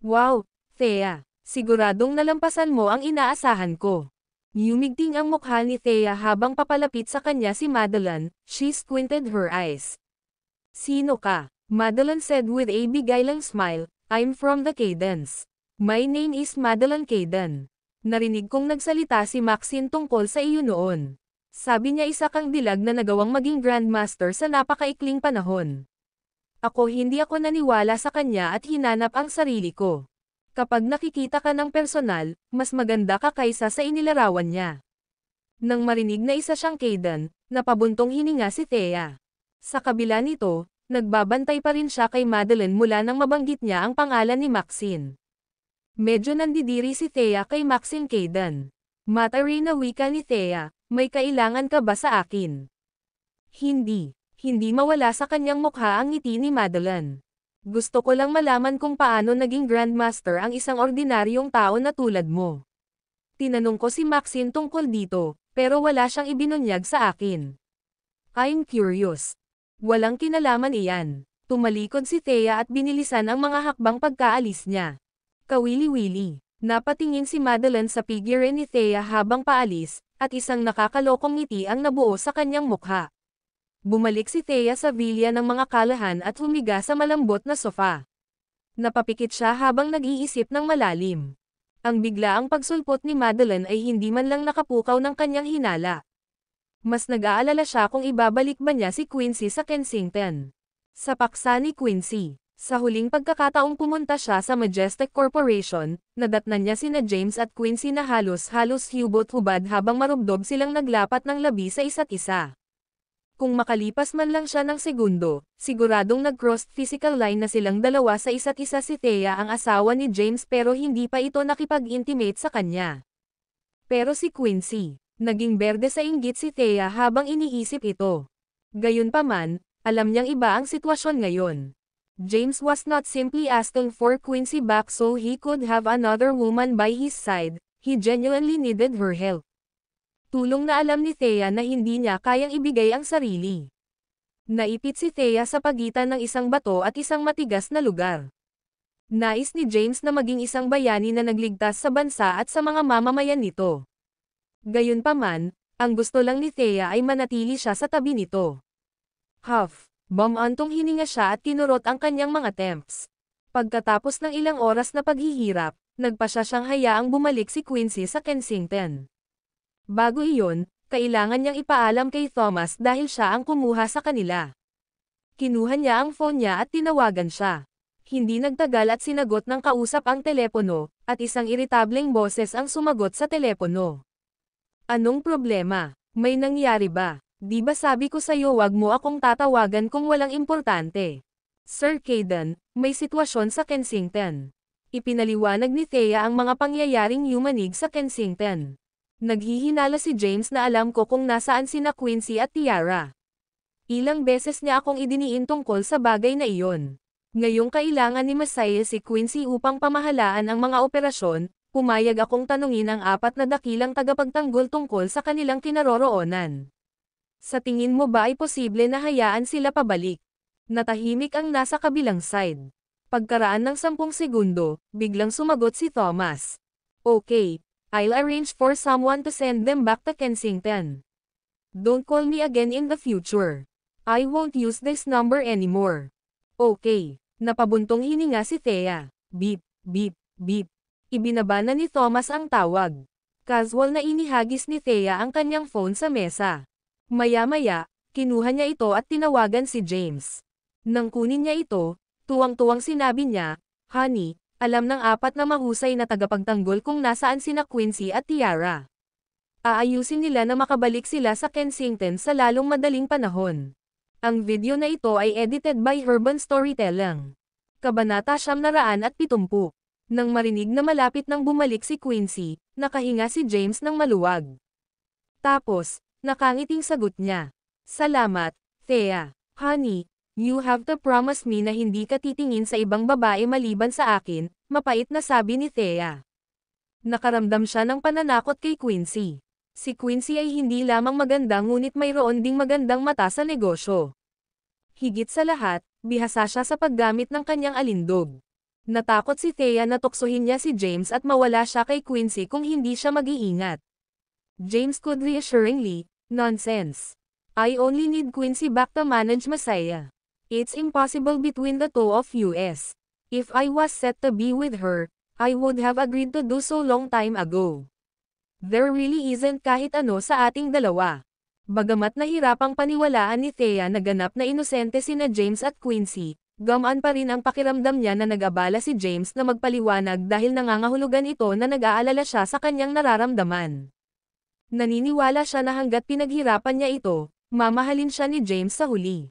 Wow, Thea, siguradong nalampasan mo ang inaasahan ko. Yumigting ang mukha ni Thea habang papalapit sa kanya si Madeline, she squinted her eyes. Sino ka? Madeline said with a bigaylang smile, I'm from the Cadence. My name is Madeline Caden. Narinig kong nagsalita si Maxine tungkol sa iyo noon. Sabi niya isa kang dilag na nagawang maging Grandmaster sa napakaikling panahon. Hindi ako naniwala sa kanya at hinanap ang sarili ko. Kapag nakikita ka ng personal, mas maganda ka kaysa sa inilarawan niya. Nang marinig na isa siyang Caden, napabuntong hininga si Thea. Sa kabila nito, nagbabantay pa rin siya kay Madeline mula nang mabanggit niya ang pangalan ni Maxine. Medyo nandidiri si Thea kay Maxine Caden. Matari na wika ni Thea, may kailangan ka ba sa akin? Hindi mawala sa kanyang mukha ang ngiti ni Madeline. Gusto ko lang malaman kung paano naging Grandmaster ang isang ordinaryong tao na tulad mo. Tinanong ko si Maxine tungkol dito, pero wala siyang ibinunyag sa akin. I'm curious. Walang kinalaman iyan. Tumalikod si Thea at binilisan ang mga hakbang pagkaalis niya. Kawili-wili. Napatingin si Madeline sa figure ni Thea habang paalis, at isang nakakalokong ngiti ang nabuo sa kanyang mukha. Bumalik si Thea sa villa ng mga kalahan at humiga sa malambot na sofa. Napapikit siya habang nag-iisip ng malalim. Ang biglaang pagsulpot ni Madeline ay hindi man lang nakapukaw ng kanyang hinala. Mas nag-aalala siya kung ibabalik ba niya si Quincy sa Kensington. Sa paksa ni Quincy. Sa huling pagkakataong pumunta siya sa Majestic Corporation, nadatnan niya sina James at Quincy na halos hubot-hubad habang marubdob silang naglapat ng labi sa isa't isa. Kung makalipas man lang siya ng segundo, siguradong nag-crossed physical line na silang dalawa sa isa't isa. Si Thea ang asawa ni James pero hindi pa ito nakipag-intimate sa kanya. Pero si Quincy, naging berde sa inggit si Thea habang iniisip ito. Gayunpaman, alam niyang iba ang sitwasyon ngayon. James was not simply asking for Quincy back so he could have another woman by his side, he genuinely needed her help. Tulong na alam ni Thea na hindi niya kayang ibigay ang sarili. Naipit si Thea sa pagitan ng isang bato at isang matigas na lugar. Nais ni James na maging isang bayani na nagligtas sa bansa at sa mga mamamayan nito. Gayunpaman, ang gusto lang ni Thea ay manatili siya sa tabi nito. Bumantong hininga siya at kinurot ang kanyang mga temps. Pagkatapos ng ilang oras na paghihirap, nagpasya siyang hayaang bumalik si Quincy sa Kensington. Bago iyon, kailangan niyang ipaalam kay Thomas dahil siya ang kumuha sa kanila. Kinuha niya ang phone niya at tinawagan siya. Hindi nagtagal at sinagot ng kausap ang telepono, at isang iritableng boses ang sumagot sa telepono. Anong problema? May nangyari ba? Di ba sabi ko sa'yo wag mo akong tatawagan kung walang importante? Sir Caden, may sitwasyon sa Kensington. Ipinaliwanag ni Thea ang mga pangyayaring yumanig sa Kensington. Naghihinala si James na alam ko kung nasaan sina Quincy at Tiara. Ilang beses niya akong idiniin tungkol sa bagay na iyon. Ngayong kailangan ni Masaya si Quincy upang pamahalaan ang mga operasyon, pumayag akong tanungin ang 4 na dakilang tagapagtanggol tungkol sa kanilang kinaroroonan. Sa tingin mo ba ay posible na hayaan sila pabalik? Natahimik ang nasa kabilang side. Pagkaraan ng 10 segundo, biglang sumagot si Thomas. Okay. I'll arrange for someone to send them back to Kensington. Don't call me again in the future. I won't use this number anymore. Okay. Napabuntong hininga si Thea. Beep, beep, beep. Ibinaba na ni Thomas ang tawag. Casual na inihagis ni Thea ang kanyang phone sa mesa. Maya-maya, kinuha niya ito at tinawagan si James. Nang kunin niya ito, tuwang-tuwang sinabi niya, Honey, alam ng 4 na mahusay na tagapagtanggol kung nasaan sina Quincy at Tiara. Aayusin nila na makabalik sila sa Kensington sa lalong madaling panahon. Ang video na ito ay edited by Urban Storytelling. Kabanata 970. Nang marinig na malapit nang bumalik si Quincy, nakahinga si James ng maluwag. Tapos, nakangiting sagot niya. Salamat, Thea. Honey, you have to promise me na hindi ka titingin sa ibang babae maliban sa akin, mapait na sabi ni Thea. Nakaramdam siya ng pananakot kay Quincy. Si Quincy ay hindi lamang maganda ngunit mayroon ding magandang mata sa negosyo. Higit sa lahat, bihasa siya sa paggamit ng kanyang alindog. Natakot si Thea na tuksohin niya si James at mawala siya kay Quincy kung hindi siya mag-iingat. James could reassuringly, nonsense. I only need Quincy back to manage Masaya. It's impossible between the two of us. If I was set to be with her, I would have agreed to do so long time ago. There really isn't kahit ano sa ating dalawa. Bagamat nahirapang paniwalaan ni Thea na ganap na inosente sina James at Quincy, gamaan pa rin ang pakiramdam niya na nag-abala si James na magpaliwanag dahil nangangahulugan ito na nag-aalala siya sa kanyang nararamdaman. Naniniwala siya na hanggat pinaghirapan niya ito, mamahalin siya ni James sa huli.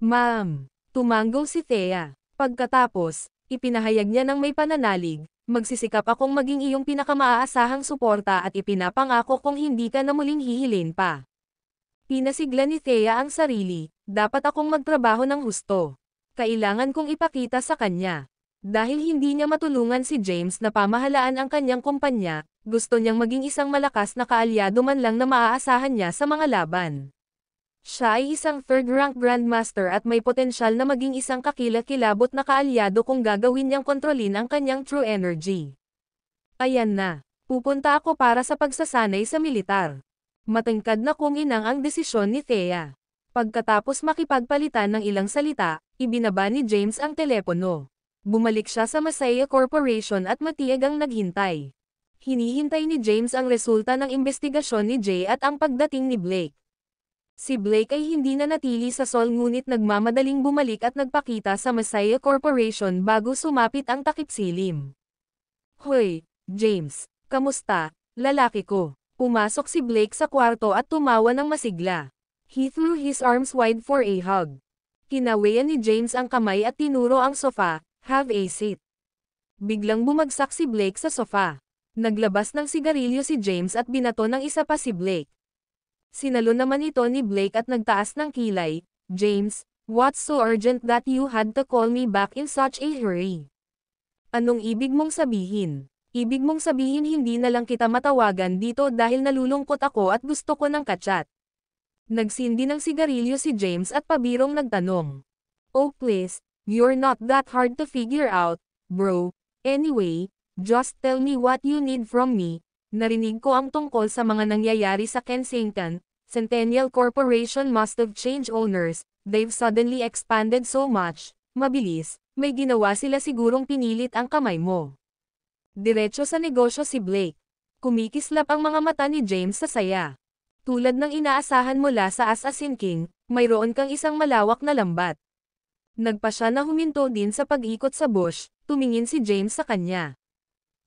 Ma'am, tumanggo si Thea. Pagkatapos, ipinahayag niya ng may pananalig, magsisikap akong maging iyong pinakamaaasahang suporta at ipinapangako kung hindi ka na muling hihilin pa. Pinasigla ni Thea ang sarili, dapat akong magtrabaho ng husto. Kailangan kong ipakita sa kanya. Dahil hindi niya matulungan si James na pamahalaan ang kanyang kumpanya, gusto niyang maging isang malakas na kaalyado man lang na maaasahan niya sa mga laban. Siya ay isang third-rank grandmaster at may potensyal na maging isang kakilakilabot na kaalyado kung gagawin niyang kontrolin ang kanyang true energy. Ayan na, pupunta ako para sa pagsasanay sa militar. Matangkad na kuminang ang desisyon ni Thea. Pagkatapos makipagpalitan ng ilang salita, ibinaba ni James ang telepono. Bumalik siya sa Masaya Corporation at matiyag ang naghintay. Hinihintay ni James ang resulta ng investigasyon ni Jay at ang pagdating ni Blake. Si Blake ay hindi na natili sa Seoul ngunit nagmamadaling bumalik at nagpakita sa Masaya Corporation bago sumapit ang takip-silim. Hoy, James, kamusta, lalaki ko? Pumasok si Blake sa kwarto at tumawa ng masigla. He threw his arms wide for a hug. Kinawayan ni James ang kamay at tinuro ang sofa, "Have a seat." Biglang bumagsak si Blake sa sofa. Naglabas ng sigarilyo si James at binato ng isa pa si Blake. Sinalo naman ito ni Blake at nagtaas ng kilay, "James, what's so urgent that you had to call me back in such a hurry? Anong ibig mong sabihin? Ibig mong sabihin hindi na lang kita matawagan dito dahil nalulungkot ako at gusto ko ng kachat." Nagsindi ng sigarilyo si James at pabirong nagtanong, "Oh please, you're not that hard to figure out, bro. Anyway, just tell me what you need from me." Narinig ko ang tungkol sa mga nangyayari sa Kensington. Centennial Corporation must have changed owners. They've suddenly expanded so much. Mabilis, may ginawa sila sigurong pinilit ang kamay mo. Diretso sa negosyo si Blake. Kumikislap ang mga mata ni James sa saya. Tulad ng inaasahan mula sa Assassin King, mayroon kang isang malawak na lambat. Nagpa siya na huminto din sa pag-ikot sa bush, tumingin si James sa kanya.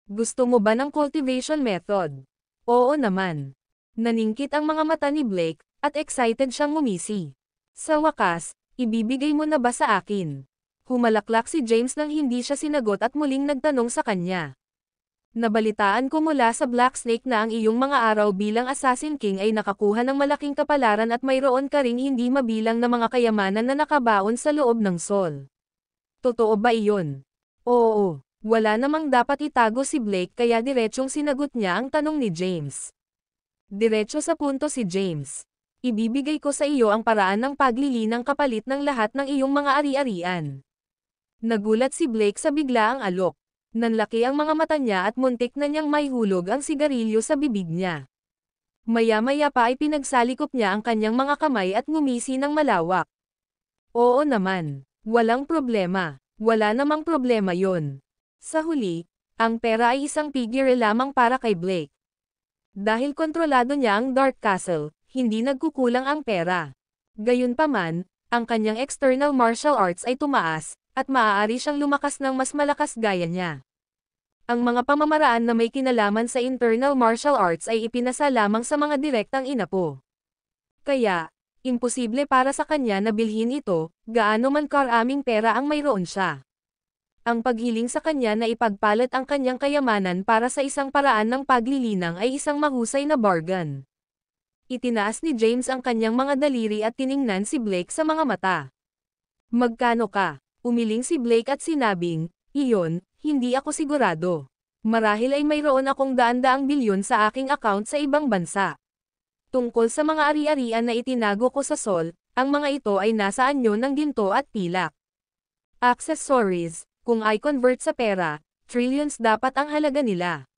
"Gusto mo ba ng cultivation method?" "Oo naman." Naningkit ang mga mata ni Blake, at excited siyang ngumisi. "Sa wakas, ibibigay mo na ba sa akin?" Humalaklak si James nang hindi siya sinagot at muling nagtanong sa kanya. "Nabalitaan ko mula sa Black Snake na ang iyong mga araw bilang Assassin King ay nakakuha ng malaking kapalaran at mayroon ka ring hindi mabilang na mga kayamanan na nakabaon sa loob ng Sol. Totoo ba iyon?" "Oo." Wala namang dapat itago si Blake kaya diretsyong sinagot niya ang tanong ni James. Diretso sa punto si James. "Ibibigay ko sa iyo ang paraan ng paglilinang kapalit ng lahat ng iyong mga ari-arian." Nagulat si Blake sa biglaang alok. Nanlaki ang mga mata niya at muntik na niyang maihulog ang sigarilyo sa bibig niya. Maya-maya pa ay pinagsalikop niya ang kanyang mga kamay at ngumisi ng malawak. "Oo naman. Walang problema. Wala namang problema yon." Sa huli, ang pera ay isang figure lamang para kay Blake. Dahil kontrolado niya ang Dark Castle, hindi nagkukulang ang pera. Gayunpaman, ang kanyang external martial arts ay tumaas, at maaari siyang lumakas ng mas malakas gaya niya. Ang mga pamamaraan na may kinalaman sa internal martial arts ay ipinasa lamang sa mga direktang inapo. Kaya, imposible para sa kanya na bilhin ito, gaano man karaming pera ang mayroon siya. Ang paghiling sa kanya na ipagpalit ang kanyang kayamanan para sa isang paraan ng paglilinang ay isang mahusay na bargain. Itinaas ni James ang kanyang mga daliri at tiningnan si Blake sa mga mata. "Magkano ka?" Umiling si Blake at sinabing, "Iyon, hindi ako sigurado. Marahil ay mayroon akong daan-daang bilyon sa aking account sa ibang bansa. Tungkol sa mga ari-arian na itinago ko sa Sol, ang mga ito ay nasa anyo ng ginto at pilak. Accessories, kung i-convert sa pera, trillions dapat ang halaga nila.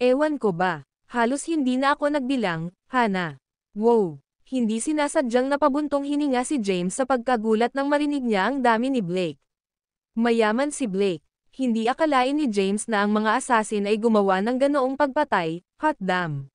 Ewan ko ba, halos hindi na ako nagbilang, Hana." Wow! Hindi sinasadyang napabuntong hininga si James sa pagkagulat nang marinig niya ang dami ni Blake. Mayaman si Blake. Hindi akalain ni James na ang mga assassin ay gumawa ng ganoong pagpatay, hot damn.